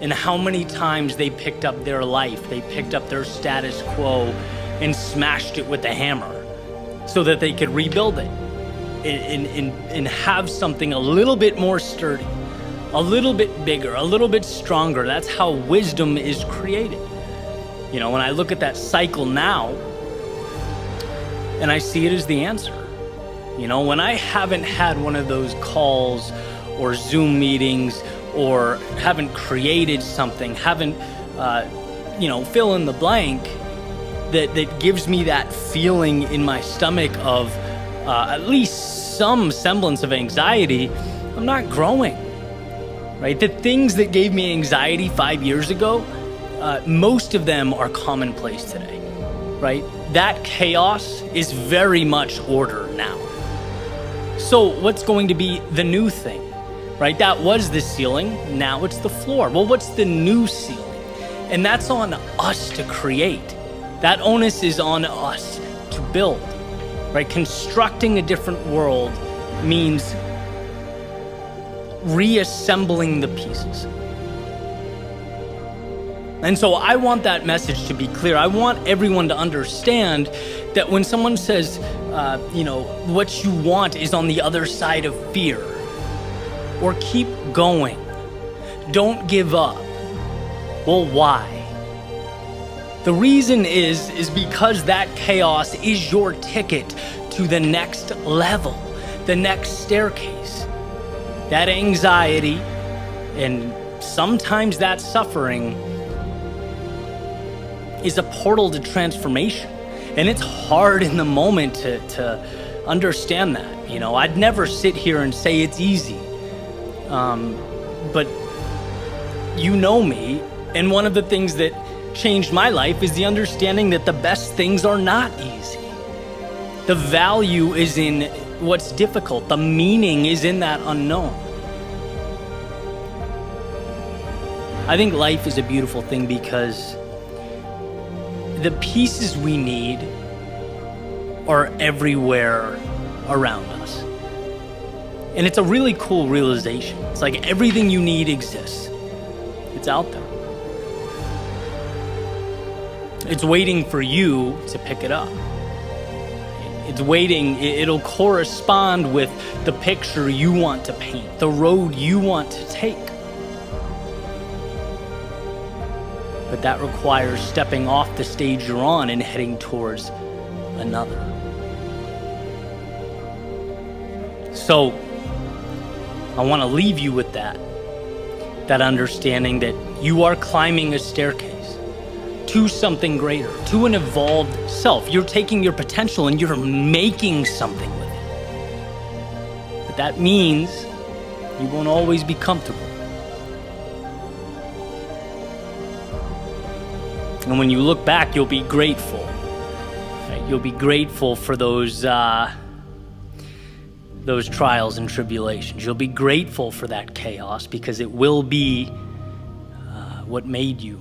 and how many times they picked up their life, they picked up their status quo and smashed it with a hammer so that they could rebuild it. and have something a little bit more sturdy, a little bit bigger, a little bit stronger. That's how wisdom is created. You know, when I look at that cycle now, and I see it as the answer. You know, when I haven't had one of those calls or Zoom meetings, or haven't created something, haven't, fill in the blank, that gives me that feeling in my stomach of at least some semblance of anxiety, I'm not growing, right? The things that gave me anxiety 5 years ago, most of them are commonplace today, right? That chaos is very much order now. So what's going to be the new thing, right? That was the ceiling, now it's the floor. Well, what's the new ceiling? And that's on us to create. That onus is on us to build, right? Constructing a different world means reassembling the pieces. And so I want that message to be clear. I want everyone to understand that when someone says, what you want is on the other side of fear, or keep going, don't give up. Well, why? The reason is because that chaos is your ticket to the next level, the next staircase. That anxiety and sometimes that suffering is a portal to transformation. And it's hard in the moment to understand that. You know, I'd never sit here and say it's easy. But you know me, and one of the things that changed my life is the understanding that the best things are not easy. The value is in what's difficult. The meaning is in that unknown. I think life is a beautiful thing because the pieces we need are everywhere around us. And it's a really cool realization. It's like everything you need exists. It's out there. It's waiting for you to pick it up. It's waiting, it'll correspond with the picture you want to paint, the road you want to take. But that requires stepping off the stage you're on and heading towards another. So, I want to leave you with that understanding that you are climbing a staircase to something greater, to an evolved self. You're taking your potential and you're making something with it. But that means you won't always be comfortable. And when you look back, you'll be grateful. Right? You'll be grateful for those trials and tribulations. You'll be grateful for that chaos because it will be what made you.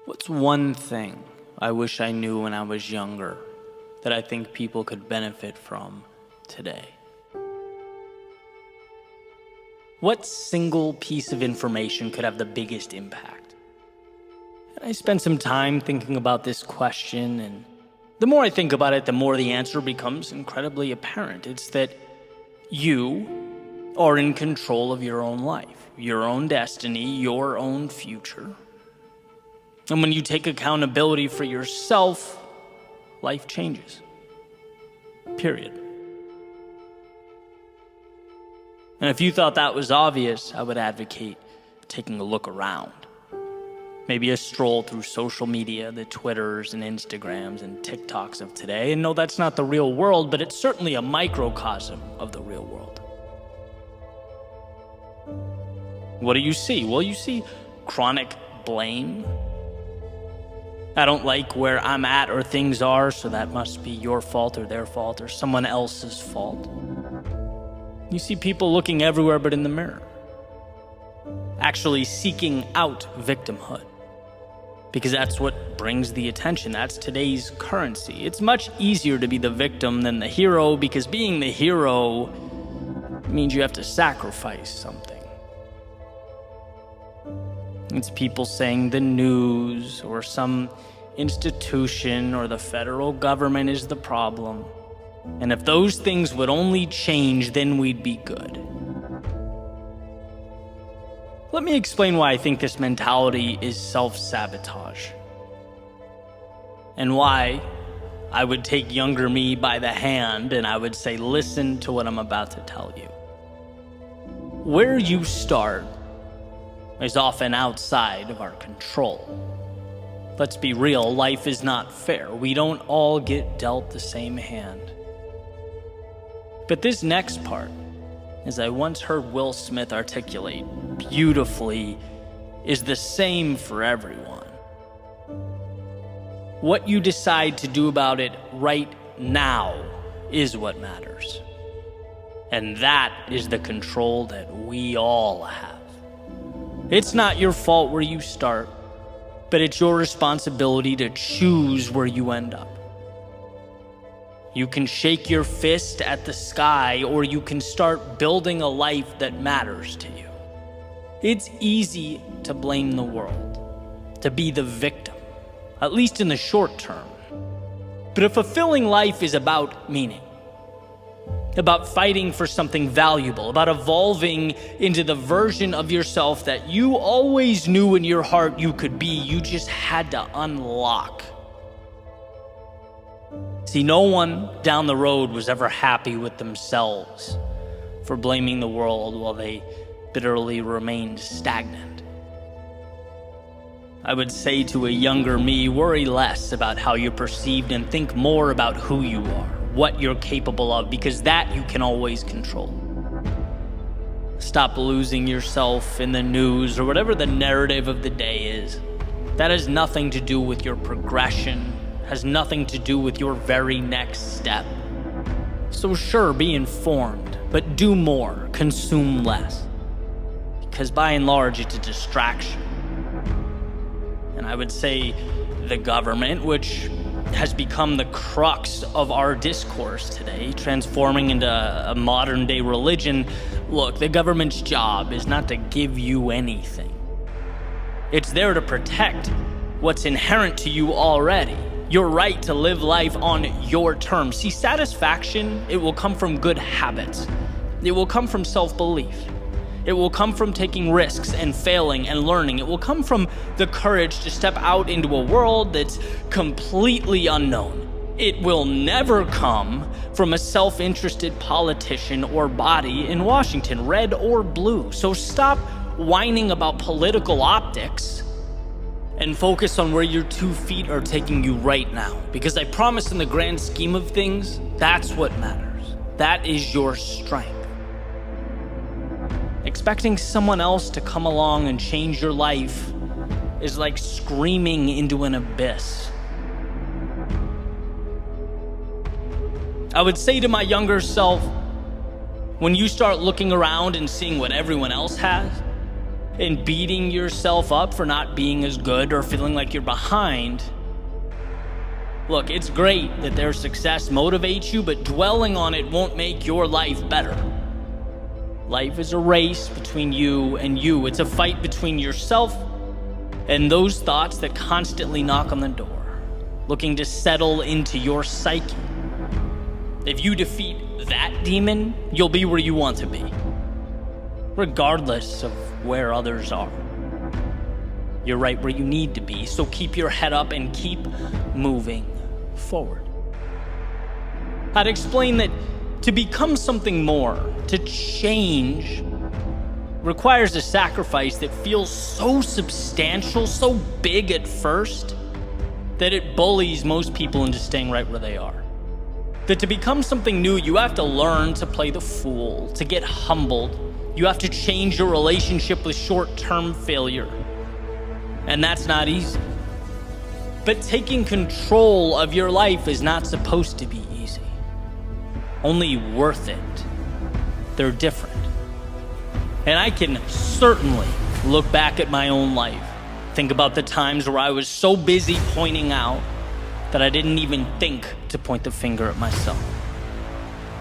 What's one thing I wish I knew when I was younger that I think people could benefit from today? What single piece of information could have the biggest impact? And I spent some time thinking about this question, and the more I think about it, the more the answer becomes incredibly apparent. It's that you are in control of your own life, your own destiny, your own future. And when you take accountability for yourself, life changes. Period. And if you thought that was obvious, I would advocate taking a look around. Maybe a stroll through social media, the Twitters and Instagrams and TikToks of today. And no, that's not the real world, but it's certainly a microcosm of the real world. What do you see? Well, you see chronic blame. I don't like where I'm at or things are, so that must be your fault or their fault or someone else's fault. You see people looking everywhere but in the mirror, actually seeking out victimhood. because that's what brings the attention. That's today's currency. It's much easier to be the victim than the hero, because being the hero means you have to sacrifice something. It's people saying the news or some institution or the federal government is the problem. And if those things would only change, then we'd be good. Let me explain why I think this mentality is self-sabotage, and why I would take younger me by the hand and I would say, listen to what I'm about to tell you. Where you start is often outside of our control. Let's be real, life is not fair. We don't all get dealt the same hand. But this next part, as I once heard Will Smith articulate beautifully, is the same for everyone. What you decide to do about it right now is what matters. And that is the control that we all have. It's not your fault where you start, but it's your responsibility to choose where you end up. You can shake your fist at the sky, or you can start building a life that matters to you. It's easy to blame the world, to be the victim, at least in the short term. But a fulfilling life is about meaning, about fighting for something valuable, about evolving into the version of yourself that you always knew in your heart you could be. You just had to unlock. See, no one down the road was ever happy with themselves for blaming the world while they bitterly remained stagnant. I would say to a younger me, worry less about how you're perceived and think more about who you are, what you're capable of, because that you can always control. Stop losing yourself in the news or whatever the narrative of the day is. That has nothing to do with your progression, has nothing to do with your very next step. So sure, be informed, but do more, consume less. Because by and large, it's a distraction. And I would say the government, which has become the crux of our discourse today, transforming into a modern day religion. Look, the government's job is not to give you anything. It's there to protect what's inherent to you already. Your right to live life on your terms. See, satisfaction, it will come from good habits. It will come from self-belief. It will come from taking risks and failing and learning. It will come from the courage to step out into a world that's completely unknown. It will never come from a self-interested politician or body in Washington, red or blue. So stop whining about political optics and focus on where your 2 feet are taking you right now. Because I promise, in the grand scheme of things, that's what matters. That is your strength. Expecting someone else to come along and change your life is like screaming into an abyss. I would say to my younger self, when you start looking around and seeing what everyone else has, and beating yourself up for not being as good or feeling like you're behind, look, it's great that their success motivates you, but dwelling on it won't make your life better. Life is a race between you and you. It's a fight between yourself and those thoughts that constantly knock on the door, looking to settle into your psyche. If you defeat that demon, you'll be where you want to be, regardless of where others are. You're right where you need to be, so keep your head up and keep moving forward. I'd explain that to become something more, to change, requires a sacrifice that feels so substantial, so big at first, that it bullies most people into staying right where they are. That to become something new, you have to learn to play the fool, to get humbled. You have to change your relationship with short-term failure. And that's not easy. But taking control of your life is not supposed to be easy. Only worth it. They're different. And I can certainly look back at my own life, think about the times where I was so busy pointing out that I didn't even think to point the finger at myself.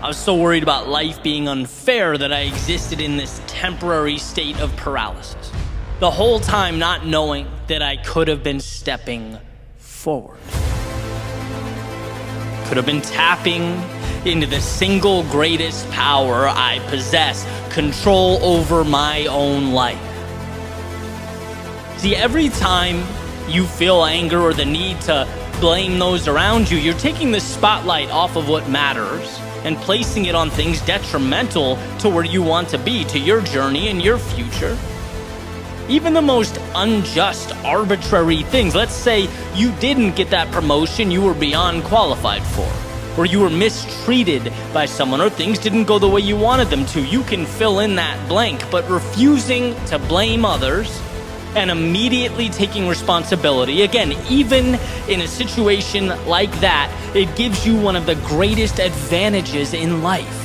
I was so worried about life being unfair that I existed in this temporary state of paralysis, the whole time not knowing that I could have been stepping forward. Could have been tapping into the single greatest power I possess, control over my own life. See, every time you feel anger or the need to blame those around you, you're taking the spotlight off of what matters and placing it on things detrimental to where you want to be, to your journey and your future. Even the most unjust, arbitrary things. Let's say you didn't get that promotion you were beyond qualified for, or you were mistreated by someone, or things didn't go the way you wanted them to. You can fill in that blank, but refusing to blame others and immediately taking responsibility, again, even in a situation like that, it gives you one of the greatest advantages in life.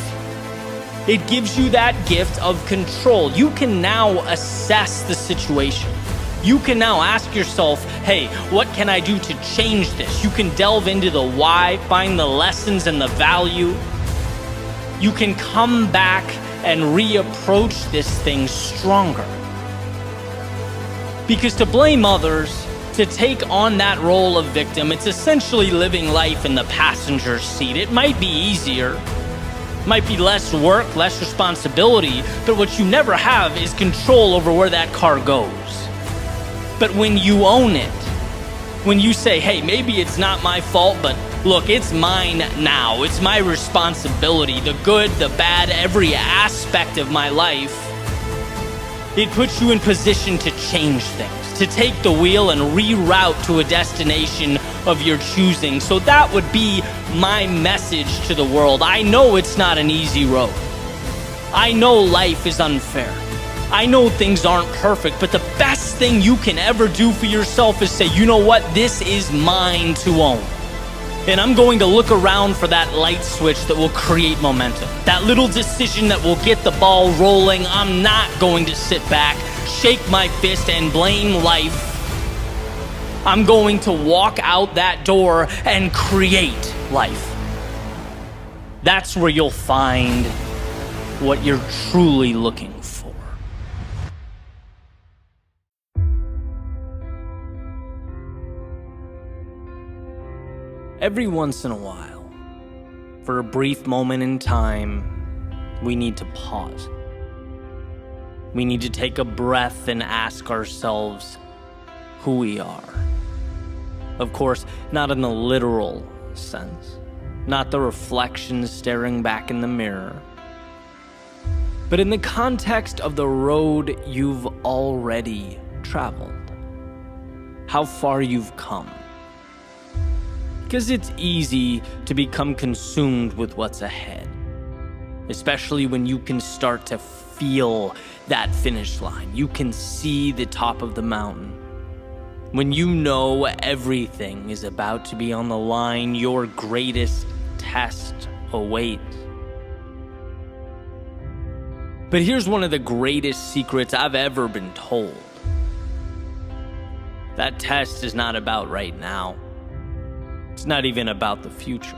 It gives you that gift of control. You can now assess the situation. You can now ask yourself, hey, what can I do to change this? You can delve into the why, find the lessons and the value. You can come back and reapproach this thing stronger. Because to blame others, to take on that role of victim, it's essentially living life in the passenger seat. It might be easier, might be less work, less responsibility, but what you never have is control over where that car goes. But when you own it, when you say, hey, maybe it's not my fault, but look, it's mine now. It's my responsibility, the good, the bad, every aspect of my life. It puts you in position to change things, to take the wheel and reroute to a destination of your choosing. So that would be my message to the world. I know it's not an easy road. I know life is unfair. I know things aren't perfect, but the best thing you can ever do for yourself is say, you know what? This is mine to own. And I'm going to look around for that light switch that will create momentum. That little decision that will get the ball rolling. I'm not going to sit back, shake my fist, and blame life. I'm going to walk out that door and create life. That's where you'll find what you're truly looking for. Every once in a while, for a brief moment in time, we need to pause. We need to take a breath and ask ourselves who we are. Of course, not in the literal sense, not the reflection staring back in the mirror, but in the context of the road you've already traveled, how far you've come. Because it's easy to become consumed with what's ahead, especially when you can start to feel that finish line. You can see the top of the mountain. When you know everything is about to be on the line, your greatest test awaits. But here's one of the greatest secrets I've ever been told. That test is not about right now. It's not even about the future.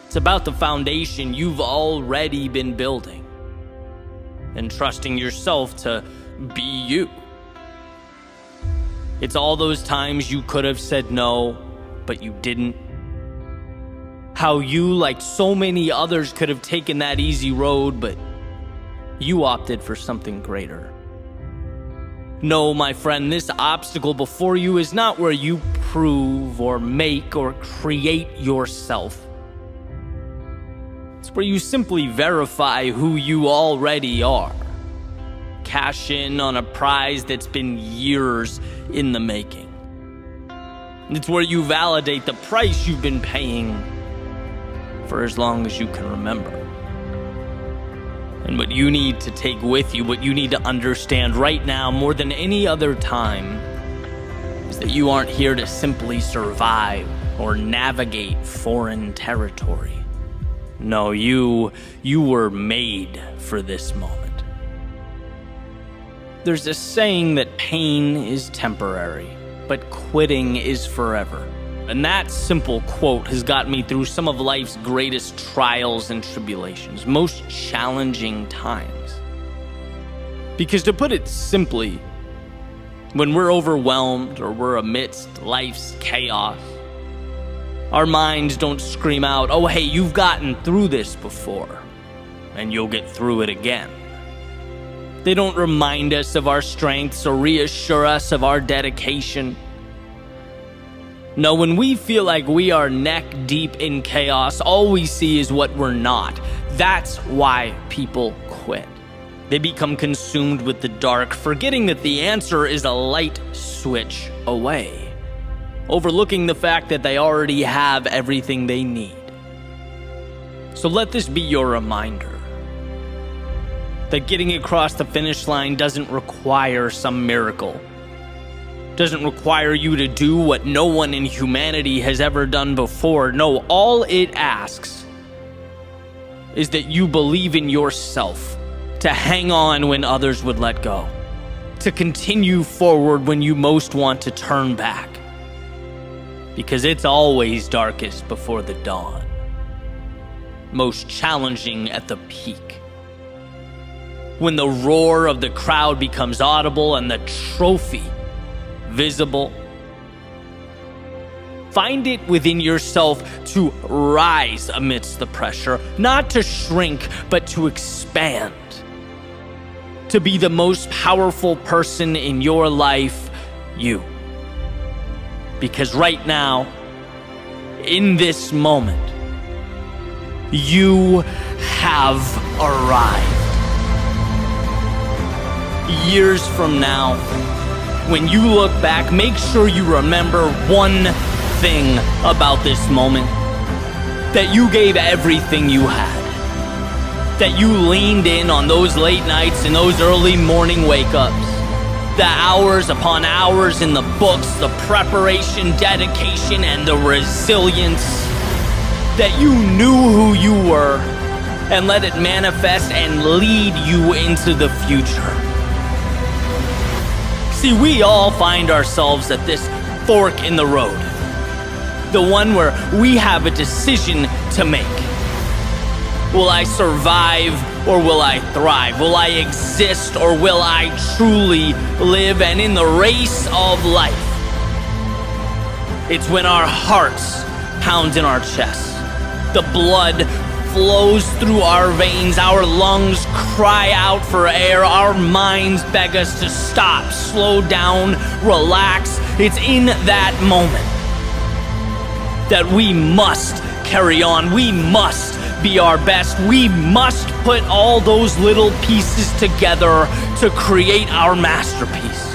It's about the foundation you've already been building and trusting yourself to be you. It's all those times you could have said no, but you didn't. How you, like so many others, could have taken that easy road, but you opted for something greater. No, my friend, this obstacle before you is not where you prove or make or create yourself. It's where you simply verify who you already are. Cash in on a prize that's been years in the making. It's where you validate the price you've been paying for as long as you can remember. And what you need to take with you, what you need to understand right now more than any other time, is that you aren't here to simply survive or navigate foreign territory. No, you were made for this moment. There's a saying that pain is temporary, but quitting is forever. And that simple quote has got me through some of life's greatest trials and tribulations, most challenging times. Because to put it simply, when we're overwhelmed or we're amidst life's chaos, our minds don't scream out, "Oh, hey, you've gotten through this before, and you'll get through it again." They don't remind us of our strengths or reassure us of our dedication. No, when we feel like we are neck deep in chaos, all we see is what we're not. That's why people quit. They become consumed with the dark, forgetting that the answer is a light switch away, overlooking the fact that they already have everything they need. So let this be your reminder that getting across the finish line doesn't require some miracle. Doesn't require you to do what no one in humanity has ever done before. No, all it asks is that you believe in yourself, to hang on when others would let go, to continue forward when you most want to turn back. Because it's always darkest before the dawn, most challenging at the peak. When the roar of the crowd becomes audible and the trophy visible, find it within yourself to rise amidst the pressure, not to shrink, but to expand, to be the most powerful person in your life, you. Because right now, in this moment, you have arrived. Years from now, when you look back, make sure you remember one thing about this moment: that you gave everything you had, that you leaned in on those late nights and those early morning wake-ups, the hours upon hours in the books, the preparation, dedication, and the resilience, that you knew who you were and let it manifest and lead you into the future. See, we all find ourselves at this fork in the road, the one where we have a decision to make. Will I survive or will I thrive? Will I exist or will I truly live? And in the race of life, it's when our hearts pound in our chests, the blood flows through our veins, our lungs cry out for air, our minds beg us to stop, slow down, relax. It's in that moment that we must carry on. We must be our best. We must put all those little pieces together to create our masterpiece,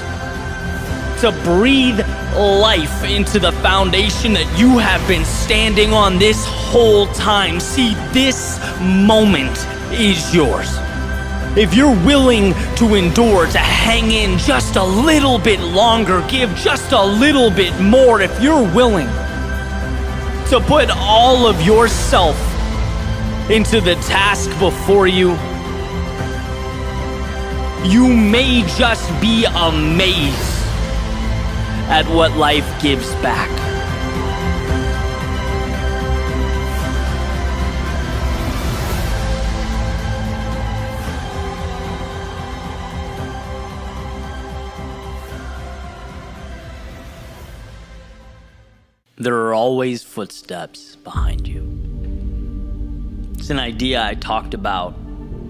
to breathe life into the foundation that you have been standing on this whole time. See, this moment is yours. If you're willing to endure, to hang in just a little bit longer, give just a little bit more, if you're willing to put all of yourself into the task before you, you may just be amazed at what life gives back. There are always footsteps behind you. It's an idea I talked about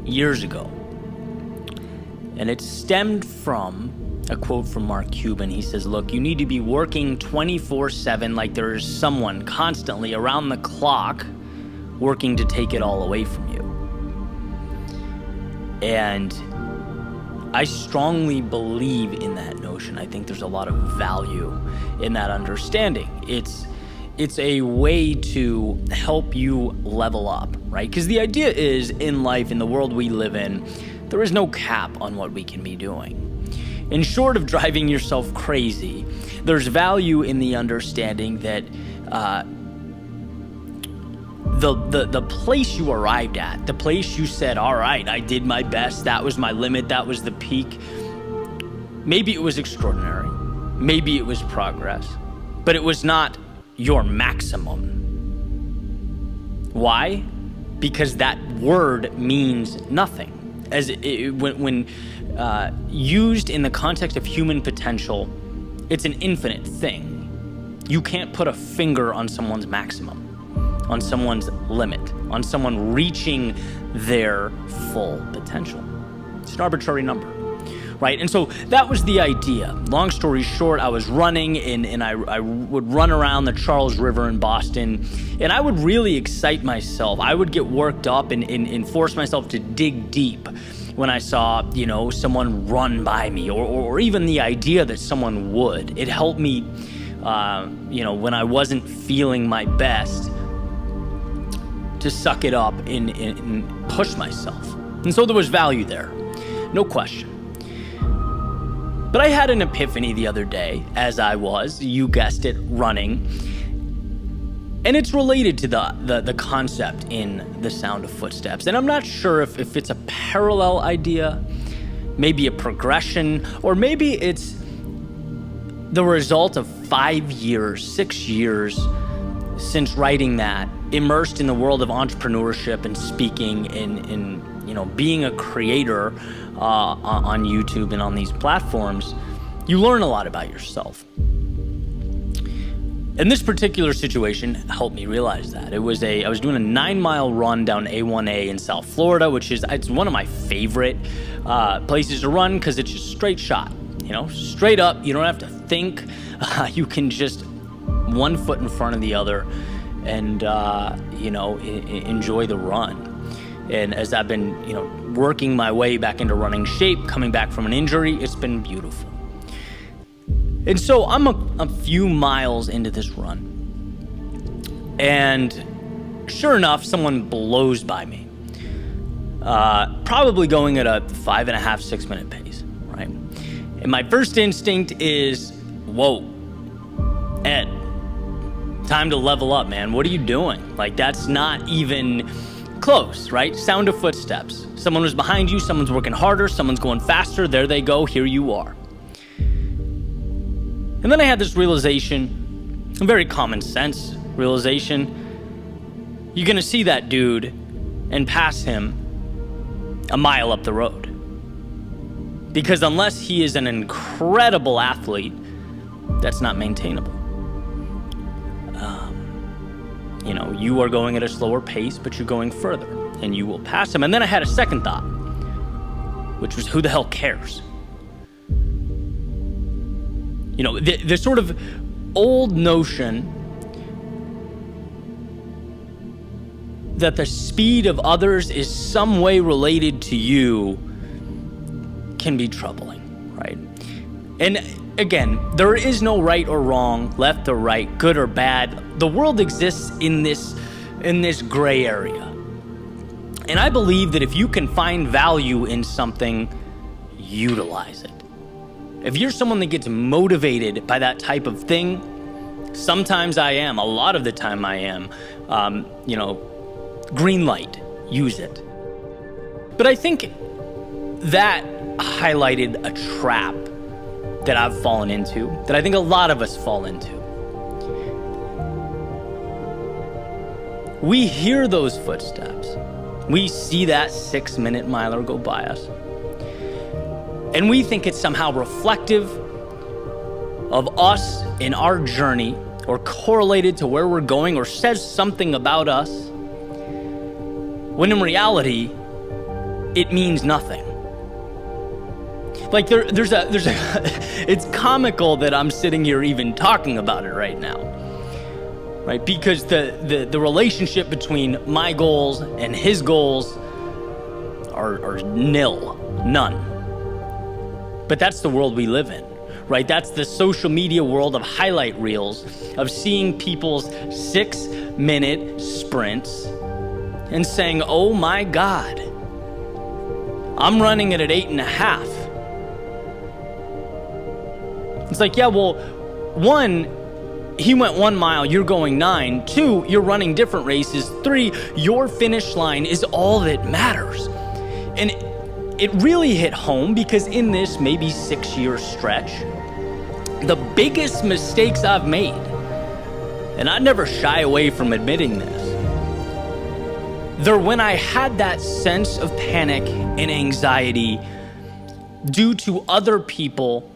years ago, and it stemmed from a quote from Mark Cuban. He says, look, you need to be working 24/7 like there is someone constantly around the clock working to take it all away from you. And I strongly believe in that notion. I think there's a lot of value in that understanding. It's a way to help you level up, right? Because the idea is, in life, in the world we live in, there is no cap on what we can be doing. And short of driving yourself crazy, there's value in the understanding that the place you arrived at, the place you said, all right, I did my best, that was my limit, that was the peak, Maybe it was extraordinary. Maybe it was progress. But it was not your maximum. Why? Because that word means nothing. When used in the context of human potential, it's an infinite thing. You can't put a finger on someone's maximum, on someone's limit, on someone reaching their full potential. It's an arbitrary number, right? And so that was the idea. Long story short, I was running and I would run around the Charles River in Boston, and I would really excite myself. I would get worked up and force myself to dig deep when I saw, someone run by me, or even the idea that someone would. It helped me, when I wasn't feeling my best, to suck it up and push myself. And so there was value there, no question. But I had an epiphany the other day as I was, you guessed it, running. And it's related to the concept in The Sound of Footsteps. And I'm not sure if it's a parallel idea, maybe a progression, or maybe it's the result of 5 years, 6 years since writing that, immersed in the world of entrepreneurship and speaking and being a creator on YouTube and on these platforms. You learn a lot about yourself. And this particular situation helped me realize that. I was doing a 9-mile run down A1A in South Florida, it's one of my favorite places to run because it's just straight shot, straight up. You don't have to think. You can just one foot in front of the other and, enjoy the run. And as I've been, working my way back into running shape, coming back from an injury, it's been beautiful. And so I'm a few miles into this run, and sure enough, someone blows by me, probably going at a 5.5, 6 minute pace, right? And my first instinct is, whoa, Ed, time to level up, man. What are you doing? That's not even close, right? Sound of footsteps. Someone was behind you, someone's working harder, someone's going faster, there they go, here you are. And then I had this realization, a very common sense realization. You're gonna see that dude and pass him a mile up the road. Because unless he is an incredible athlete, that's not maintainable. You are going at a slower pace, but you're going further, and you will pass him. And then I had a second thought, which was, who the hell cares? The sort of old notion that the speed of others is some way related to you can be troubling, right? And again, there is no right or wrong, left or right, good or bad. The world exists in this gray area. And I believe that if you can find value in something, utilize it. If you're someone that gets motivated by that type of thing, sometimes I am, a lot of the time I am, green light, use it. But I think that highlighted a trap that I've fallen into, that I think a lot of us fall into. We hear those footsteps. We see that 6-minute miler go by us. And we think it's somehow reflective of us in our journey, or correlated to where we're going, or says something about us, when in reality, it means nothing. There's a it's comical that I'm sitting here even talking about it right now, right? Because the relationship between my goals and his goals are nil, none. But that's the world we live in, right? That's the social media world of highlight reels, of seeing people's 6-minute sprints and saying, oh my God, I'm running it at 8.5. It's like, yeah, well, 1, he went 1 mile, you're going 9. 2, you're running different races. 3, your finish line is all that matters. And it really hit home because in this maybe 6-year stretch, the biggest mistakes I've made, and I never shy away from admitting this, they're when I had that sense of panic and anxiety due to other people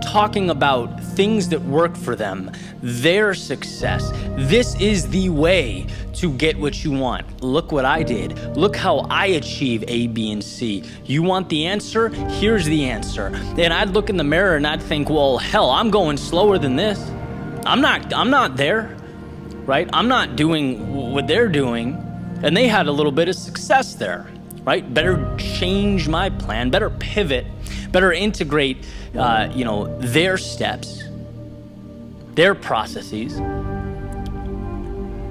talking about things that work for them, their success. This is the way to get what you want. Look what I did. Look how I achieve A, B, and C. You want the answer? Here's the answer. And I'd look in the mirror and I'd think, well, hell, I'm going slower than this. I'm not there, right? I'm not doing what they're doing. And they had a little bit of success there, right? Better change my plan, better pivot, better integrate, their steps, their processes.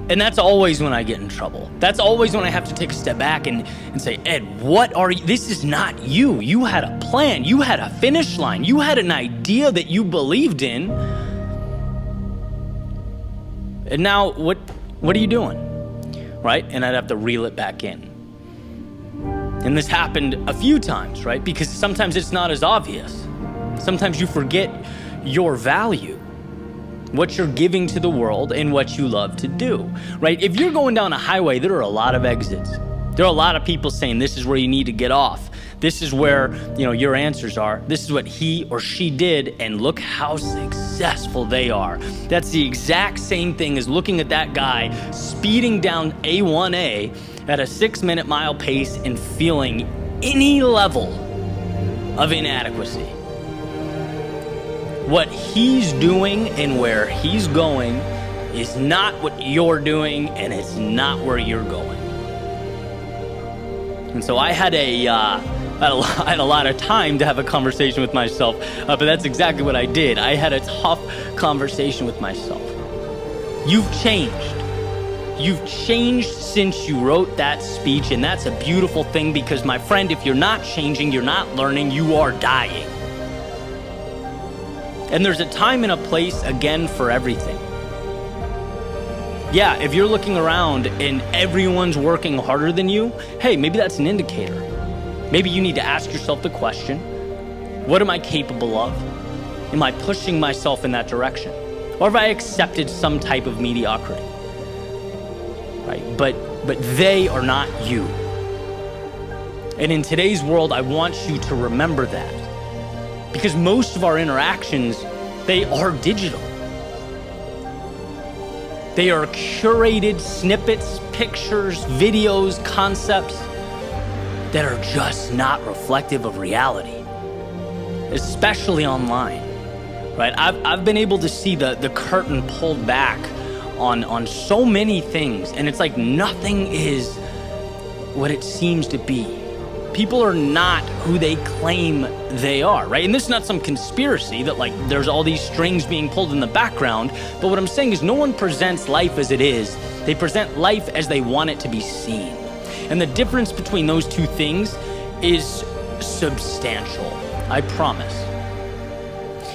And that's always when I get in trouble. That's always when I have to take a step back and say, Ed, what are you? This is not you. You had a plan. You had a finish line. You had an idea that you believed in. And now what are you doing? Right? And I'd have to reel it back in. And this happened a few times, right? Because sometimes it's not as obvious. Sometimes you forget your value, what you're giving to the world and what you love to do, right? If you're going down a highway, there are a lot of exits. There are a lot of people saying this is where you need to get off. This is where, your answers are. This is what he or she did, and look how successful they are. That's the exact same thing as looking at that guy speeding down A1A at a 6-minute mile pace and feeling any level of inadequacy. What he's doing and where he's going is not what you're doing, and it's not where you're going. And so I had a lot of time to have a conversation with myself, but that's exactly what I did. I had a tough conversation with myself. You've changed. You've changed since you wrote that speech, and that's a beautiful thing because, my friend, if you're not changing, you're not learning, you are dying. And there's a time and a place, again, for everything. Yeah, if you're looking around and everyone's working harder than you, hey, maybe that's an indicator. Maybe you need to ask yourself the question, what am I capable of? Am I pushing myself in that direction? Or have I accepted some type of mediocrity? Right? But they are not you. And in today's world, I want you to remember that. Because most of our interactions, they are digital. They are curated snippets, pictures, videos, concepts that are just not reflective of reality, especially online, right? I've been able to see the curtain pulled back on so many things, and it's like nothing is what it seems to be. People are not who they claim they are, right? And this is not some conspiracy that like there's all these strings being pulled in the background, but what I'm saying is no one presents life as it is. They present life as they want it to be seen. And the difference between those two things is substantial, I promise.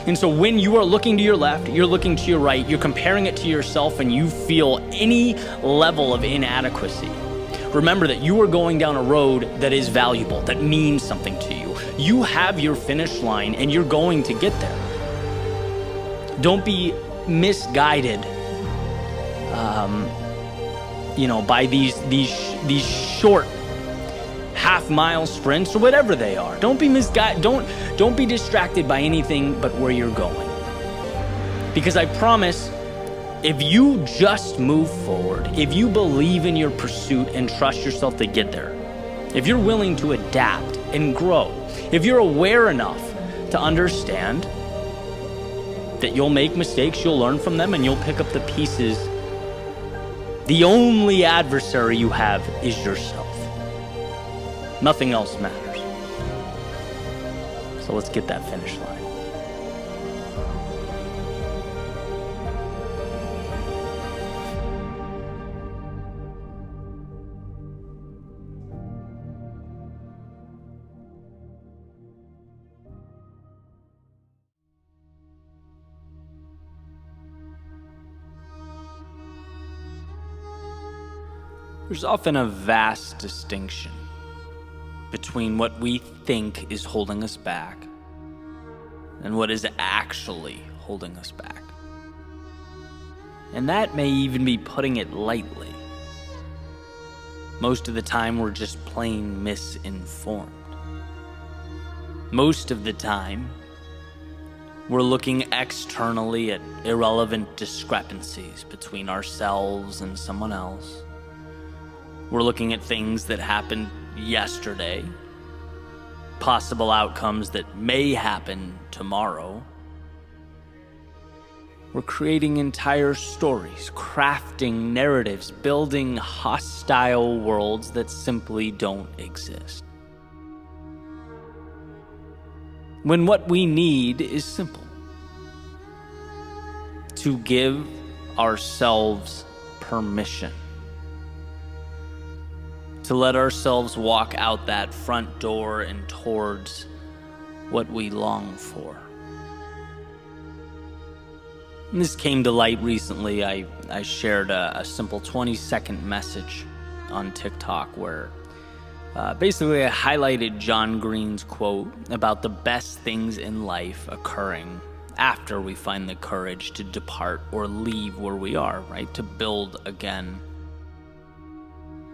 And so when you are looking to your left, you're looking to your right, you're comparing it to yourself, and you feel any level of inadequacy, remember that you are going down a road that is valuable, that means something to you. You have your finish line and you're going to get there. Don't be misguided, by these short half-mile sprints or whatever they are. Don't be misguided. Don't be distracted by anything but where you're going. Because I promise, if you just move forward, if you believe in your pursuit and trust yourself to get there, if you're willing to adapt and grow, if you're aware enough to understand that you'll make mistakes, you'll learn from them, and you'll pick up the pieces, the only adversary you have is yourself. Nothing else matters. So let's get that finish line. There's often a vast distinction between what we think is holding us back and what is actually holding us back. And that may even be putting it lightly. Most of the time, we're just plain misinformed. Most of the time, we're looking externally at irrelevant discrepancies between ourselves and someone else. We're looking at things that happened yesterday, possible outcomes that may happen tomorrow. We're creating entire stories, crafting narratives, building hostile worlds that simply don't exist. When what we need is simple: to give ourselves permission, to let ourselves walk out that front door and towards what we long for. And this came to light recently. I shared a simple 20-second message on TikTok where basically I highlighted John Green's quote about the best things in life occurring after we find the courage to depart or leave where we are, right? To build again.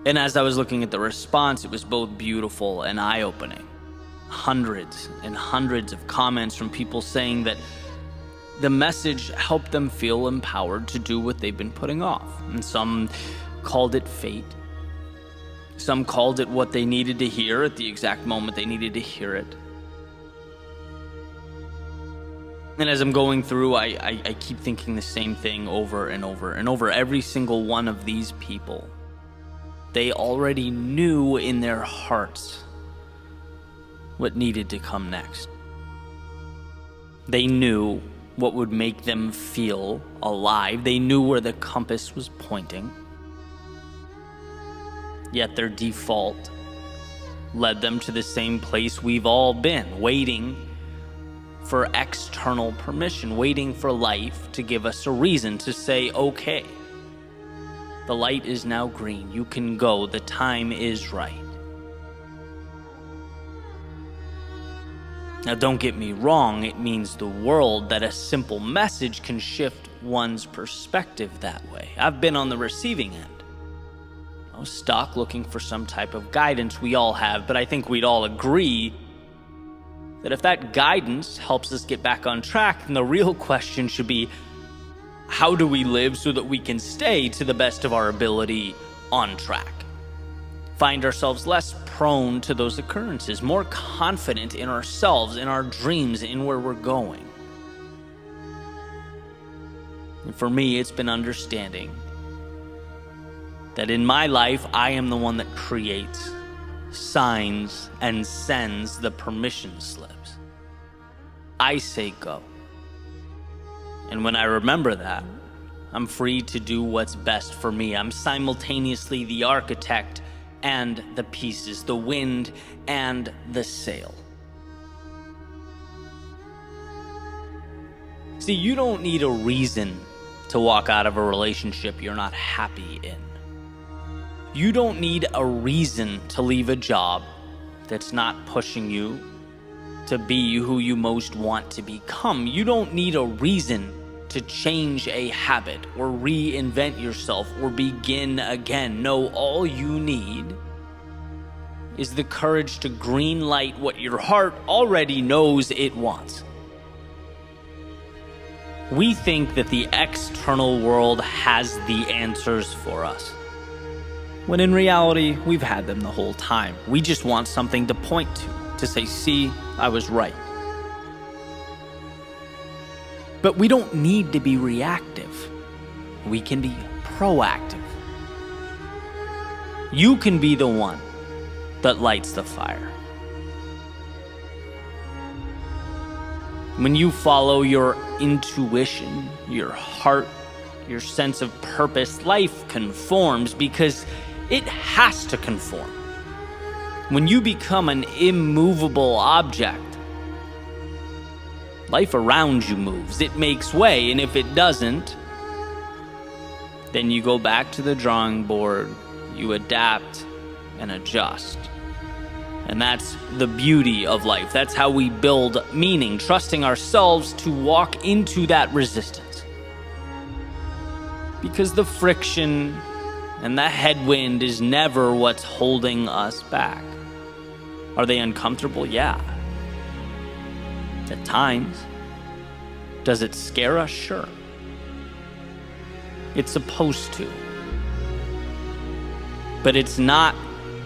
And as I was looking at the response, it was both beautiful and eye-opening. Hundreds and hundreds of comments from people saying that the message helped them feel empowered to do what they've been putting off. And some called it fate. Some called it what they needed to hear at the exact moment they needed to hear it. And as I'm going through, I keep thinking the same thing over and over and over. Every single one of these people, they already knew in their hearts what needed to come next. They knew what would make them feel alive. They knew where the compass was pointing. Yet their default led them to the same place we've all been, waiting for external permission, waiting for life to give us a reason to say, okay, the light is now green, you can go, the time is right. Now, don't get me wrong, it means the world that a simple message can shift one's perspective that way. I've been on the receiving end. I was stuck looking for some type of guidance. We all have, but I think we'd all agree that if that guidance helps us get back on track, then the real question should be, how do we live so that we can stay to the best of our ability on track? Find ourselves less prone to those occurrences, more confident in ourselves, in our dreams, in where we're going. And for me, it's been understanding that in my life, I am the one that creates, signs, and sends the permission slips. I say go. And when I remember that, I'm free to do what's best for me. I'm simultaneously the architect and the pieces, the wind and the sail. See, you don't need a reason to walk out of a relationship you're not happy in. You don't need a reason to leave a job that's not pushing you to be who you most want to become. You don't need a reason to change a habit or reinvent yourself or begin again. No, all you need is the courage to green light what your heart already knows it wants. We think that the external world has the answers for us, when in reality, we've had them the whole time. We just want something to point to say, see, I was right. But we don't need to be reactive. We can be proactive. You can be the one that lights the fire. When you follow your intuition, your heart, your sense of purpose, life conforms because it has to conform. When you become an immovable object, life around you moves. It makes way, and if it doesn't, then you go back to the drawing board, you adapt and adjust. And that's the beauty of life. That's how we build meaning, trusting ourselves to walk into that resistance. Because the friction and the headwind is never what's holding us back. Are they uncomfortable? Yeah. At times. Does it scare us? Sure. It's supposed to. But it's not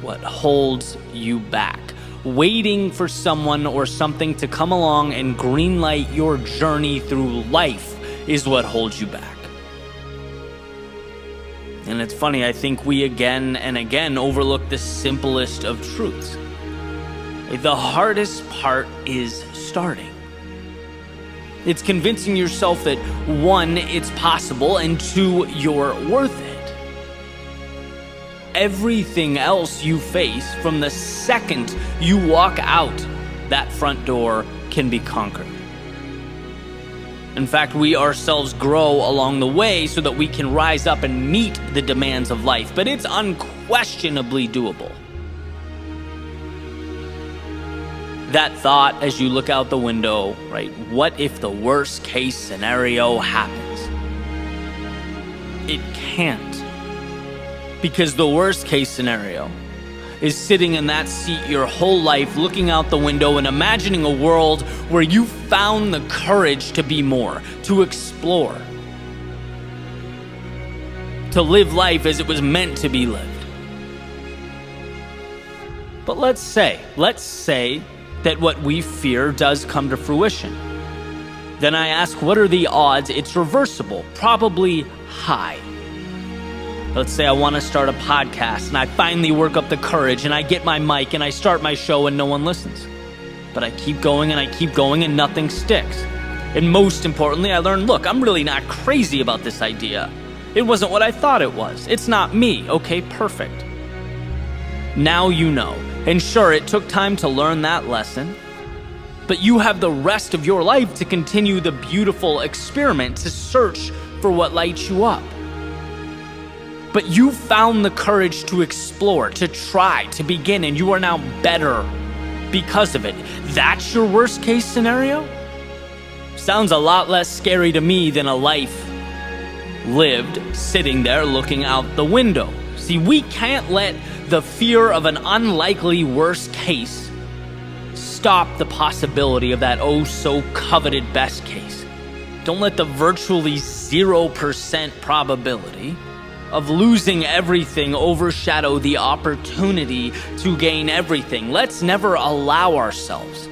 what holds you back. Waiting for someone or something to come along and greenlight your journey through life is what holds you back. And it's funny, I think we again and again overlook the simplest of truths. The hardest part is starting. It's convincing yourself that 1, it's possible, and 2, you're worth it. Everything else you face from the second you walk out that front door can be conquered. In fact, we ourselves grow along the way so that we can rise up and meet the demands of life, but it's unquestionably doable. That thought as you look out the window, right? What if the worst case scenario happens? It can't. Because the worst case scenario is sitting in that seat your whole life, looking out the window and imagining a world where you found the courage to be more, to explore, to live life as it was meant to be lived. But let's say that what we fear does come to fruition. Then I ask, what are the odds it's reversible? Probably high. Let's say I want to start a podcast and I finally work up the courage and I get my mic and I start my show and no one listens. But I keep going and I keep going and nothing sticks. And most importantly, I learned, look, I'm really not crazy about this idea. It wasn't what I thought it was. It's not me. Okay, perfect. Now you know. And sure, it took time to learn that lesson. But you have the rest of your life to continue the beautiful experiment, to search for what lights you up. But you found the courage to explore, to try, to begin, and you are now better because of it. That's your worst case scenario? Sounds a lot less scary to me than a life lived sitting there looking out the window. See, we can't let the fear of an unlikely worst case stop the possibility of that oh so coveted best case. Don't let the virtually 0% probability of losing everything overshadow the opportunity to gain everything. Let's never allow ourselves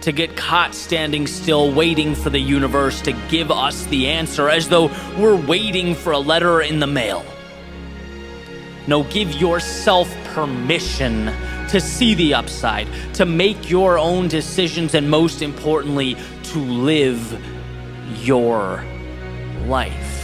to get caught standing still waiting for the universe to give us the answer as though we're waiting for a letter in the mail. No, give yourself permission to see the upside, to make your own decisions, and most importantly, to live your life.